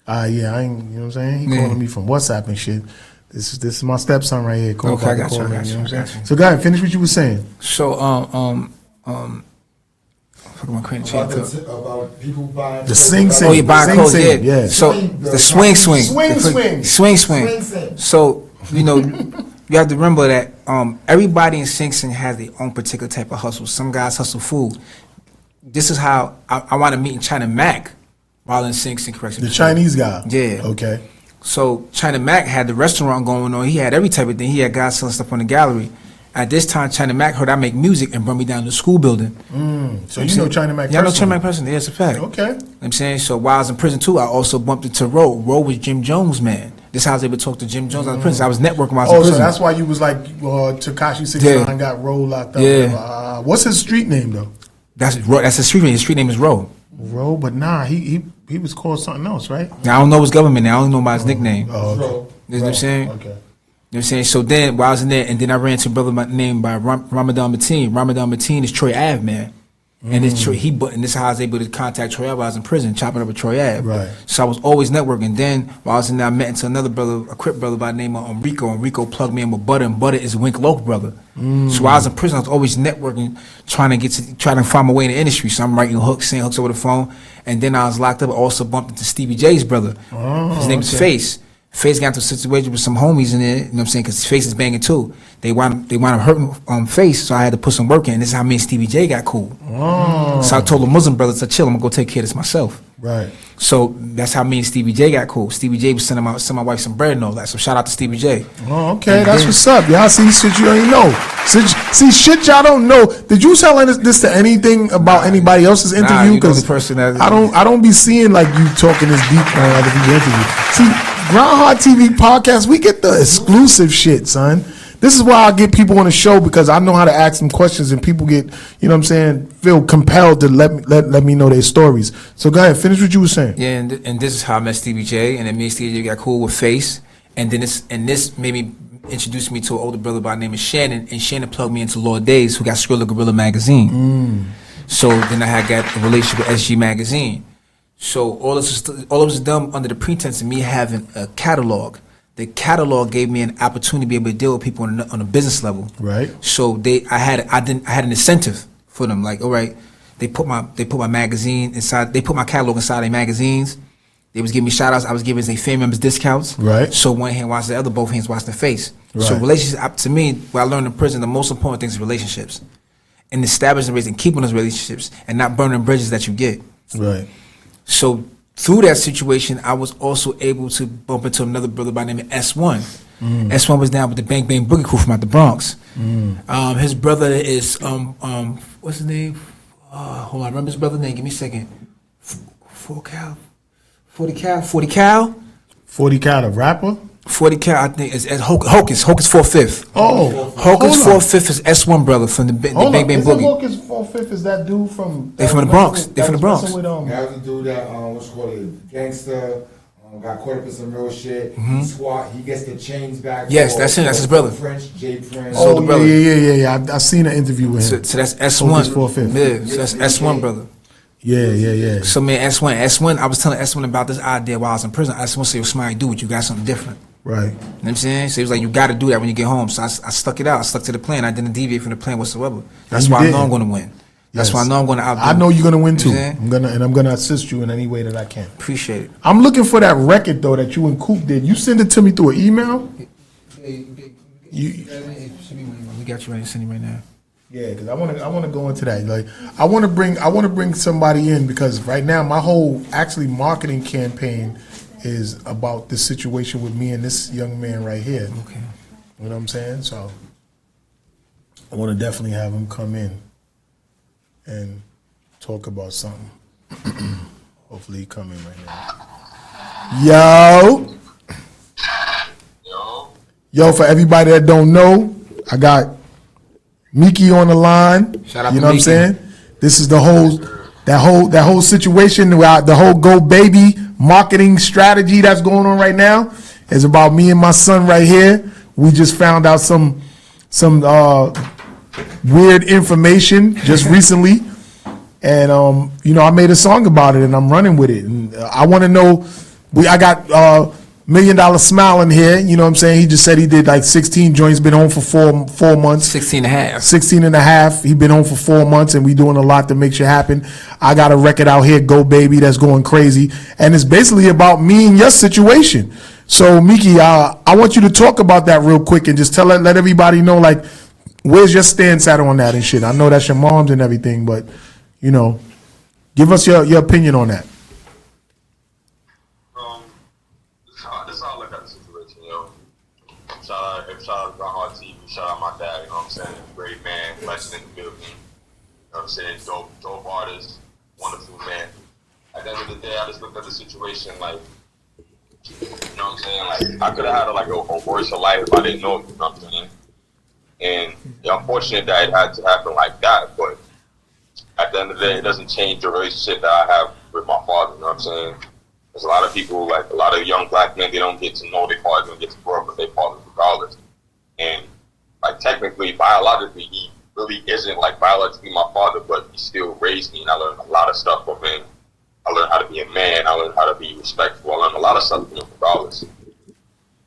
Speaker 3: I ain't, you know what I'm saying? He calling me from WhatsApp and shit. This is my stepson right here.
Speaker 4: Okay, I got you.
Speaker 3: So go ahead, finish what you were saying.
Speaker 4: So, about
Speaker 5: people buying
Speaker 3: the Sing.
Speaker 4: Oh, you buying clothes,
Speaker 3: yeah.
Speaker 4: So the Swing. So, you know, you have to remember that everybody in Sing Sing has their own particular type of hustle. Some guys hustle food. This is how I want to meet in China Mac while in Sing Sing, correction.
Speaker 3: The Chinese guy.
Speaker 4: Yeah.
Speaker 3: Okay.
Speaker 4: So China Mac had the restaurant going on. He had every type of thing. He had guys selling stuff on the gallery. At this time, China Mac heard I make music and brought me down to the school building.
Speaker 3: So you know China Mac personally?
Speaker 4: Yeah, I know China Mac personally. Yeah, it's a fact.
Speaker 3: Okay.
Speaker 4: I'm saying, so while I was in prison too, I also bumped into Ro. Ro was Jim Jones' man. This is how I was able to talk to Jim Jones out of prison. I was networking while I was
Speaker 3: Oh,
Speaker 4: in
Speaker 3: so
Speaker 4: prison.
Speaker 3: that's why you was like Tekashi 69 got Ro locked up.
Speaker 4: Yeah.
Speaker 3: What's his street name though?
Speaker 4: That's his street name. His street name is Ro.
Speaker 3: Ro, but nah, he was called something else, right?
Speaker 4: Now I don't know his government name. I only know by his nickname.
Speaker 3: Oh, okay.
Speaker 4: You know what I'm saying?
Speaker 3: Okay.
Speaker 4: You know what I'm saying? So then, while I was in there, and then I ran to a brother named by Ramadan Mateen. Ramadan Mateen is Troy Ave, man. And this and this is how I was able to contact Troy Ave while I was in prison, chopping up with Troy Ave.
Speaker 3: Right.
Speaker 4: So I was always networking. Then while I was in there, I met into another brother, a Crip brother by the name of Rico. And Rico plugged me in with Butter, and Butter is Wink Loke brother. So while I was in prison, I was always networking, trying to find my way in the industry. So I'm writing hooks, saying hooks over the phone. And then I was locked up. I also bumped into Stevie J's brother. His name is Face. Face got into a situation with some homies in there, you know what I'm saying, because Face is banging too. They wound up hurting Face, so I had to put some work in. This is how me and Stevie J got cool. So I told the Muslim brothers to chill, I'm going to go take care of this myself.
Speaker 3: Right.
Speaker 4: So that's how me and Stevie J got cool. Stevie J was sending my wife some bread and all that, so shout out to Stevie J.
Speaker 3: Oh, okay, that's what's up. Y'all see shit you ain't know. See shit y'all don't know. Did you tell this to anything about anybody else's interview?
Speaker 4: Because the person that
Speaker 3: I don't be seeing like you talking this deep on other people's interview. See, Grindhard TV podcast, we get the exclusive shit, son. This is why I get people on the show, because I know how to ask them questions, and people get, you know what I'm saying, feel compelled to let me know their stories. So go ahead, finish what you were saying.
Speaker 4: Yeah, and this is how I met Stevie J, and then me and Stevie J got cool with Face, and then this made me introduce me to an older brother by the name of Shannon, and Shannon plugged me into Lord Days, who got Skrilla Gorilla magazine. So then I had got a relationship with SG magazine. So all this was done under the pretense of me having a catalog. The catalog gave me an opportunity to be able to deal with people on a business level.
Speaker 3: Right.
Speaker 4: So I had an incentive for them. Like, all right, they put my magazine inside. They put my catalog inside their magazines. They was giving me shout outs. I was giving their family members discounts.
Speaker 3: Right.
Speaker 4: So one hand watched the other, both hands watched the face.
Speaker 3: Right.
Speaker 4: So relationships, to me, what I learned in prison, the most important thing is relationships, and establishing and keeping those relationships, and not burning bridges that you get.
Speaker 3: Right.
Speaker 4: So through that situation, I was also able to bump into another brother by the name of S1. S1 was down with the Bang Bang Boogie crew from out the Bronx. His brother is what's his name? Hold on, I remember his brother's name. Give me a second. 40 Cal. 40 Cal, the rapper. 40 Cal, I think is Hocus 4/5.
Speaker 3: Oh,
Speaker 4: Hocus 4/5 is S1 brother from the Bang Bang Boogie.
Speaker 3: Hocus 4/5 is that dude from?
Speaker 4: They from the Bronx. They from the Bronx.
Speaker 3: With,
Speaker 5: That was the dude that what's called a gangster, got caught up in some real shit. He gets the chains back.
Speaker 4: Yes, that's him. That's his brother.
Speaker 5: Jay Prince.
Speaker 3: Oh, yeah. I seen an interview with him.
Speaker 4: So that's S1.
Speaker 3: Hocus 4/5.
Speaker 4: Yeah, so that's S1 brother.
Speaker 3: Yeah.
Speaker 4: So man, S1, I was telling S1 about this idea while I was in prison. S1 said, "Yo, somebody do it. You got something different."
Speaker 3: Right.
Speaker 4: You know what I'm saying? So he was like, "You got to do that when you get home." So I stuck it out. I stuck to the plan. I didn't deviate from the plan whatsoever. That's why I know I'm going to win. That's why I know I'm going to outdo.
Speaker 3: I know you're going to win too.
Speaker 4: You know
Speaker 3: I'm gonna assist you in any way that I can.
Speaker 4: Appreciate it.
Speaker 3: I'm looking for that record though that you and Coop did. You send it to me through an email.
Speaker 4: We got you ready to send you right now.
Speaker 3: Yeah, because I want to go into that. Like, I want to bring somebody in, because right now my whole marketing campaign is about this situation with me and this young man right here.
Speaker 4: Okay.
Speaker 3: You know what I'm saying? So I want to definitely have him come in and talk about something. Hopefully he come in right now. Yo, for everybody that don't know, I got Miki on the line.
Speaker 4: Shout out
Speaker 3: you
Speaker 4: to
Speaker 3: know what I'm
Speaker 4: Miki.
Speaker 3: saying? This is the whole situation where the whole Go Baby marketing strategy that's going on right now is about me and my son right here. We just found out some weird information just recently, and I made a song about it, and I'm running with it. And I want to know. I got $1 Million Smile in here. You know what I'm saying? He just said he did like 16 joints. Been home for four months.
Speaker 4: 16 and a half.
Speaker 3: 16 and a half. He been home for 4 months, and we doing a lot to make shit happen. I got a record out here, Go Baby, that's going crazy, and it's basically about me and your situation. So Miki, I want you to talk about that real quick and just let everybody know, like, where's your stance at on that and shit. I know that's your mom's and everything, but give us your opinion on that.
Speaker 8: This is how I look at the situation, yo. Shout out to Grindhard TV, shout out my dad, you know what I'm saying? Great man, legend in the building. You know what I'm saying? Dope artist, wonderful man. At the end of the day, I just looked at the situation like, You know what I'm saying? Like, I could have had a worse life if I didn't know him. You know what I'm saying? And it's unfortunate that it had to happen like that, but at the end of the day, it doesn't change the relationship that I have with my father. You know what I'm saying? There's a lot of people, like a lot of young black men, they don't get to know their father, they don't get to grow up with their father regardless. And like technically, biologically, he really isn't like biologically my father, but he still raised me, and I learned a lot of stuff from him. I learned how to be a man. I learned how to be respectful. I learned a lot of stuff from him regardless.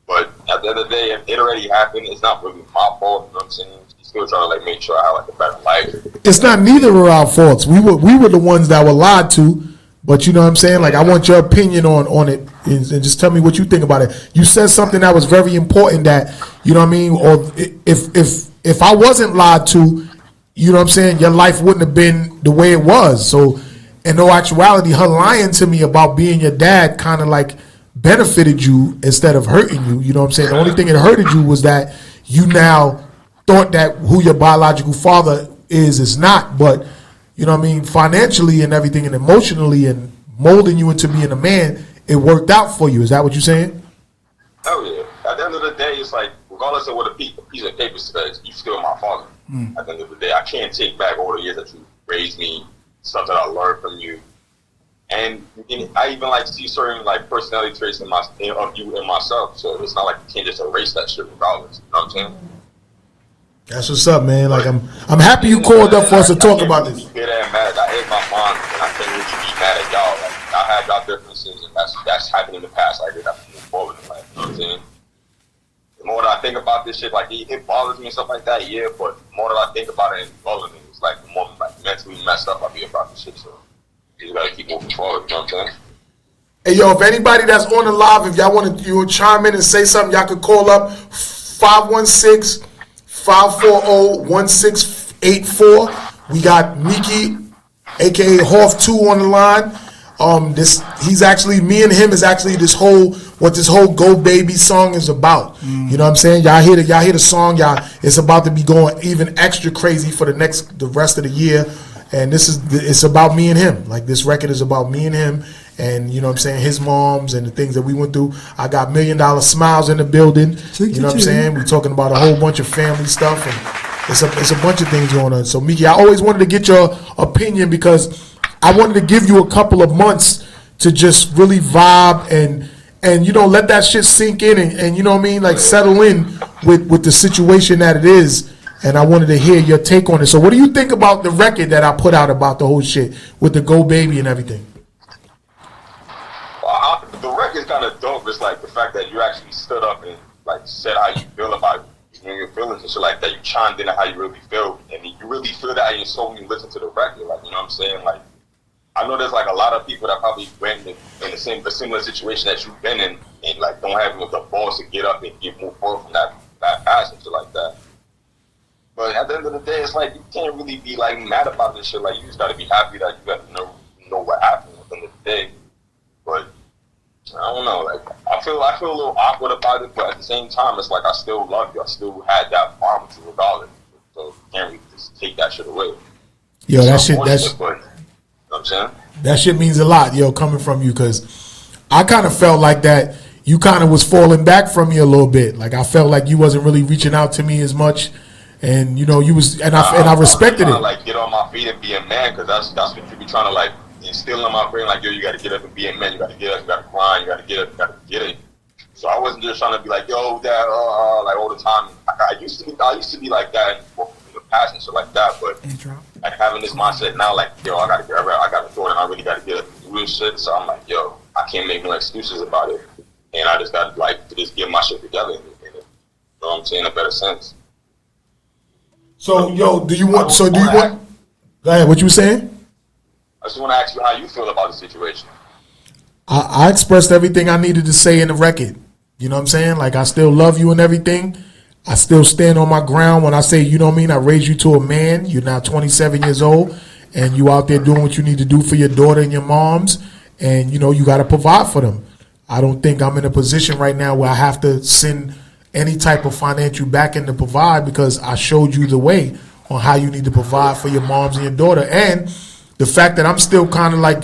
Speaker 8: But at the end of the day, if it already happened, it's not really my fault. You know what I'm saying? He's still trying to like make sure I have like a better life.
Speaker 3: It's not neither of our faults. We were the ones that were lied to. But you know what I'm saying? Like, I want your opinion on it, and just tell me what you think about it. You said something that was very important that, you know what I mean? Or if I wasn't lied to, you know what I'm saying, your life wouldn't have been the way it was. So, in no actuality, her lying to me about being your dad kind of like benefited you instead of hurting you. You know what I'm saying? The only thing that hurted you was that you now thought that who your biological father is not, but you know what I mean, financially and everything and emotionally and molding you into being a man, it worked out for you. Is that what you're saying?
Speaker 8: Oh yeah. At the end of the day, it's like, regardless of what a piece of paper says, you're still my father. At the end of the day, I can't take back all the years that you raised me, stuff that I learned from you. And I even like see certain like personality traits of you and myself. So it's not like you can't just erase that shit regardless. You know what I'm saying?
Speaker 3: That's what's up, man. Like I'm happy you called up for us to talk about this.
Speaker 8: I hate my mom, and I can't really be mad at y'all. Like, I had y'all differences, and that's happened in the past. I did have to move forward in life. You know what I'm saying? The more that I think about this shit, like it bothers me and stuff like that, yeah. But the more that I think about it and dwell in it, it's like the more like mentally messed up I be about this shit. So you gotta keep moving forward. You know what I'm saying?
Speaker 3: Hey yo, if anybody that's on the live, if y'all want to chime in and say something, y'all could call up 516-540-1684. We got Miki, aka HOTH2, on the line. He's actually, me and him is actually what this whole Go Baby song is about. You know what I'm saying? Y'all hear the song, it's about to be going even extra crazy for the rest of the year. And it's about me and him. Like, this record is about me and him, and you know what I'm saying, his moms and the things that we went through. I got $1 Million Smiles in the building. You know what I'm saying? We're talking about a whole bunch of family stuff, and it's a bunch of things going on. So Miki, I always wanted to get your opinion because I wanted to give you a couple of months to just really vibe and you know, let that shit sink in and you know what I mean, like settle in with the situation that it is. And I wanted to hear your take on it. So what do you think about the record that I put out about the whole shit with the Go Baby and everything?
Speaker 8: Well, the record's kind of dope. It's like the fact that you actually stood up and like said how you feel about your feelings and shit like that. You chimed in on how you really feel, and you really feel that in your soul when you listen to the record. Like, you know what I'm saying? Like, I know there's like a lot of people that probably went in a similar situation that you've been in, and like don't have the balls to get up and move forward from that past and shit like that. But at the end of the day, it's like you can't really be like mad about this shit. Like, you just gotta be happy that you got to know what happened at the end of the day. But I don't know. Like, I feel a little awkward about it, but at the same time, it's like I still love you. I still had that bond with you regardless. So you can't really just take that shit away.
Speaker 3: Yo, that shit.
Speaker 8: But, you know what I'm saying?
Speaker 3: That shit means a lot, yo, coming from you, because I kind of felt like that you kind of was falling back from me a little bit. Like, I felt like you wasn't really reaching out to me as much. And you know, you was, and I respected it.
Speaker 8: Like, get on my feet and be a man, because that's what you be trying to like instill in my brain. Like, yo, you got to get up and be a man. You got to get up. You got to grind. You got to get up. You got to get it. So I wasn't just trying to be like, yo, dad, like all the time. I used to be like that in the past and shit like that. But like having this mindset now, like, yo, I got to get up. I got to do it, and I really got to get up and do this shit. So I'm like, yo, I can't make no excuses about it, and I just got to like just get my shit together. You know what I'm saying? In a better sense.
Speaker 3: So, yo, do you want? Go ahead. What you were saying?
Speaker 8: I just want to ask you how you feel about the situation.
Speaker 3: I expressed everything I needed to say in the record. You know what I'm saying? Like, I still love you and everything. I still stand on my ground when I say, you know what I mean, I raised you to a man. You're now 27 years old, and you out there doing what you need to do for your daughter and your moms, and, you know, you got to provide for them. I don't think I'm in a position right now where I have to send any type of financial backing to provide, because I showed you the way on how you need to provide for your moms and your daughter. And the fact that I'm still kind of like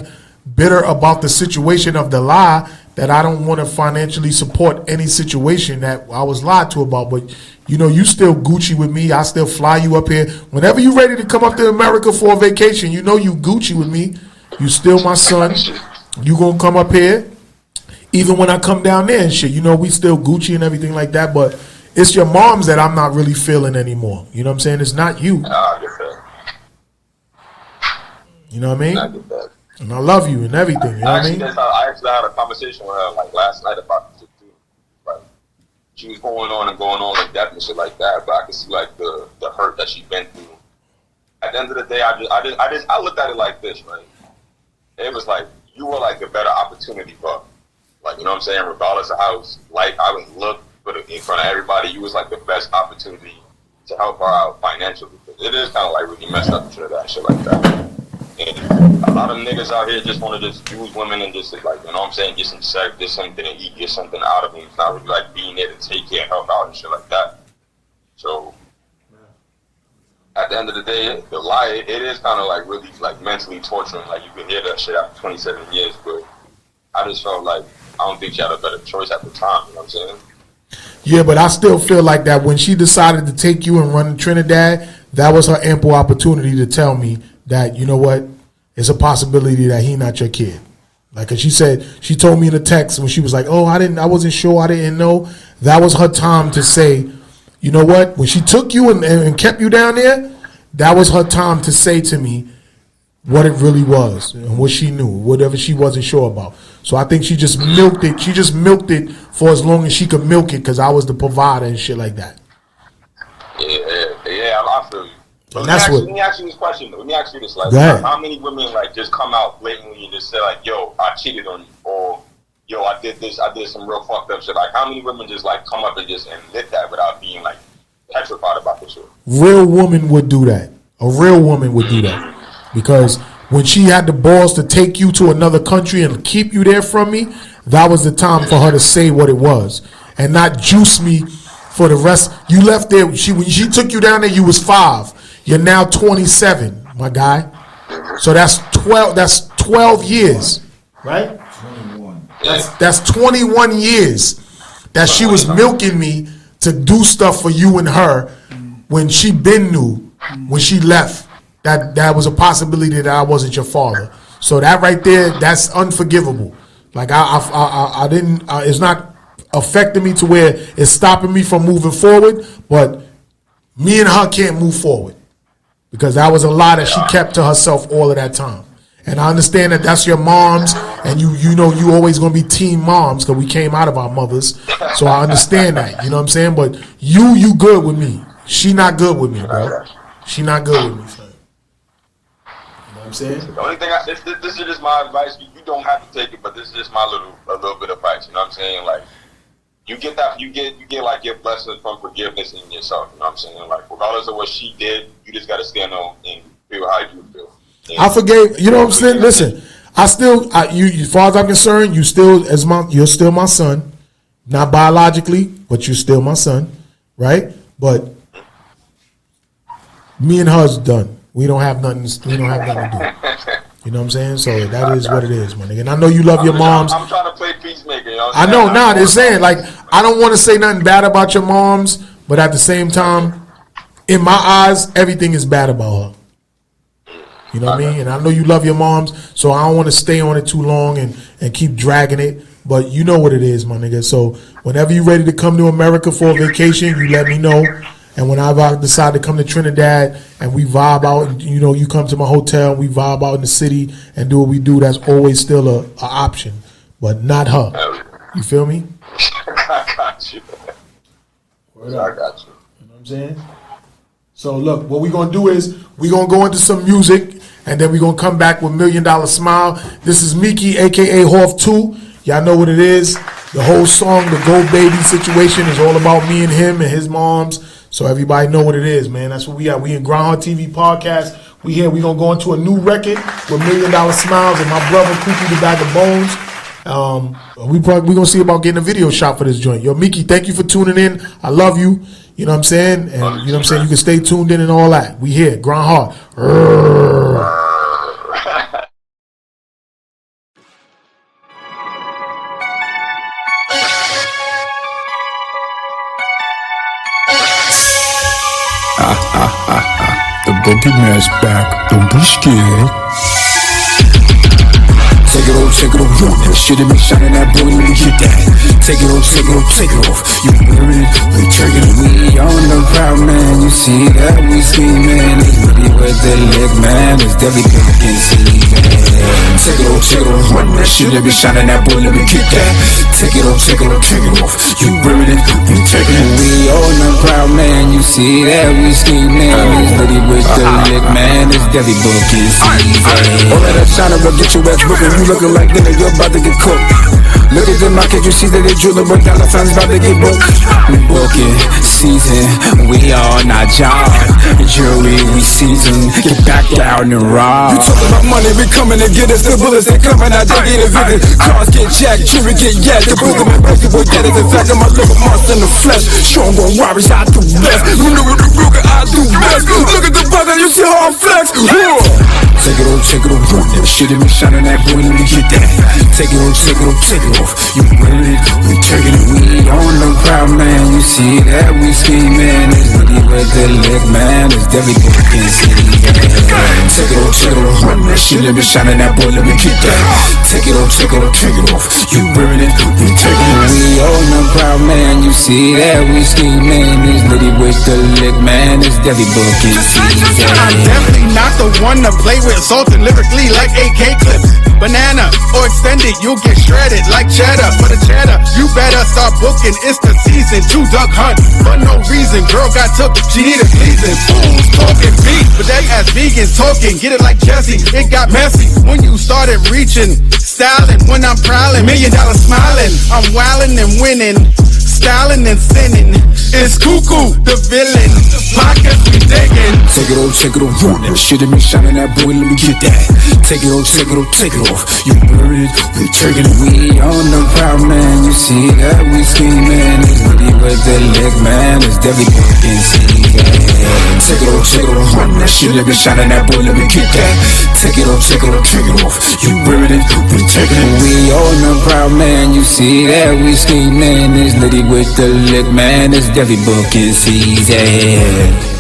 Speaker 3: bitter about the situation of the lie that I don't want to financially support any situation that I was lied to about. But, you know, you still Gucci with me. I still fly you up here. Whenever you're ready to come up to America for a vacation, you know you Gucci with me. You still my son. You going to come up here. Even when I come down there and shit, you know, we still Gucci and everything like that. But it's your moms that I'm not really feeling anymore. You know what I'm saying? It's not you.
Speaker 8: I get that.
Speaker 3: You know what I mean?
Speaker 8: I get that.
Speaker 3: And I love you and everything. You know what I mean?
Speaker 8: I actually had a conversation with her like last night about this too. Like she was going on in depth and shit like that, but I could see like the hurt that she'd been through. At the end of the day, I looked at it like this, right? It was like you were like a better opportunity for her. Like, you know what I'm saying? Regardless of how like I would look, but in front of everybody, you was like the best opportunity to help her out financially. It is kind of like really messed up to that shit like that. And a lot of niggas out here just want to just use women and just like, you know what I'm saying, get some sex, get something to eat, get something out of them. It's not really like being there to take care and help out and shit like that. So at the end of the day, the lie, it is kind of like really like mentally torturing. Like you can hear that shit after 27 years, but I just felt like I don't think she had a better choice at the time. You know what I'm saying?
Speaker 3: Yeah, but I still feel like that when she decided to take you and run to Trinidad, that was her ample opportunity to tell me that, you know what, it's a possibility that he not your kid. Like, cause she said, she told me in a text when she was like, oh, I wasn't sure, I didn't know. That was her time to say, you know what, when she took you and kept you down there, that was her time to say to me what it really was and what she knew, whatever she wasn't sure about. So I think she just milked it. She just milked it for as long as she could milk it because I was the provider and shit like that.
Speaker 8: Yeah, I feel you. But let me ask you this question. Let me ask you this. Like, how many women like just come out blatantly and just say like, "Yo, I cheated on you," or "Yo, I did this. I did some real fucked up shit." Like, how many women just like come up and just admit that without being like petrified about the shit?
Speaker 3: Real woman would do that. A real woman would do that because when she had the balls to take you to another country and keep you there from me, that was the time for her to say what it was and not juice me for the rest. You left there. When she took you down there, you was 5. You're now 27, my guy. So that's 12. That's 12 years, right?
Speaker 5: 21.
Speaker 3: That's 21 years that she was milking me to do stuff for you and her when she been knew when she left that was a possibility that I wasn't your father. So that right there, that's unforgivable. Like I didn't. It's not affecting me to where it's stopping me from moving forward. But me and her can't move forward. Because that was a lie that she kept to herself all of that time. And I understand that that's your moms, and you know you always going to be team moms because we came out of our mothers. So I understand that, you know what I'm saying? But you good with me. She not good with me, bro. She not good with me, son. You know what I'm saying?
Speaker 8: The only thing, this is just my advice. You don't have to take it, but this is just my little bit of advice. You know what I'm saying? Like, you get that, you get like your blessings from forgiveness in yourself. You know what I'm saying? Like, regardless of what she did, you just got to stand on and feel how you feel. And
Speaker 3: I forgave. You know what I'm saying? Listen, as far as I'm concerned, you're still my son, not biologically, but you're still my son, right? But me and her's done. We don't have nothing. We don't have nothing to do. You know what I'm saying? So that is what it is, my nigga. And I know you love your moms.
Speaker 8: I'm trying to play peacemaker. You know what
Speaker 3: I know. Nah, they're saying like I don't want to say nothing bad about your moms, but at the same time, in my eyes, everything is bad about her. You know what I mean? And I know you love your moms, so I don't want to stay on it too long and keep dragging it. But you know what it is, my nigga. So whenever you're ready to come to America for a vacation, you let me know. And when I decide to come to Trinidad and we vibe out, and, you know, you come to my hotel, we vibe out in the city and do what we do, that's always still a option. But not her. You feel me?
Speaker 8: I got you. I got you.
Speaker 3: You know what I'm saying? So look, what we're going to do is we're going to go into some music and then we're going to come back with $1 Million Smile. This is Miki, a.k.a. HOTH2. Y'all know what it is. The whole song, the Go Baby situation is all about me and him and his moms. So everybody know what it is, man. That's what we are. We in Grindhardtvpodcast. We here. We going to go into a new record with $1 Million Smiles and my brother, Kooky the Bag of Bones. We going to see about getting a video shot for this joint. Yo, Miki, thank you for tuning in. I love you. You know what I'm saying? And you know what I'm saying? You can stay tuned in and all that. We here. Grindhard.
Speaker 1: The boogeyman's back, don't be scared. Take it off, that shit in me shining that boy, let me get that. Take it off, you wear it, we turn it, we on the crowd, man. You see that we scheming, it's really with the lick, man. It's definitely good, can see that. Take it off, that shit in me shining that boy, let me get that. Take it off, you wear it, we turn it, we on the crowd, man. You see that we scheming, it's really with the lick, man. It's definitely good, can see that. All that shining will get your ass booking. You looking like dinner, you're about to get cooked. Look at the market, you see that they drilling, but dollar signs about to get booked. We booking season, we on our job. Jury, we season, get back down and rob. You talking about money, we coming to get us. The bullets, they coming out, they get a visit. Cars get jacked, jury get yacked. The bosom and mercy will get it. The fact of my little monster in the flesh. Strong on warriors, I do best. You know what the Ruger, I do best. Look at the bugger, you see how I'm flex. Take it off, that shit in me shining that boy, let me get that. Take it off, you wear it, we turn it, we on the crowd, man. You see that we scheming, it's really with the lick, man. It's definitely good, can see that. Take it off, that shit in me shining that boy, let me get that. Take it off, you wear it, we turn it, we on the crowd, man. You see that we scheming, it's really with the lick, man. It's definitely good, can see that.
Speaker 7: I'm definitely not the one to play with, assaulting lyrically like AK clips. Banana or extended, you'll get shredded like cheddar. For the cheddar, you better start booking. It's the season to duck hunt for no reason. Girl got took, she needed pleasing. Fools talking beef, but they as vegans talking. Get it like Jesse, it got messy when you started reaching. Styling when I'm prowling, $1 million smiling. I'm wildin' and winning, styling and sinning. It's cuckoo, the villain. Pockets we digging.
Speaker 1: Take it off, that shit in me shining that boy, let me get that. Take it off, you wear it, we turn it, we on the crowd, man. You see that we scheming, it's really with the lick, man. It's definitely good, can see that. Take it off, that shit in me shining that boy, let me get that. Take it off, you wear it, we turn it, we on the crowd, man. You see that we scheming, it's really with the lick, man. It's definitely good, can see that.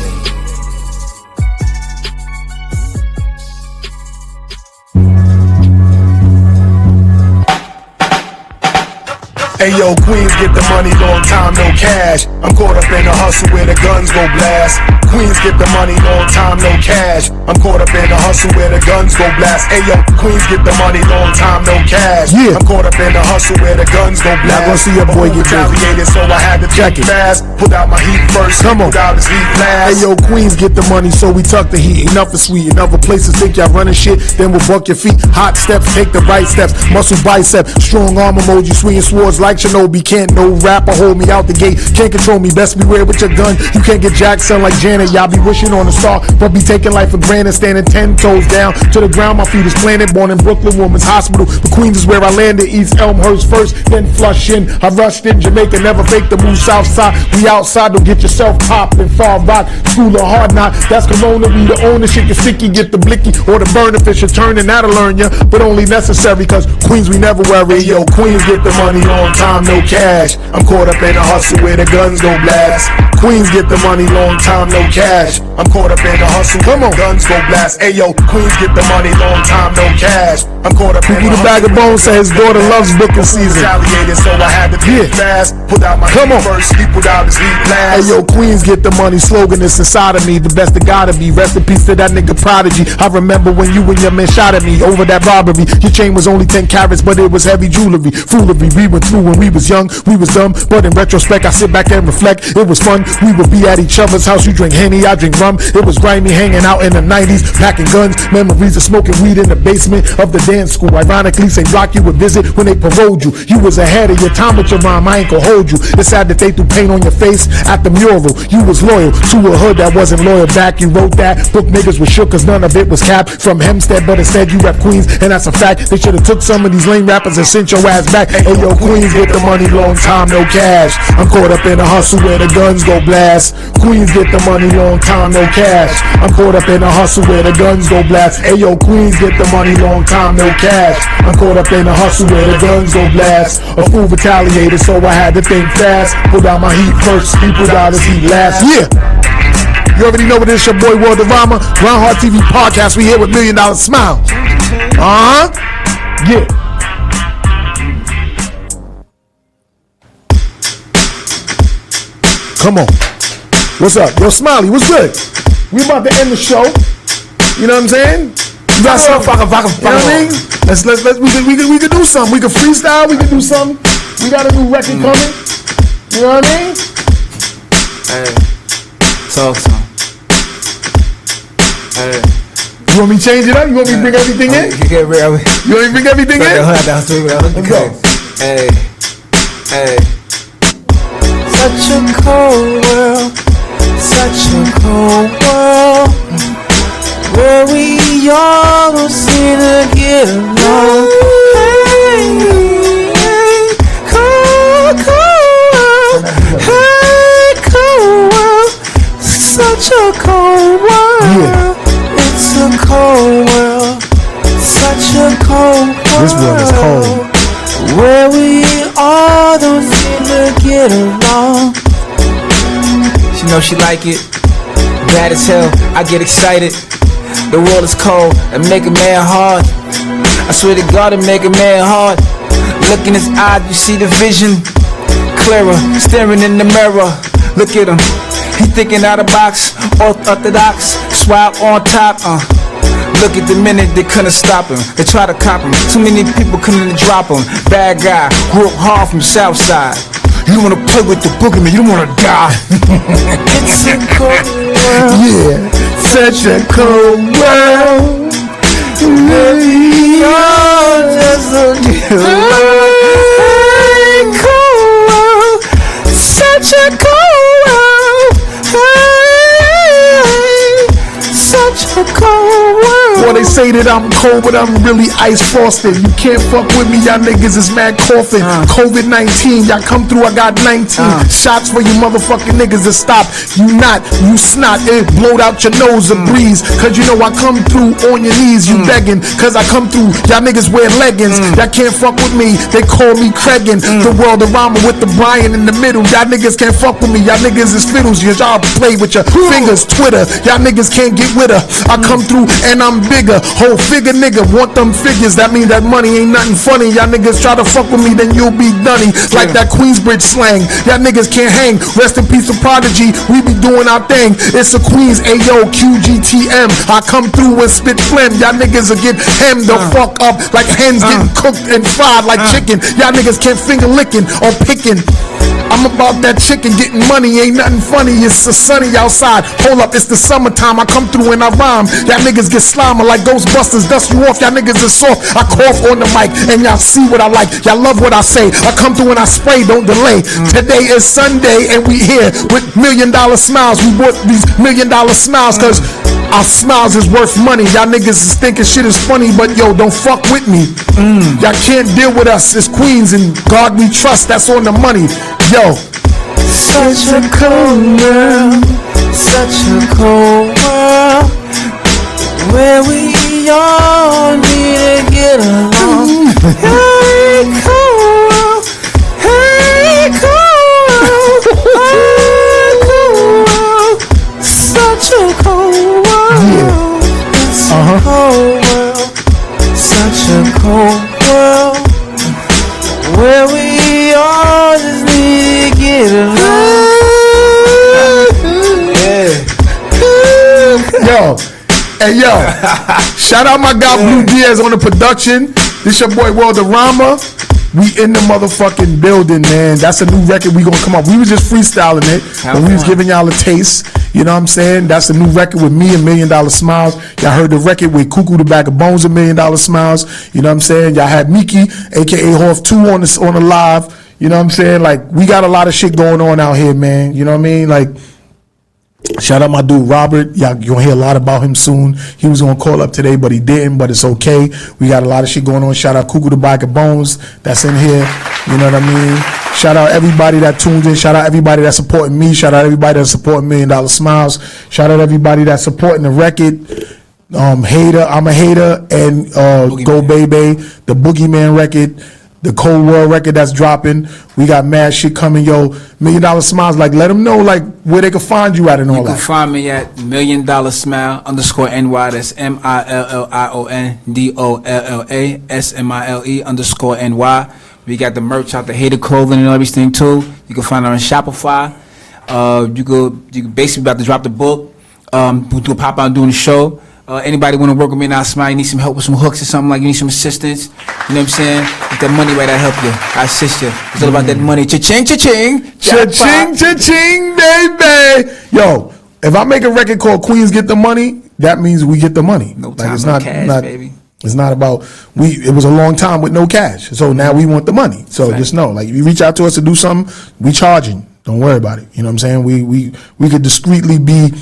Speaker 3: Hey yo, Queens get the money, long time no cash. I'm caught up in a hustle where the guns go blast. Queens get the money, long time no cash. I'm caught up in a hustle where the guns go blast. Hey yo, Queens get the money, long time no cash. Yeah, I'm caught up in a hustle where the guns go blast. Not gonna see your boy get retaliated, so I had to check it fast. Put out my heat first, come on, put out his heat last. Hey yo, Queens get the money, so we tuck the heat. Enough is sweet, in other places think y'all running shit, then we'll buck your feet. Hot steps, take the right steps, muscle bicep, strong arm emoji, swinging swords like Shinobi. Can't no rapper hold me out the gate, can't control me, best beware with your gun. You can't get jacked, sound like Janet. Y'all be wishing on a star, but be taking life for granted. Standing 10 toes down to the ground, my feet is planted. Born in Brooklyn Women's Hospital, but Queens is where I landed. East Elmhurst first, then Flushing. I rushed in Jamaica, never fake the move south side. We outside, don't get yourself popped in Far Rock. School of hard knock, that's Corona. We the owner, shit get sticky, get the blicky or the burner fish. You're turning, that'll learn ya, but only necessary, cause Queens we never worry. Yo, Queens get the money, long time no cash. I'm caught up in a hustle where the guns go blast. Queens get the money, long time no cash. I'm caught up in a hustle, come on, guns go blast. Ayo, Queens get the money, long time no cash. I'm caught up in a bag of bones, say his daughter loves booking season. Retaliated, so I had to be fast. Put out my heat first, sleep without his heat blast. Ayo, Queens get the money, slogan is inside of me. The best it gotta be, rest in peace to that nigga Prodigy. I remember when you and your man shot at me over that robbery. Your chain was only 10 carats, but it was heavy jewelry. Foolery, we went through when we was young, we was dumb, but in retrospect I sit back and reflect. It was fun, we would be at each other's house. You drink Henny, I drink rum. It was grimy, hanging out in the 90s, packing guns. Memories of smoking weed in the basement of the dance school. Ironically, St. Block you would visit when they paroled you. You was ahead of your time with your mom, I ain't gonna hold you. It's sad that they threw paint on your face at the mural. You was loyal to a hood that wasn't loyal back. You wrote that book, niggas was shook cause none of it was capped from Hempstead, but instead you rep Queens, and that's a fact. They should've took some of these lame rappers and sent your ass back. Hey yo, Queens get the money, long time no cash. I'm caught up in a hustle where the guns go blast. Queens get the money, long time no cash. I'm caught up in a hustle where the guns go blast. Ayo, Queens get the money, long time no cash. I'm caught up in a hustle where the guns go blast. A fool retaliated, so I had to think fast. Put out my heat first, sleep without his heat last. Yeah. You already know what it is, your boy Worldarama, Grindhard TV Podcast. We here with $1 Million Smiles. Yeah. Come on. What's up? Yo, Smiley, what's good? We about to end the show. You know what I'm saying? You got something? You know what I mean? We could do something. We could freestyle. We could do something. We got a new record coming. You know what I mean?
Speaker 4: Hey, talk to him. Hey.
Speaker 3: You want me to change it up? You want me to bring everything in?
Speaker 4: You want
Speaker 3: me to bring everything in?
Speaker 4: Let's go. Hey, hey. Such a cold world, such a cold world, where we all don't seem to get along. Hey, cold, cold world, hey, cold world, such a cold world.
Speaker 3: Yeah.
Speaker 4: It's a cold world, such a cold world.
Speaker 3: This world is cold.
Speaker 4: Where we all don't seem to get along. She know she like it. Bad as hell, I get excited. The world is cold and make a man hard. I swear to God, it make a man hard. Look in his eyes, you see the vision clearer. Staring in the mirror, look at him. He thinking out of the box, orthodox, swag on top. Look at the minute, they couldn't stop him. They try to cop him. Too many people couldn't drop him. Bad guy, grew up hard from South Side. You don't wanna play with the boogeyman, you don't wanna die. It's a cold world.
Speaker 3: Yeah, such a cold world.
Speaker 4: We all just don't get along. Hey, cold world, such a cold world. Hey, such a cold world.
Speaker 3: Well, they say that I'm cold, but I'm really ice frosted. You can't fuck with me, y'all niggas is mad coughing. COVID-19, y'all come through, I got 19 shots for you motherfucking niggas to stop. You not, you snot, it blowed out your nose a breeze. Cause you know I come through on your knees, you begging. Cause I come through, y'all niggas wear leggings. Y'all can't fuck with me, they call me Creggin. The Worldarama with the Brian in the middle. Y'all niggas can't fuck with me, y'all niggas is fiddles. Y'all play with your fingers, Twitter. Y'all niggas can't get with her. I come through and I'm bigger, whole figure nigga, want them figures, that mean that money ain't nothing funny. Y'all niggas try to fuck with me, then you'll be dunny. Like that Queensbridge slang, y'all niggas can't hang. Rest in peace to Prodigy, we be doing our thing. It's a Queens, Ayo, QGTM. I come through and spit phlegm, y'all niggas will get hemmed the fuck up like hens getting cooked and fried like chicken. Y'all niggas can't finger licking or picking. I'm about that chicken getting money, ain't nothing funny. It's so sunny outside. Hold up, it's the summertime. I come through and I rhyme. Y'all niggas get slimy like Ghostbusters. Dust you off, y'all niggas is soft. I cough on the mic and y'all see what I like. Y'all love what I say. I come through and I spray, don't delay. Today is Sunday and we here with $1 Million Smiles. We bought these $1 Million Smiles cause our smiles is worth money. Y'all niggas is thinking shit is funny, but yo, don't fuck with me. Y'all can't deal with us. It's Queens and God we trust. That's on the money. Yo.
Speaker 4: Such a cold world, such a cold world, where we all need to get along. Hey, cold world, hey, cold world, hey, cold world, such a cold world. It's a cold world, such a cold world, where we all just need to get along.
Speaker 3: Yo, hey yo, shout out my guy Blue Diaz on the production. This your boy Worldarama. We in the motherfucking building, man. That's a new record we gonna come up. We was just freestyling it, but we was giving y'all a taste. You know what I'm saying? That's a new record with me and $1 Million Smiles. Y'all heard the record with Cuckoo the Bag of Bones and $1 Million Smiles. You know what I'm saying? Y'all had Miki, aka HOTH2 on the live. You know what I'm saying? Like, we got a lot of shit going on out here, man. You know what I mean? Like, shout out my dude Robert. Y'all gonna hear a lot about him soon. He was gonna call up today, but he didn't. But it's okay. We got a lot of shit going on. Shout out Cuckoo the Bag of Bones that's in here. You know what I mean? Shout out everybody that tuned in. Shout out everybody that's supporting me. Shout out everybody that's supporting $1 Million Smiles. Shout out everybody that's supporting the record. Hater, I'm a hater, and Go Baby, the Boogeyman record. the Cold World record that's dropping. We got mad shit coming, yo. $1 Million Smiles, like, let them know, like, where they can find you at and all that.
Speaker 4: You can find me at $1 Million Smile _NY. That's MILLIONDOLLA SMILE _NY. We got the merch out, the hated clothing and everything too. You can find it on Shopify. You could basically about to drop the book. We'll do a pop out doing the show. Anybody want to work with me now, Smile, you need some help with some hooks or something, like you need some assistance, you know what I'm saying? Get that money right, I help you. I assist you. It's all about that money. Cha-ching, cha-ching.
Speaker 3: Cha-ching, cha-ching, baby. Yo, if I make a record called Queens Get the Money, that means we get the money.
Speaker 4: No time, no cash, baby.
Speaker 3: It's not about, it was a long time with no cash. So now we want the money. So just know, like, if you reach out to us to do something, we charging. Don't worry about it. You know what I'm saying? We could discreetly be,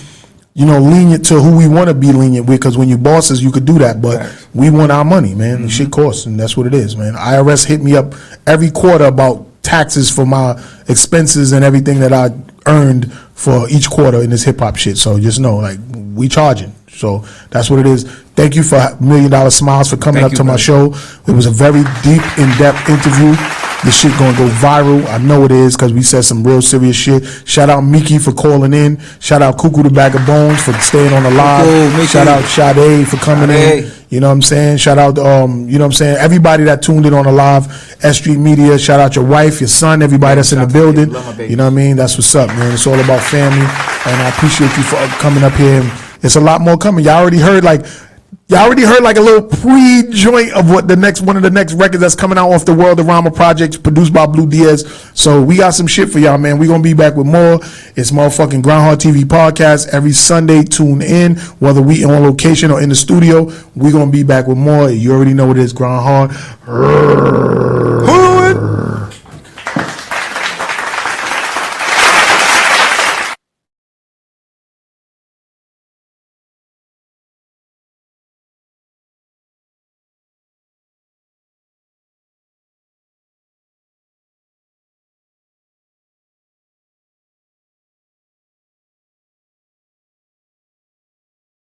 Speaker 3: you know, lenient to who we want to be lenient with, because when you bosses, you could do that, but we want our money, man. The shit costs, and that's what it is, man. IRS hit me up every quarter about taxes for my expenses and everything that I earned for each quarter in this hip-hop shit. So just know, like, we charging. So that's what it is. Thank you for $1 Million Smiles for coming up to my show. It was a very deep, in-depth interview. This shit gonna go viral. I know it is, because we said some real serious shit. Shout out Miki for calling in. Shout out Cuckoo the Bag of Bones for staying on the live. Shout out Sade for coming in. You know what I'm saying? Shout out, you know what I'm saying? Everybody that tuned in on the live. S.STREET Media. Shout out your wife, your son, everybody that's in the building. You know what I mean? That's what's up, man. It's all about family, and I appreciate you for coming up here. It's a lot more coming. Y'all already heard like a little pre-joint of what one of the next records that's coming out off the World of Rama project, produced by Blue Diaz. So we got some shit for y'all, man. We gonna be back with more. It's motherfucking Grindhard TV podcast every Sunday. Tune in, whether we on location or in the studio. We gonna be back with more. You already know what it is, Grindhard.